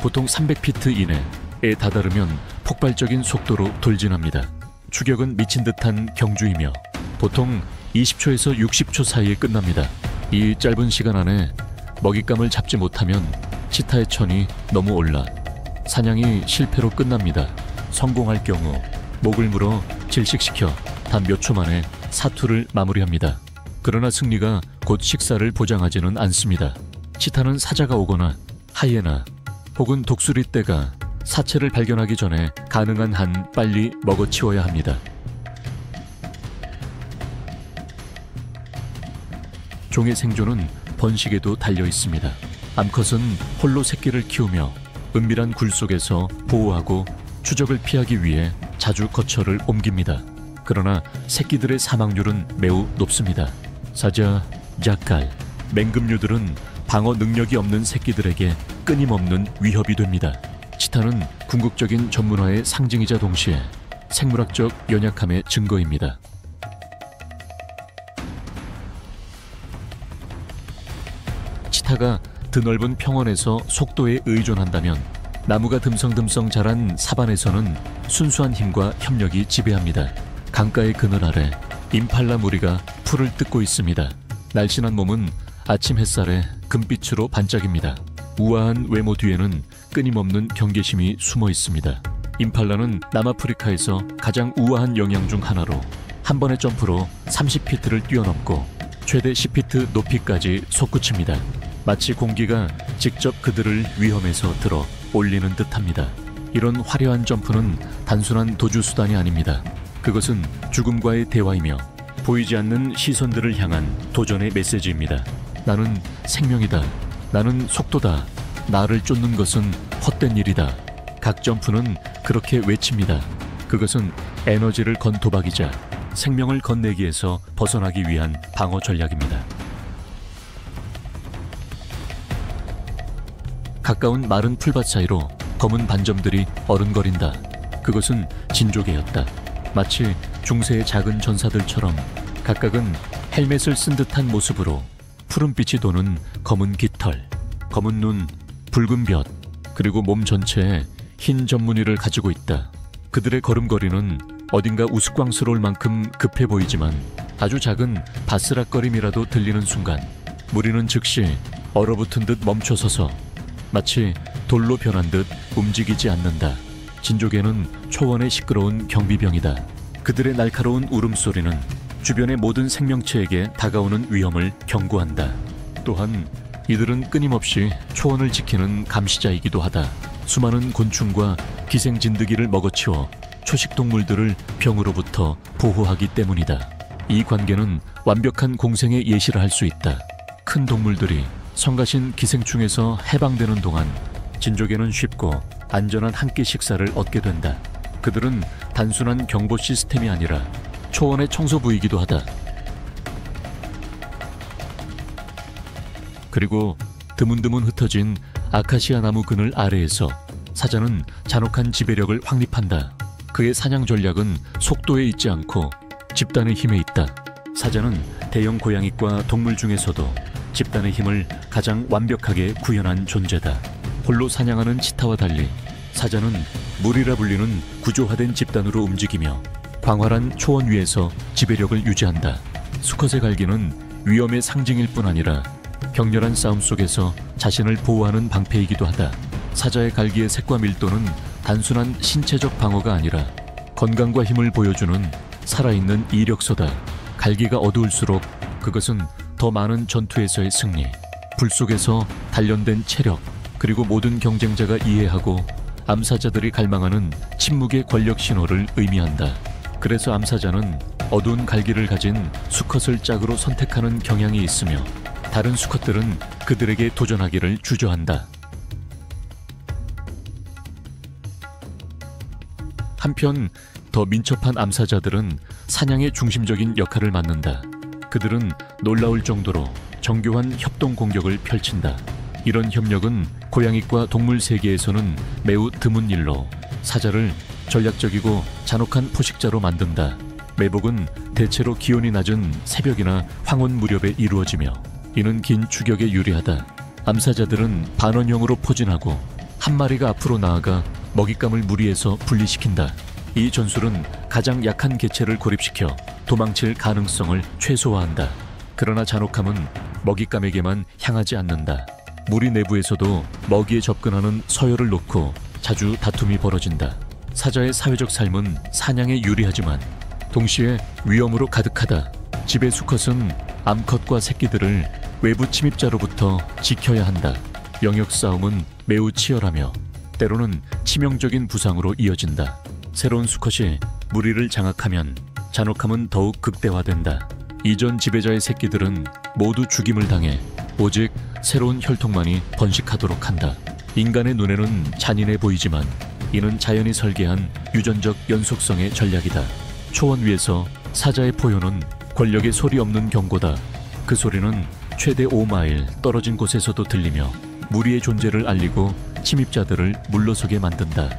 보통 300피트 이내에 다다르면 폭발적인 속도로 돌진합니다. 추격은 미친 듯한 경주이며 보통 20초에서 60초 사이에 끝납니다. 이 짧은 시간 안에 먹잇감을 잡지 못하면 치타의 천이 너무 올라 사냥이 실패로 끝납니다. 성공할 경우 목을 물어 질식시켜 단 몇 초 만에 사투를 마무리합니다. 그러나 승리가 곧 식사를 보장하지는 않습니다. 치타는 사자가 오거나 하이에나 혹은 독수리 떼가 사체를 발견하기 전에 가능한 한 빨리 먹어치워야 합니다. 종의 생존은 번식에도 달려 있습니다. 암컷은 홀로 새끼를 키우며 은밀한 굴 속에서 보호하고 추적을 피하기 위해 자주 거처를 옮깁니다. 그러나 새끼들의 사망률은 매우 높습니다. 사자, 자칼, 맹금류들은 방어 능력이 없는 새끼들에게 끊임없는 위협이 됩니다. 치타는 궁극적인 전문화의 상징이자 동시에 생물학적 연약함의 증거입니다. 치타가 드넓은 평원에서 속도에 의존한다면 나무가 듬성듬성 자란 사반에서는 순수한 힘과 협력이 지배합니다. 강가의 그늘 아래 임팔라 무리가 풀을 뜯고 있습니다. 날씬한 몸은 아침 햇살에 금빛으로 반짝입니다. 우아한 외모 뒤에는 끊임없는 경계심이 숨어 있습니다. 임팔라는 남아프리카에서 가장 우아한 영양 중 하나로 한 번의 점프로 30피트를 뛰어넘고 최대 10피트 높이까지 솟구칩니다. 마치 공기가 직접 그들을 위험에서 들어 올리는 듯합니다. 이런 화려한 점프는 단순한 도주 수단이 아닙니다. 그것은 죽음과의 대화이며 보이지 않는 시선들을 향한 도전의 메시지입니다. 나는 생명이다. 나는 속도다. 나를 쫓는 것은 헛된 일이다. 각 점프는 그렇게 외칩니다. 그것은 에너지를 건 도박이자 생명을 건네기에서 벗어나기 위한 방어 전략입니다. 가까운 마른 풀밭 사이로 검은 반점들이 어른거린다. 그것은 진조개였다. 마치 중세의 작은 전사들처럼 각각은 헬멧을 쓴 듯한 모습으로 푸른빛이 도는 검은 깃털, 검은 눈, 붉은 볕, 그리고 몸 전체에 흰 전무늬를 가지고 있다. 그들의 걸음걸이는 어딘가 우스꽝스러울 만큼 급해 보이지만 아주 작은 바스락거림이라도 들리는 순간 무리는 즉시 얼어붙은 듯 멈춰서서 마치 돌로 변한 듯 움직이지 않는다. 진조개는 초원의 시끄러운 경비병이다. 그들의 날카로운 울음소리는 주변의 모든 생명체에게 다가오는 위험을 경고한다. 또한 이들은 끊임없이 초원을 지키는 감시자이기도 하다. 수많은 곤충과 기생진드기를 먹어치워 초식동물들을 병으로부터 보호하기 때문이다. 이 관계는 완벽한 공생의 예시를 할 수 있다. 큰 동물들이 성가신 기생충에서 해방되는 동안 진조개는 쉽고 안전한 한 끼 식사를 얻게 된다. 그들은 단순한 경보 시스템이 아니라 초원의 청소부이기도 하다. 그리고 드문드문 흩어진 아카시아 나무 그늘 아래에서 사자는 잔혹한 지배력을 확립한다. 그의 사냥 전략은 속도에 있지 않고 집단의 힘에 있다. 사자는 대형 고양이과 동물 중에서도 집단의 힘을 가장 완벽하게 구현한 존재다. 홀로 사냥하는 치타와 달리 사자는 무리라 불리는 구조화된 집단으로 움직이며 광활한 초원 위에서 지배력을 유지한다. 수컷의 갈기는 위험의 상징일 뿐 아니라 격렬한 싸움 속에서 자신을 보호하는 방패이기도 하다. 사자의 갈기의 색과 밀도는 단순한 신체적 방어가 아니라 건강과 힘을 보여주는 살아있는 이력서다. 갈기가 어두울수록 그것은 더 많은 전투에서의 승리, 불 속에서 단련된 체력, 그리고 모든 경쟁자가 이해하고 암사자들이 갈망하는 침묵의 권력 신호를 의미한다. 그래서 암사자는 어두운 갈기를 가진 수컷을 짝으로 선택하는 경향이 있으며 다른 수컷들은 그들에게 도전하기를 주저한다. 한편 더 민첩한 암사자들은 사냥의 중심적인 역할을 맡는다. 그들은 놀라울 정도로 정교한 협동 공격을 펼친다. 이런 협력은 고양이과 동물 세계에서는 매우 드문 일로 사자를 전략적이고 잔혹한 포식자로 만든다. 매복은 대체로 기온이 낮은 새벽이나 황혼 무렵에 이루어지며 이는 긴 추격에 유리하다. 암사자들은 반원형으로 포진하고 한 마리가 앞으로 나아가 먹잇감을 무리해서 분리시킨다. 이 전술은 가장 약한 개체를 고립시켜 도망칠 가능성을 최소화한다. 그러나 잔혹함은 먹잇감에게만 향하지 않는다. 무리 내부에서도 먹이에 접근하는 서열을 놓고 자주 다툼이 벌어진다. 사자의 사회적 삶은 사냥에 유리하지만 동시에 위험으로 가득하다. 집의 수컷은 암컷과 새끼들을 외부 침입자로부터 지켜야 한다. 영역 싸움은 매우 치열하며 때로는 치명적인 부상으로 이어진다. 새로운 수컷이 무리를 장악하면 잔혹함은 더욱 극대화된다. 이전 지배자의 새끼들은 모두 죽임을 당해 오직 새로운 혈통만이 번식하도록 한다. 인간의 눈에는 잔인해 보이지만 이는 자연이 설계한 유전적 연속성의 전략이다. 초원 위에서 사자의 포효는 권력의 소리 없는 경고다. 그 소리는 최대 5마일 떨어진 곳에서도 들리며 무리의 존재를 알리고 침입자들을 물러서게 만든다.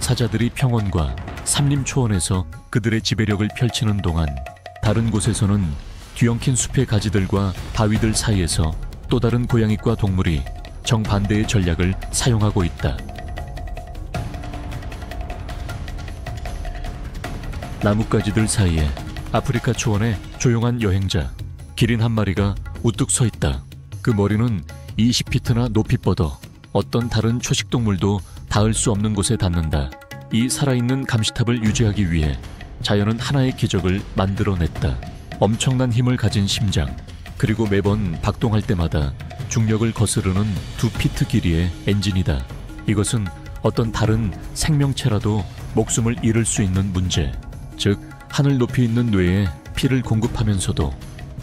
사자들이 평원과 삼림 초원에서 그들의 지배력을 펼치는 동안 다른 곳에서는 뒤엉킨 숲의 가지들과 바위들 사이에서 또 다른 고양이과 동물이 정반대의 전략을 사용하고 있다. 나뭇가지들 사이에 아프리카 초원의 조용한 여행자 기린 한 마리가 우뚝 서 있다. 그 머리는 20피트나 높이 뻗어 어떤 다른 초식동물도 닿을 수 없는 곳에 닿는다. 이 살아있는 감시탑을 유지하기 위해 자연은 하나의 기적을 만들어냈다. 엄청난 힘을 가진 심장, 그리고 매번 박동할 때마다 중력을 거스르는 2피트 길이의 엔진이다. 이것은 어떤 다른 생명체라도 목숨을 잃을 수 있는 문제, 즉 하늘 높이 있는 뇌에 피를 공급하면서도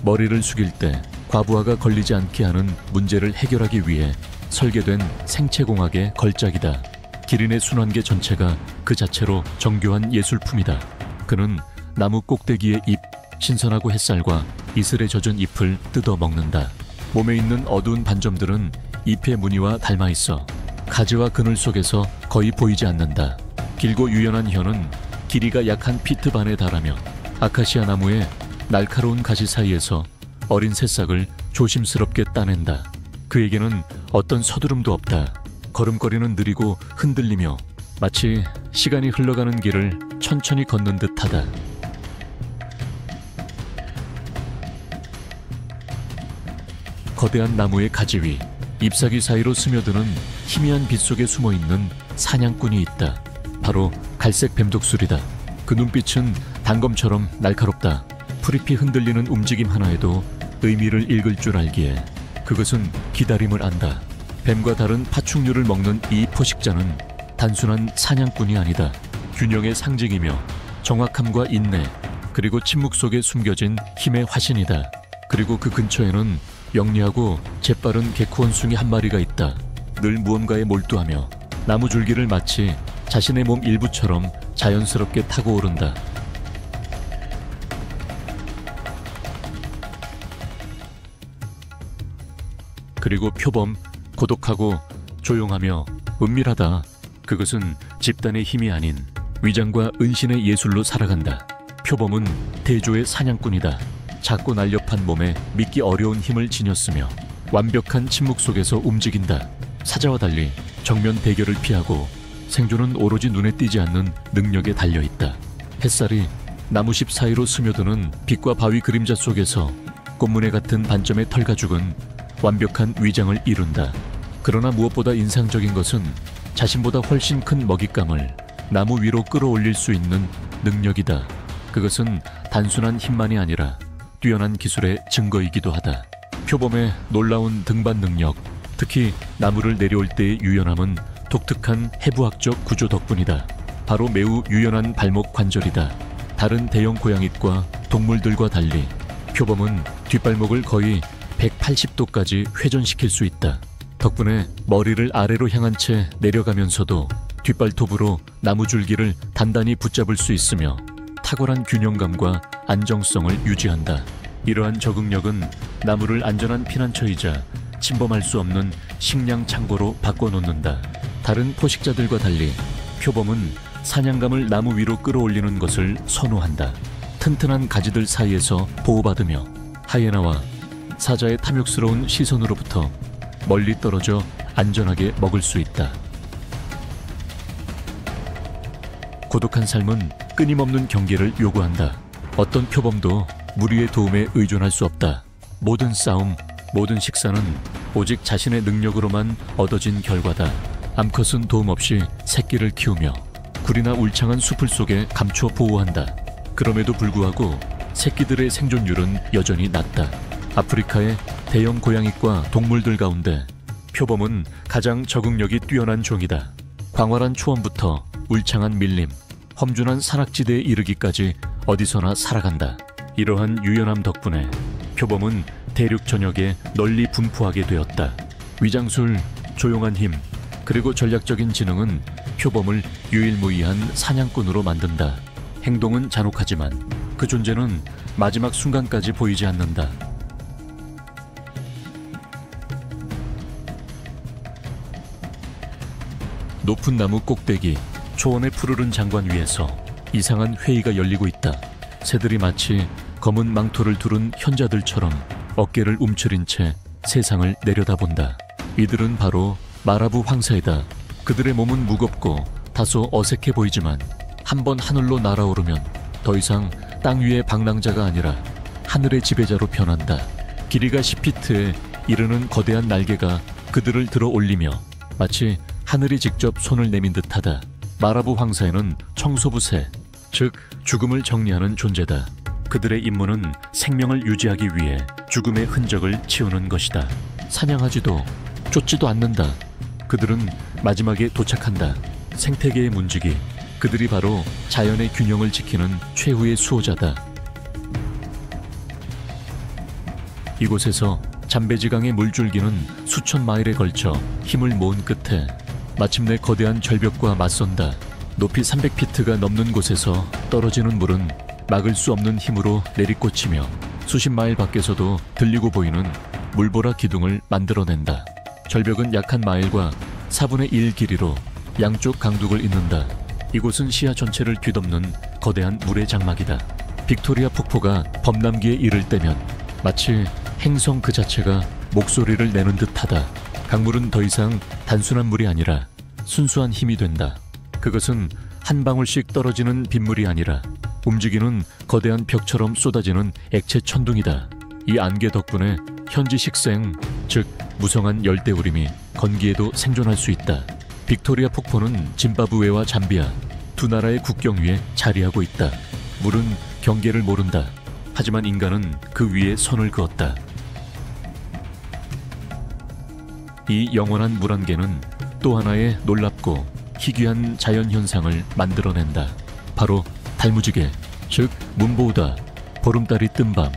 머리를 숙일 때 과부하가 걸리지 않게 하는 문제를 해결하기 위해 설계된 생체공학의 걸작이다. 기린의 순환계 전체가 그 자체로 정교한 예술품이다. 그는 나무 꼭대기의 잎, 신선하고 햇살과 이슬에 젖은 잎을 뜯어 먹는다. 몸에 있는 어두운 반점들은 잎의 무늬와 닮아 있어 가지와 그늘 속에서 거의 보이지 않는다. 길고 유연한 혀는 길이가 약 한 피트 반에 달하며 아카시아 나무의 날카로운 가지 사이에서 어린 새싹을 조심스럽게 따낸다. 그에게는 어떤 서두름도 없다. 걸음걸이는 느리고 흔들리며 마치 시간이 흘러가는 길을 천천히 걷는 듯하다. 거대한 나무의 가지 위, 잎사귀 사이로 스며드는 희미한 빛 속에 숨어있는 사냥꾼이 있다. 바로 갈색 뱀독수리다. 그 눈빛은 단검처럼 날카롭다. 풀잎이 흔들리는 움직임 하나에도 의미를 읽을 줄 알기에 그것은 기다림을 안다. 뱀과 다른 파충류를 먹는 이 포식자는 단순한 사냥꾼이 아니다. 균형의 상징이며 정확함과 인내, 그리고 침묵 속에 숨겨진 힘의 화신이다. 그리고 그 근처에는 영리하고 재빠른 개코 원숭이 한 마리가 있다. 늘 무언가에 몰두하며 나무 줄기를 마치 자신의 몸 일부처럼 자연스럽게 타고 오른다. 그리고 표범, 고독하고 조용하며 은밀하다. 그것은 집단의 힘이 아닌 위장과 은신의 예술로 살아간다. 표범은 대조의 사냥꾼이다. 작고 날렵한 몸에 믿기 어려운 힘을 지녔으며 완벽한 침묵 속에서 움직인다. 사자와 달리 정면 대결을 피하고 생존은 오로지 눈에 띄지 않는 능력에 달려있다. 햇살이 나무십 사이로 스며드는 빛과 바위 그림자 속에서 꽃무늬 같은 반점의 털가죽은 완벽한 위장을 이룬다. 그러나 무엇보다 인상적인 것은 자신보다 훨씬 큰 먹잇감을 나무 위로 끌어올릴 수 있는 능력이다. 그것은 단순한 힘만이 아니라 뛰어난 기술의 증거이기도 하다. 표범의 놀라운 등반 능력, 특히 나무를 내려올 때의 유연함은 독특한 해부학적 구조 덕분이다. 바로 매우 유연한 발목 관절이다. 다른 대형 고양잇과 동물들과 달리 표범은 뒷발목을 거의 180도까지 회전시킬 수 있다. 덕분에 머리를 아래로 향한 채 내려가면서도 뒷발톱으로 나무 줄기를 단단히 붙잡을 수 있으며 탁월한 균형감과 안정성을 유지한다. 이러한 적응력은 나무를 안전한 피난처이자 침범할 수 없는 식량 창고로 바꿔놓는다. 다른 포식자들과 달리 표범은 사냥감을 나무 위로 끌어올리는 것을 선호한다. 튼튼한 가지들 사이에서 보호받으며 하이에나와 사자의 탐욕스러운 시선으로부터 멀리 떨어져 안전하게 먹을 수 있다. 고독한 삶은 끊임없는 경계를 요구한다. 어떤 표범도 무리의 도움에 의존할 수 없다. 모든 싸움, 모든 식사는 오직 자신의 능력으로만 얻어진 결과다. 암컷은 도움 없이 새끼를 키우며 굴이나 울창한 숲을 속에 감춰 보호한다. 그럼에도 불구하고 새끼들의 생존율은 여전히 낮다. 아프리카의 대형 고양잇과 동물들 가운데 표범은 가장 적응력이 뛰어난 종이다. 광활한 초원부터 울창한 밀림, 험준한 산악지대에 이르기까지 어디서나 살아간다. 이러한 유연함 덕분에 표범은 대륙 전역에 널리 분포하게 되었다. 위장술, 조용한 힘, 그리고 전략적인 지능은 표범을 유일무이한 사냥꾼으로 만든다. 행동은 잔혹하지만 그 존재는 마지막 순간까지 보이지 않는다. 높은 나무 꼭대기, 초원의 푸르른 장관 위에서 이상한 회의가 열리고 있다. 새들이 마치 검은 망토를 두른 현자들처럼 어깨를 움츠린 채 세상을 내려다본다. 이들은 바로 마라부 황사이다. 그들의 몸은 무겁고 다소 어색해 보이지만 한번 하늘로 날아오르면 더 이상 땅 위의 방랑자가 아니라 하늘의 지배자로 변한다. 길이가 10피트에 이르는 거대한 날개가 그들을 들어 올리며 마치 하늘이 직접 손을 내민 듯하다. 마라부 황사에는 청소부새, 즉 죽음을 정리하는 존재다. 그들의 임무는 생명을 유지하기 위해 죽음의 흔적을 치우는 것이다. 사냥하지도 쫓지도 않는다. 그들은 마지막에 도착한다. 생태계의 문지기, 그들이 바로 자연의 균형을 지키는 최후의 수호자다. 이곳에서 잠베지강의 물줄기는 수천 마일에 걸쳐 힘을 모은 끝에 마침내 거대한 절벽과 맞선다. 높이 300피트가 넘는 곳에서 떨어지는 물은 막을 수 없는 힘으로 내리꽂히며 수십 마일 밖에서도 들리고 보이는 물보라 기둥을 만들어낸다. 절벽은 약 한 마일과 4분의 1 길이로 양쪽 강둑을 잇는다. 이곳은 시야 전체를 뒤덮는 거대한 물의 장막이다. 빅토리아 폭포가 범람기에 이를 때면 마치 행성 그 자체가 목소리를 내는 듯하다. 강물은 더 이상 단순한 물이 아니라 순수한 힘이 된다. 그것은 한 방울씩 떨어지는 빗물이 아니라 움직이는 거대한 벽처럼 쏟아지는 액체 천둥이다. 이 안개 덕분에 현지 식생, 즉 무성한 열대우림이 건기에도 생존할 수 있다. 빅토리아 폭포는 짐바브웨와 잠비아 두 나라의 국경 위에 자리하고 있다. 물은 경계를 모른다. 하지만 인간은 그 위에 선을 그었다. 이 영원한 물안개는 또 하나의 놀랍고 희귀한 자연현상을 만들어낸다. 바로 달무지개, 즉 문보우다. 보름달이 뜬 밤,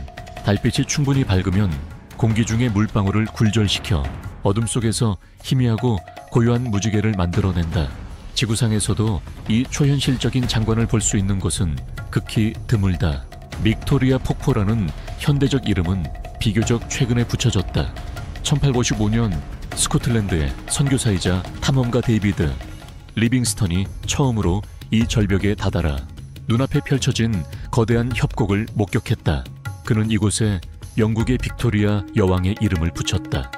달빛이 충분히 밝으면 공기 중의 물방울을 굴절시켜 어둠 속에서 희미하고 고요한 무지개를 만들어낸다. 지구상에서도 이 초현실적인 장관을 볼 수 있는 곳은 극히 드물다. 빅토리아 폭포라는 현대적 이름은 비교적 최근에 붙여졌다. 1855년 스코틀랜드의 선교사이자 탐험가 데이비드 리빙스턴이 처음으로 이 절벽에 다다라 눈앞에 펼쳐진 거대한 협곡을 목격했다. 그는 이곳에 영국의 빅토리아 여왕의 이름을 붙였다.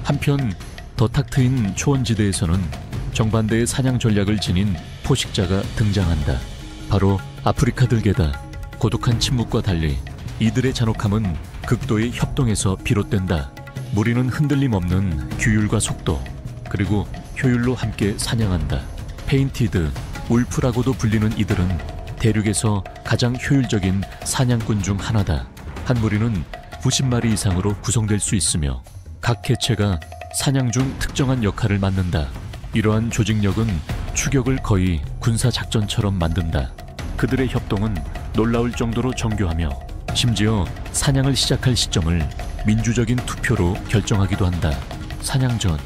한편 더 탁 트인 초원지대에서는 정반대의 사냥 전략을 지닌 포식자가 등장한다. 바로 아프리카 들개다. 고독한 침묵과 달리 이들의 잔혹함은 극도의 협동에서 비롯된다. 무리는 흔들림 없는 규율과 속도, 그리고 효율로 함께 사냥한다. 페인티드, 울프라고도 불리는 이들은 대륙에서 가장 효율적인 사냥꾼 중 하나다. 한 무리는 90마리 이상으로 구성될 수 있으며 각 개체가 사냥 중 특정한 역할을 맡는다. 이러한 조직력은 추격을 거의 군사작전처럼 만든다. 그들의 협동은 놀라울 정도로 정교하며 심지어 사냥을 시작할 시점을 민주적인 투표로 결정하기도 한다. 사냥 전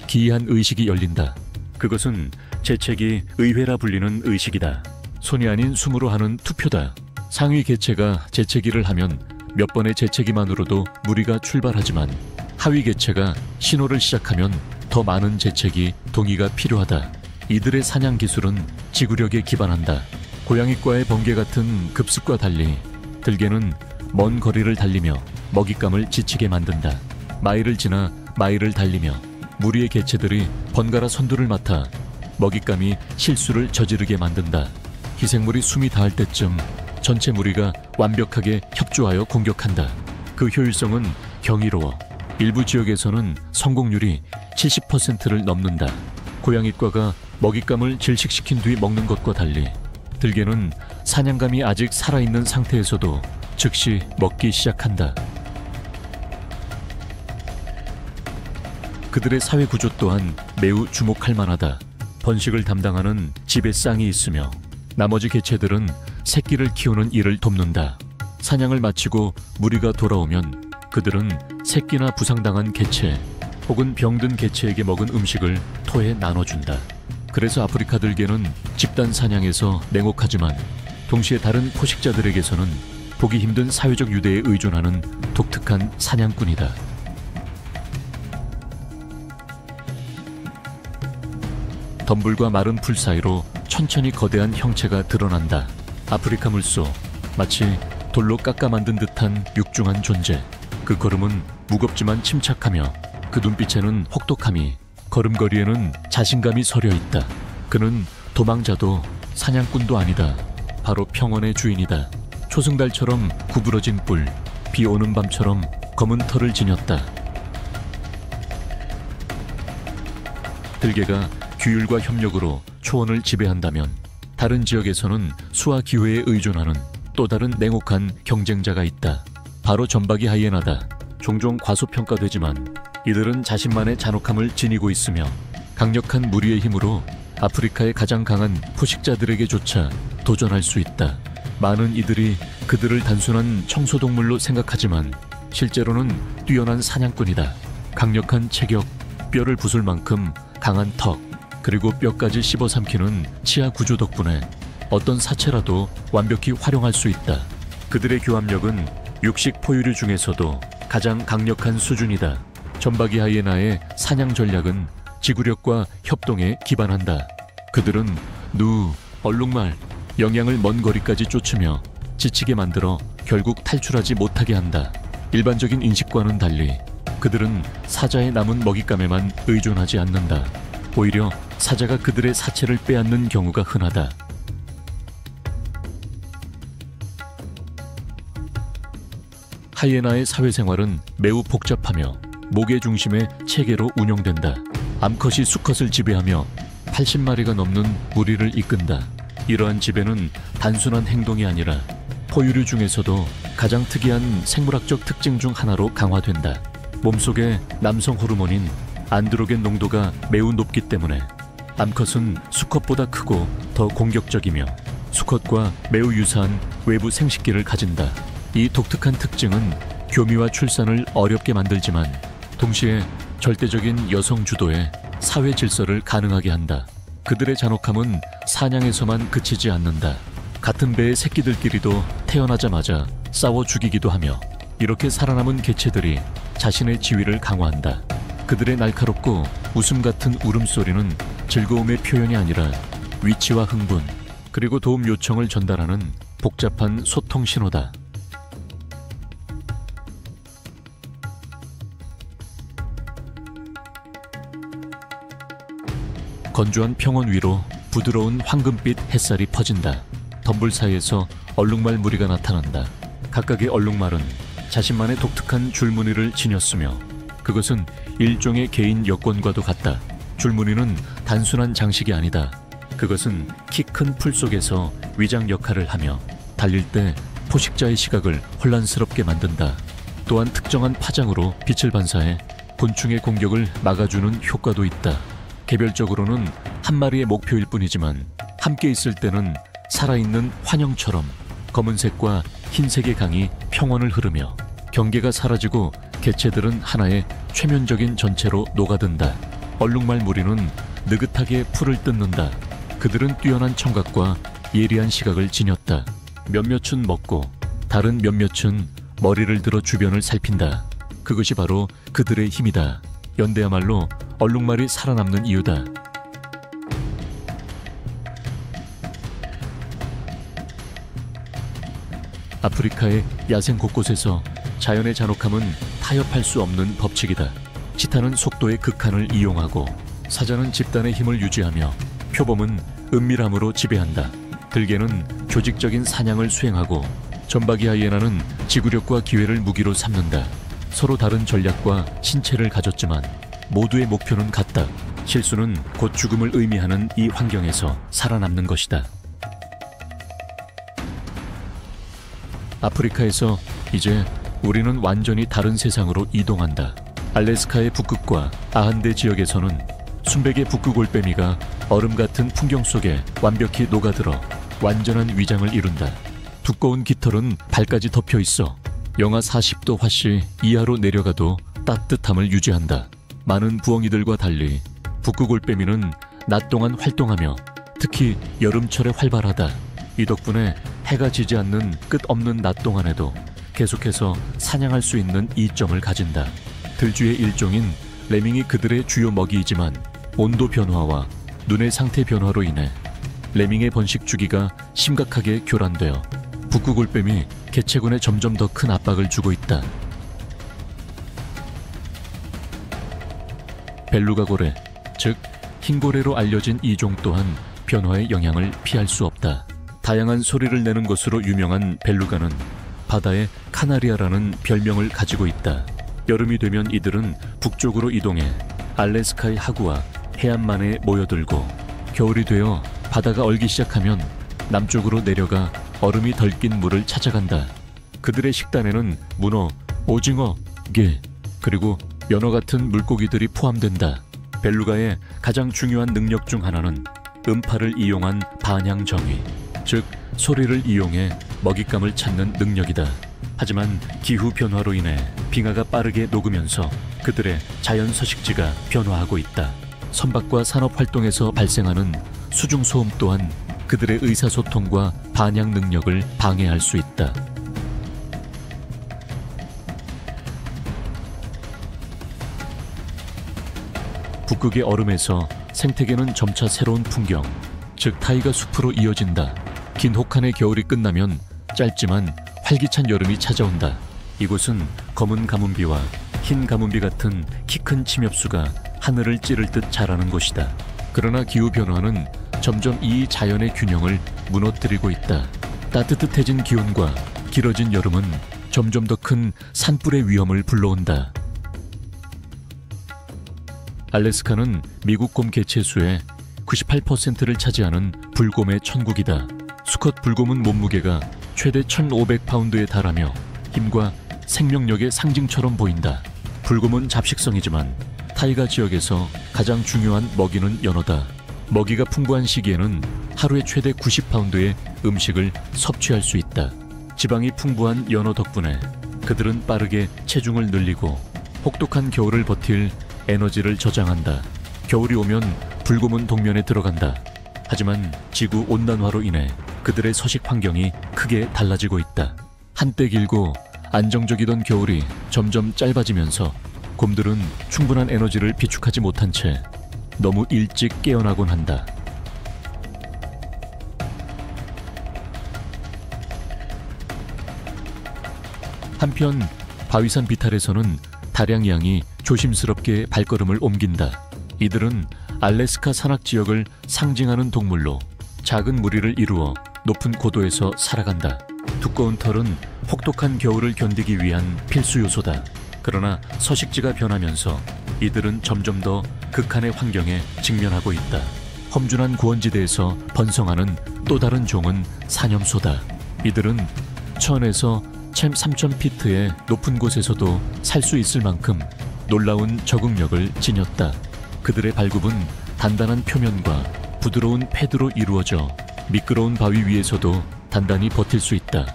기이한 의식이 열린다. 그것은 재채기 의회라 불리는 의식이다. 손이 아닌 숨으로 하는 투표다. 상위 개체가 재채기를 하면 몇 번의 재채기만으로도 무리가 출발하지만 하위 개체가 신호를 시작하면 더 많은 재채기, 동의가 필요하다. 이들의 사냥 기술은 지구력에 기반한다. 고양이과의 번개 같은 급습과 달리 들개는 먼 거리를 달리며 먹잇감을 지치게 만든다. 마일을 지나 마일을 달리며 무리의 개체들이 번갈아 선두를 맡아 먹잇감이 실수를 저지르게 만든다. 희생물이 숨이 닿을 때쯤 전체 무리가 완벽하게 협조하여 공격한다. 그 효율성은 경이로워 일부 지역에서는 성공률이 70%를 넘는다. 고양이과가 먹잇감을 질식시킨 뒤 먹는 것과 달리 들개는 사냥감이 아직 살아있는 상태에서도 즉시 먹기 시작한다. 그들의 사회 구조 또한 매우 주목할 만하다. 번식을 담당하는 집에 쌍이 있으며 나머지 개체들은 새끼를 키우는 일을 돕는다. 사냥을 마치고 무리가 돌아오면 그들은 새끼나 부상당한 개체 혹은 병든 개체에게 먹은 음식을 토에 나눠준다. 그래서 아프리카 들개는 집단 사냥에서 냉혹하지만 동시에 다른 포식자들에게서는 보기 힘든 사회적 유대에 의존하는 독특한 사냥꾼이다. 덤불과 마른 풀 사이로 천천히 거대한 형체가 드러난다. 아프리카 물소, 마치 돌로 깎아 만든 듯한 육중한 존재. 그 걸음은 무겁지만 침착하며 그 눈빛에는 혹독함이, 걸음걸이에는 자신감이 서려 있다. 그는 도망자도 사냥꾼도 아니다. 바로 평원의 주인이다. 초승달처럼 구부러진 뿔, 비 오는 밤처럼 검은 털을 지녔다. 들개가 규율과 협력으로 초원을 지배한다면 다른 지역에서는 수와 기회에 의존하는 또 다른 냉혹한 경쟁자가 있다. 바로 점박이 하이에나다. 종종 과소평가되지만 이들은 자신만의 잔혹함을 지니고 있으며 강력한 무리의 힘으로 아프리카의 가장 강한 포식자들에게조차 도전할 수 있다. 많은 이들이 그들을 단순한 청소동물로 생각하지만 실제로는 뛰어난 사냥꾼이다. 강력한 체격, 뼈를 부술 만큼 강한 턱, 그리고 뼈까지 씹어 삼키는 치아 구조 덕분에 어떤 사체라도 완벽히 활용할 수 있다. 그들의 교합력은 육식 포유류 중에서도 가장 강력한 수준이다. 점박이 하이에나의 사냥 전략은 지구력과 협동에 기반한다. 그들은 얼룩말, 영양을 먼 거리까지 쫓으며 지치게 만들어 결국 탈출하지 못하게 한다. 일반적인 인식과는 달리 그들은 사자의 남은 먹잇감에만 의존하지 않는다. 오히려 사자가 그들의 사체를 빼앗는 경우가 흔하다. 하이에나의 사회생활은 매우 복잡하며 목의 중심의 체계로 운영된다. 암컷이 수컷을 지배하며 80마리가 넘는 무리를 이끈다. 이러한 지배는 단순한 행동이 아니라 포유류 중에서도 가장 특이한 생물학적 특징 중 하나로 강화된다. 몸속의 남성 호르몬인 안드로겐 농도가 매우 높기 때문에 암컷은 수컷보다 크고 더 공격적이며 수컷과 매우 유사한 외부 생식기를 가진다. 이 독특한 특징은 교미와 출산을 어렵게 만들지만 동시에 절대적인 여성 주도의 사회 질서를 가능하게 한다. 그들의 잔혹함은 사냥에서만 그치지 않는다. 같은 배의 새끼들끼리도 태어나자마자 싸워 죽이기도 하며 이렇게 살아남은 개체들이 자신의 지위를 강화한다. 그들의 날카롭고 웃음 같은 울음소리는 즐거움의 표현이 아니라 위치와 흥분, 그리고 도움 요청을 전달하는 복잡한 소통 신호다. 건조한 평원 위로 부드러운 황금빛 햇살이 퍼진다. 덤불 사이에서 얼룩말 무리가 나타난다. 각각의 얼룩말은 자신만의 독특한 줄무늬를 지녔으며 그것은 일종의 개인 여권과도 같다. 줄무늬는 단순한 장식이 아니다. 그것은 키 큰 풀 속에서 위장 역할을 하며 달릴 때 포식자의 시각을 혼란스럽게 만든다. 또한 특정한 파장으로 빛을 반사해 곤충의 공격을 막아주는 효과도 있다. 개별적으로는 한 마리의 목표일 뿐이지만 함께 있을 때는 살아있는 환영처럼 검은색과 흰색의 강이 평원을 흐르며 경계가 사라지고 개체들은 하나의 최면적인 전체로 녹아든다. 얼룩말 무리는 느긋하게 풀을 뜯는다. 그들은 뛰어난 청각과 예리한 시각을 지녔다. 몇몇은 먹고 다른 몇몇은 머리를 들어 주변을 살핀다. 그것이 바로 그들의 힘이다. 연대야말로 얼룩말이 살아남는 이유다. 아프리카의 야생 곳곳에서 자연의 잔혹함은 타협할 수 없는 법칙이다. 치타는 속도의 극한을 이용하고 사자는 집단의 힘을 유지하며 표범은 은밀함으로 지배한다. 들개는 조직적인 사냥을 수행하고 점박이 하이에나는 지구력과 기회를 무기로 삼는다. 서로 다른 전략과 신체를 가졌지만 모두의 목표는 같다. 실수는 곧 죽음을 의미하는 이 환경에서 살아남는 것이다. 아프리카에서 이제 우리는 완전히 다른 세상으로 이동한다. 알래스카의 북극과 아한데 지역에서는 순백의 북극올빼미가 얼음 같은 풍경 속에 완벽히 녹아들어 완전한 위장을 이룬다. 두꺼운 깃털은 발까지 덮여 있어 영하 40도 화씨 이하로 내려가도 따뜻함을 유지한다. 많은 부엉이들과 달리 북극올빼미는 낮 동안 활동하며 특히 여름철에 활발하다. 이 덕분에 해가 지지 않는 끝없는 낮 동안에도 계속해서 사냥할 수 있는 이점을 가진다. 들쥐의 일종인 레밍이 그들의 주요 먹이이지만 온도 변화와 눈의 상태 변화로 인해 레밍의 번식 주기가 심각하게 교란되어 북극올빼미 개체군에 점점 더 큰 압박을 주고 있다. 벨루가고래, 즉 흰고래로 알려진 이 종 또한 변화의 영향을 피할 수 없다. 다양한 소리를 내는 것으로 유명한 벨루가는 바다의 카나리아라는 별명을 가지고 있다. 여름이 되면 이들은 북쪽으로 이동해 알래스카의 하구와 해안만에 모여들고 겨울이 되어 바다가 얼기 시작하면 남쪽으로 내려가 얼음이 덜 낀 물을 찾아간다. 그들의 식단에는 문어, 오징어, 게, 그리고 연어 같은 물고기들이 포함된다. 벨루가의 가장 중요한 능력 중 하나는 음파를 이용한 반향 정위, 즉 소리를 이용해 먹잇감을 찾는 능력이다. 하지만 기후 변화로 인해 빙하가 빠르게 녹으면서 그들의 자연 서식지가 변화하고 있다. 선박과 산업 활동에서 발생하는 수중 소음 또한 그들의 의사소통과 반향 능력을 방해할 수 있다. 북극의 얼음에서 생태계는 점차 새로운 풍경, 즉 타이가 숲으로 이어진다. 긴 혹한의 겨울이 끝나면 짧지만 활기찬 여름이 찾아온다. 이곳은 검은 가문비와 흰 가문비 같은 키 큰 침엽수가 하늘을 찌를 듯 자라는 곳이다. 그러나 기후변화는 점점 이 자연의 균형을 무너뜨리고 있다. 따뜻해진 기온과 길어진 여름은 점점 더 큰 산불의 위험을 불러온다. 알래스카는 미국 곰 개체수의 98%를 차지하는 불곰의 천국이다. 수컷 불곰은 몸무게가 최대 1,500파운드에 달하며 힘과 생명력의 상징처럼 보인다. 불곰은 잡식성이지만 타이가 지역에서 가장 중요한 먹이는 연어다. 먹이가 풍부한 시기에는 하루에 최대 90파운드의 음식을 섭취할 수 있다. 지방이 풍부한 연어 덕분에 그들은 빠르게 체중을 늘리고 혹독한 겨울을 버틸 에너지를 저장한다. 겨울이 오면 불곰은 동면에 들어간다. 하지만 지구 온난화로 인해 그들의 서식 환경이 크게 달라지고 있다. 한때 길고 안정적이던 겨울이 점점 짧아지면서 곰들은 충분한 에너지를 비축하지 못한 채 너무 일찍 깨어나곤 한다. 한편 바위산 비탈에서는 다량 양이 조심스럽게 발걸음을 옮긴다. 이들은 알래스카 산악 지역을 상징하는 동물로 작은 무리를 이루어 높은 고도에서 살아간다. 두꺼운 털은 혹독한 겨울을 견디기 위한 필수 요소다. 그러나 서식지가 변하면서 이들은 점점 더 극한의 환경에 직면하고 있다. 험준한 고원지대에서 번성하는 또 다른 종은 사념소다. 이들은 1000에서 3000피트의 높은 곳에서도 살 수 있을 만큼 놀라운 적응력을 지녔다. 그들의 발굽은 단단한 표면과 부드러운 패드로 이루어져 미끄러운 바위 위에서도 단단히 버틸 수 있다.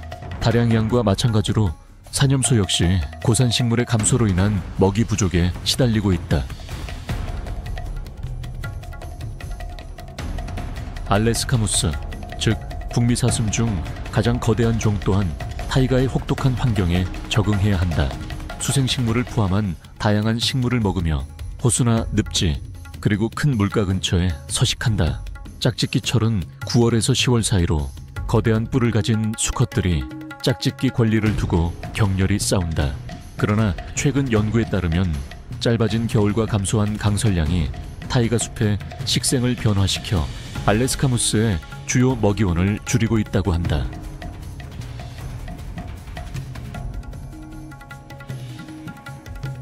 다량양과 마찬가지로 사념소 역시 고산식물의 감소로 인한 먹이 부족에 시달리고 있다. 알래스카무스, 즉 북미 사슴 중 가장 거대한 종 또한 타이가의 혹독한 환경에 적응해야 한다. 수생식물을 포함한 다양한 식물을 먹으며 호수나 늪지 그리고 큰 물가 근처에 서식한다. 짝짓기철은 9월에서 10월 사이로 거대한 뿔을 가진 수컷들이 짝짓기 권리를 두고 격렬히 싸운다. 그러나 최근 연구에 따르면 짧아진 겨울과 감소한 강설량이 타이가 숲의 식생을 변화시켜 알래스카무스의 주요 먹이원을 줄이고 있다고 한다.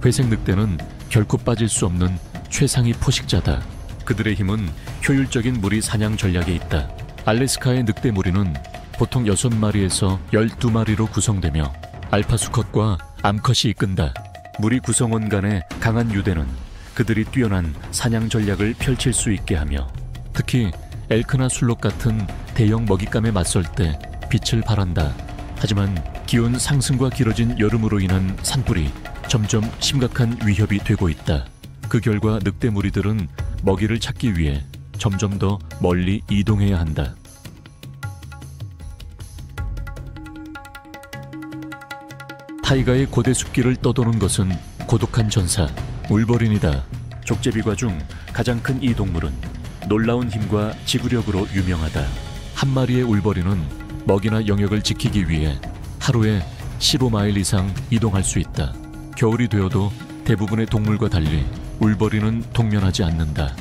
회색 늑대는 결코 빠질 수 없는 최상위 포식자다. 그들의 힘은 효율적인 무리 사냥 전략에 있다. 알래스카의 늑대 무리는 보통 6마리에서 12마리로 구성되며 알파 수컷과 암컷이 이끈다. 무리 구성원 간의 강한 유대는 그들이 뛰어난 사냥 전략을 펼칠 수 있게 하며 특히 엘크나 술록 같은 대형 먹잇감에 맞설 때 빛을 발한다. 하지만 기온 상승과 길어진 여름으로 인한 산불이 점점 심각한 위협이 되고 있다. 그 결과 늑대 무리들은 먹이를 찾기 위해 점점 더 멀리 이동해야 한다. 타이가의 고대 숲길을 떠도는 것은 고독한 전사, 울버린이다. 족제비과 중 가장 큰 이 동물은 놀라운 힘과 지구력으로 유명하다. 한 마리의 울버린은 먹이나 영역을 지키기 위해 하루에 15마일 이상 이동할 수 있다. 겨울이 되어도 대부분의 동물과 달리 울버린은 동면하지 않는다.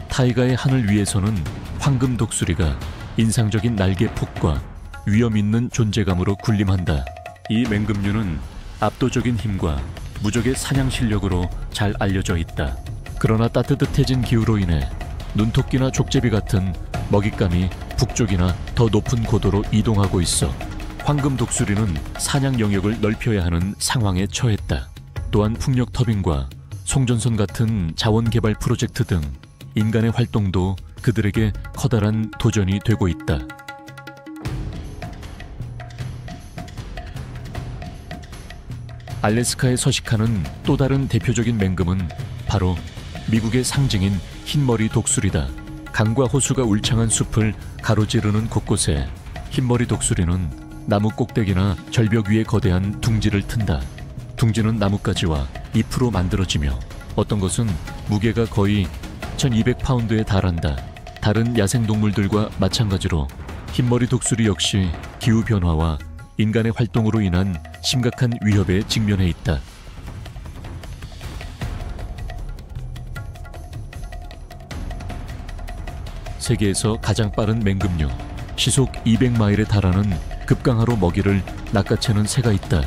타이가의 하늘 위에서는 황금 독수리가 인상적인 날개 폭과 위험 있는 존재감으로 군림한다. 이 맹금류는 압도적인 힘과 무적의 사냥 실력으로 잘 알려져 있다. 그러나 따뜻해진 기후로 인해 눈토끼나 족제비 같은 먹잇감이 북쪽이나 더 높은 고도로 이동하고 있어 황금 독수리는 사냥 영역을 넓혀야 하는 상황에 처했다. 또한 풍력 터빈과 송전선 같은 자원 개발 프로젝트 등 인간의 활동도 그들에게 커다란 도전이 되고 있다. 알래스카에 서식하는 또 다른 대표적인 맹금은 바로 미국의 상징인 흰머리 독수리다. 강과 호수가 울창한 숲을 가로지르는 곳곳에 흰머리 독수리는 나무 꼭대기나 절벽 위에 거대한 둥지를 튼다. 둥지는 나뭇가지와 잎으로 만들어지며 어떤 것은 무게가 거의 1200파운드에 달한다. 다른 야생동물들과 마찬가지로 흰머리 독수리 역시 기후변화와 인간의 활동으로 인한 심각한 위협에 직면해 있다. 세계에서 가장 빠른 맹금류, 시속 200마일에 달하는 급강하로 먹이를 낚아채는 새가 있다.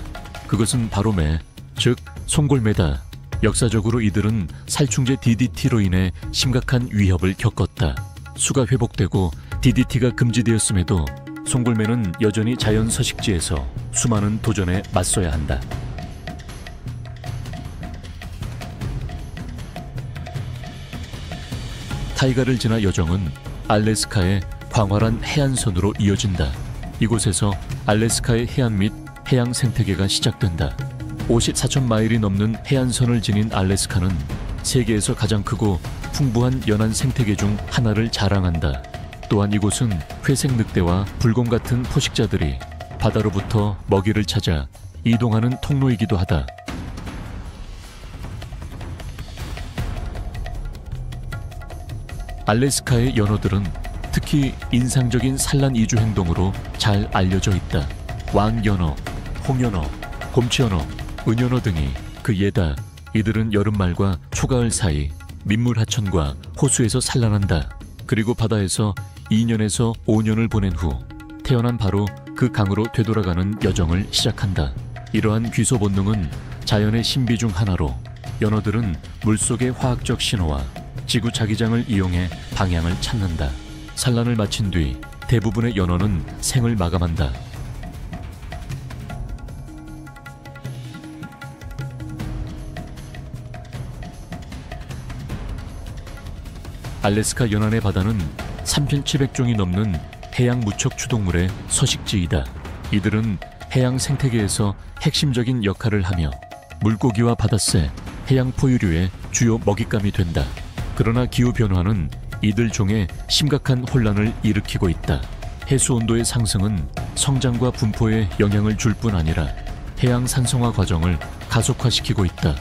그것은 바로 매, 즉 송골매다. 역사적으로 이들은 살충제 DDT로 인해 심각한 위협을 겪었다. 수가 회복되고 DDT가 금지되었음에도 송골매는 여전히 자연 서식지에서 수많은 도전에 맞서야 한다. 타이가를 지나 여정은 알래스카의 광활한 해안선으로 이어진다. 이곳에서 알래스카의 해안 및 해양 생태계가 시작된다. 54천 마일이 넘는 해안선을 지닌 알래스카는 세계에서 가장 크고 풍부한 연안 생태계 중 하나를 자랑한다. 또한 이곳은 회색 늑대와 불곰 같은 포식자들이 바다로부터 먹이를 찾아 이동하는 통로이기도 하다. 알래스카의 연어들은 특히 인상적인 산란 이주 행동으로 잘 알려져 있다. 왕연어, 홍연어, 곰치연어, 은연어 등이 그 예다. 이들은 여름말과 초가을 사이 민물 하천과 호수에서 산란한다. 그리고 바다에서 2년에서 5년을 보낸 후 태어난 바로 그 강으로 되돌아가는 여정을 시작한다. 이러한 귀소 본능은 자연의 신비 중 하나로 연어들은 물속의 화학적 신호와 지구 자기장을 이용해 방향을 찾는다. 산란을 마친 뒤 대부분의 연어는 생을 마감한다. 알래스카 연안의 바다는 3,700종이 넘는 해양 무척 추동물의 서식지이다. 이들은 해양 생태계에서 핵심적인 역할을 하며 물고기와 바다새, 해양 포유류의 주요 먹잇감이 된다. 그러나 기후변화는 이들 종에 심각한 혼란을 일으키고 있다. 해수 온도의 상승은 성장과 분포에 영향을 줄 뿐 아니라 해양 산성화 과정을 가속화시키고 있다.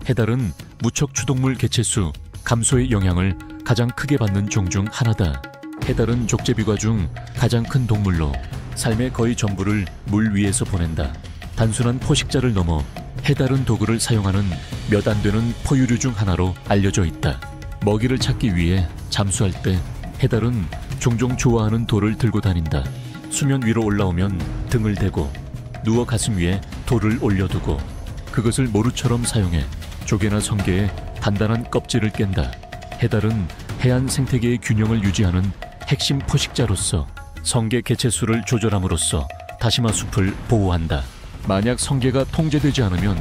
해달은 무척 추동물 개체수 감소의 영향을 가장 크게 받는 종 중 하나다. 해달은 족제비과 중 가장 큰 동물로 삶의 거의 전부를 물 위에서 보낸다. 단순한 포식자를 넘어 해달은 도구를 사용하는 몇 안 되는 포유류 중 하나로 알려져 있다. 먹이를 찾기 위해 잠수할 때 해달은 종종 좋아하는 돌을 들고 다닌다. 수면 위로 올라오면 등을 대고 누워 가슴 위에 돌을 올려두고 그것을 모루처럼 사용해 조개나 성게의 단단한 껍질을 깬다. 해달은 해안 생태계의 균형을 유지하는 핵심 포식자로서 성게 개체수를 조절함으로써 다시마 숲을 보호한다. 만약 성게가 통제되지 않으면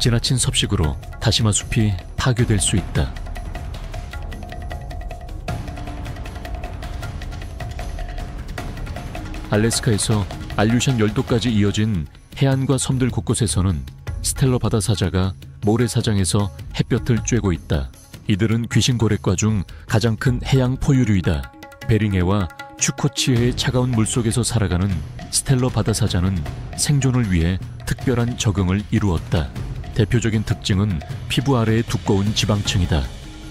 지나친 섭식으로 다시마 숲이 파괴될 수 있다. 알래스카에서 알류션 열도까지 이어진 해안과 섬들 곳곳에서는 스텔러 바다사자가 모래사장에서 햇볕을 쬐고 있다. 이들은 귀신고래과 중 가장 큰 해양 포유류이다. 베링해와 추코치해의 차가운 물속에서 살아가는 스텔러 바다사자는 생존을 위해 특별한 적응을 이루었다. 대표적인 특징은 피부 아래의 두꺼운 지방층이다.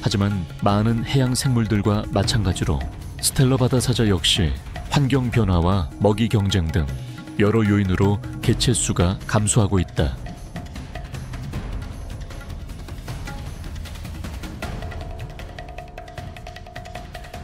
하지만 많은 해양 생물들과 마찬가지로 스텔러 바다사자 역시 환경 변화와 먹이 경쟁 등 여러 요인으로 개체 수가 감소하고 있다.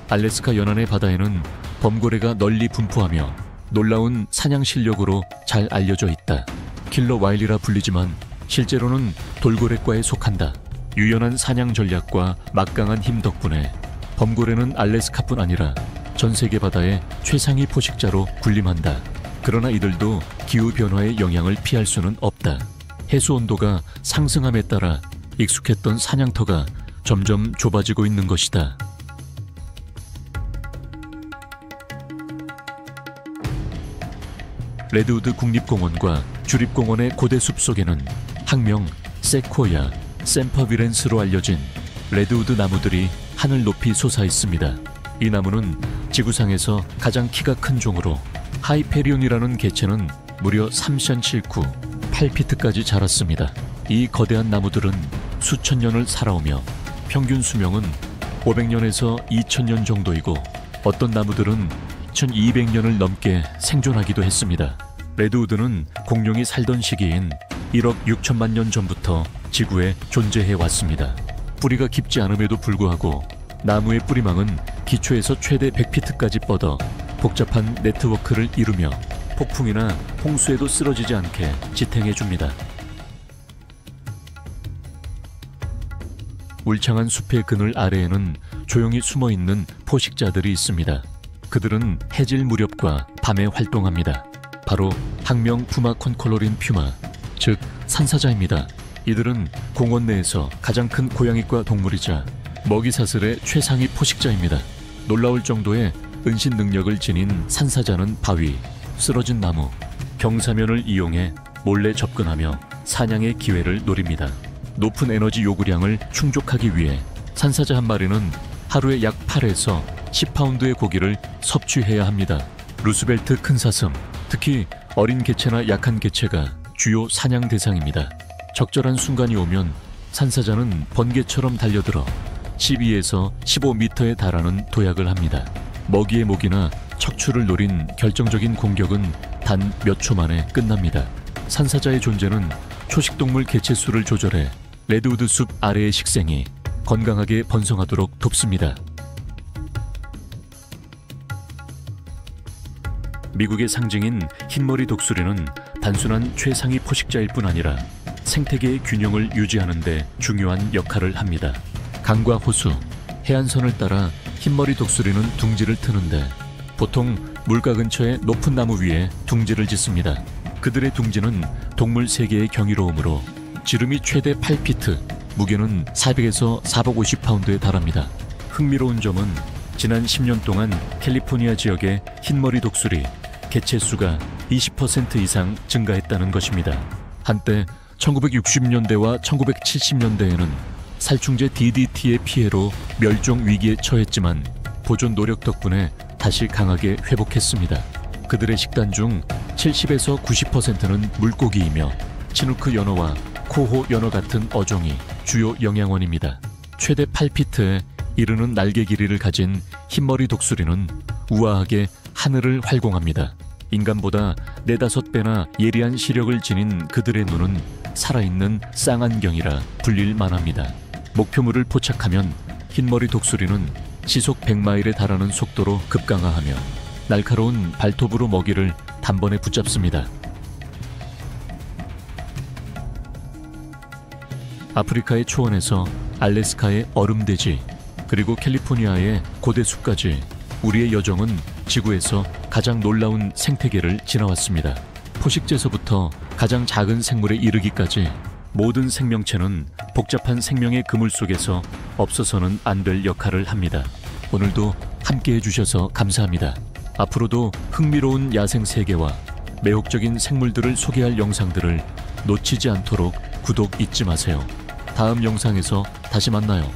알래스카 연안의 바다에는 범고래가 널리 분포하며 놀라운 사냥 실력으로 잘 알려져 있다. 킬러 와일이라 불리지만 실제로는 돌고래과에 속한다. 유연한 사냥 전략과 막강한 힘 덕분에 범고래는 알래스카뿐 아니라 전 세계 바다의 최상위 포식자로 군림한다. 그러나 이들도 기후변화의 영향을 피할 수는 없다. 해수 온도가 상승함에 따라 익숙했던 사냥터가 점점 좁아지고 있는 것이다. 레드우드 국립공원과 주립공원의 고대 숲속에는 학명 세코야, 샘퍼비렌스로 알려진 레드우드 나무들이 하늘 높이 솟아 있습니다. 이 나무는 지구상에서 가장 키가 큰 종으로 하이페리온이라는 개체는 무려 3cm 8피트까지 자랐습니다. 이 거대한 나무들은 수천 년을 살아오며 평균 수명은 500년에서 2000년 정도이고 어떤 나무들은 1200년을 넘게 생존하기도 했습니다. 레드우드는 공룡이 살던 시기인 1억 6천만 년 전부터 지구에 존재해 왔습니다. 뿌리가 깊지 않음에도 불구하고 나무의 뿌리망은 기초에서 최대 100피트까지 뻗어 복잡한 네트워크를 이루며 폭풍이나 홍수에도 쓰러지지 않게 지탱해줍니다. 울창한 숲의 그늘 아래에는 조용히 숨어있는 포식자들이 있습니다. 그들은 해질 무렵과 밤에 활동합니다. 바로 학명 푸마 콘콜로린 퓨마, 즉 산사자입니다. 이들은 공원 내에서 가장 큰 고양이과 동물이자 먹이사슬의 최상위 포식자입니다. 놀라울 정도의 은신 능력을 지닌 산사자는 바위, 쓰러진 나무, 경사면을 이용해 몰래 접근하며 사냥의 기회를 노립니다. 높은 에너지 요구량을 충족하기 위해 산사자 한 마리는 하루에 약 8에서 10파운드의 고기를 섭취해야 합니다. 루스벨트 큰 사슴, 특히 어린 개체나 약한 개체가 주요 사냥 대상입니다. 적절한 순간이 오면 산사자는 번개처럼 달려들어 12에서 15m에 달하는 도약을 합니다. 먹이의 목이나 척추를 노린 결정적인 공격은 단 몇 초 만에 끝납니다. 산사자의 존재는 초식동물 개체수를 조절해 레드우드 숲 아래의 식생이 건강하게 번성하도록 돕습니다. 미국의 상징인 흰머리 독수리는 단순한 최상위 포식자일 뿐 아니라 생태계의 균형을 유지하는 데 중요한 역할을 합니다. 강과 호수, 해안선을 따라 흰머리 독수리는 둥지를 트는데 보통 물가 근처의 높은 나무 위에 둥지를 짓습니다. 그들의 둥지는 동물 세계의 경이로움으로 지름이 최대 8피트, 무게는 400에서 450파운드에 달합니다. 흥미로운 점은 지난 10년 동안 캘리포니아 지역의 흰머리 독수리 개체 수가 20% 이상 증가했다는 것입니다. 한때 1960년대와 1970년대에는 살충제 DDT의 피해로 멸종 위기에 처했지만 보존 노력 덕분에 다시 강하게 회복했습니다. 그들의 식단 중 70에서 90%는 물고기이며 치누크 연어와 코호 연어 같은 어종이 주요 영양원입니다. 최대 8피트에 이르는 날개 길이를 가진 흰머리 독수리는 우아하게 하늘을 활공합니다. 인간보다 4~5배나 예리한 시력을 지닌 그들의 눈은 살아있는 쌍안경이라 불릴 만합니다. 목표물을 포착하면 흰머리 독수리는 시속 100마일에 달하는 속도로 급강하하며 날카로운 발톱으로 먹이를 단번에 붙잡습니다. 아프리카의 초원에서 알래스카의 얼음대지, 그리고 캘리포니아의 고대 숲까지 우리의 여정은 지구에서 가장 놀라운 생태계를 지나왔습니다. 포식제서부터 가장 작은 생물에 이르기까지 모든 생명체는 복잡한 생명의 그물 속에서 없어서는 안 될 역할을 합니다. 오늘도 함께해 주셔서 감사합니다. 앞으로도 흥미로운 야생 세계와 매혹적인 생물들을 소개할 영상들을 놓치지 않도록 구독 잊지 마세요. 다음 영상에서 다시 만나요.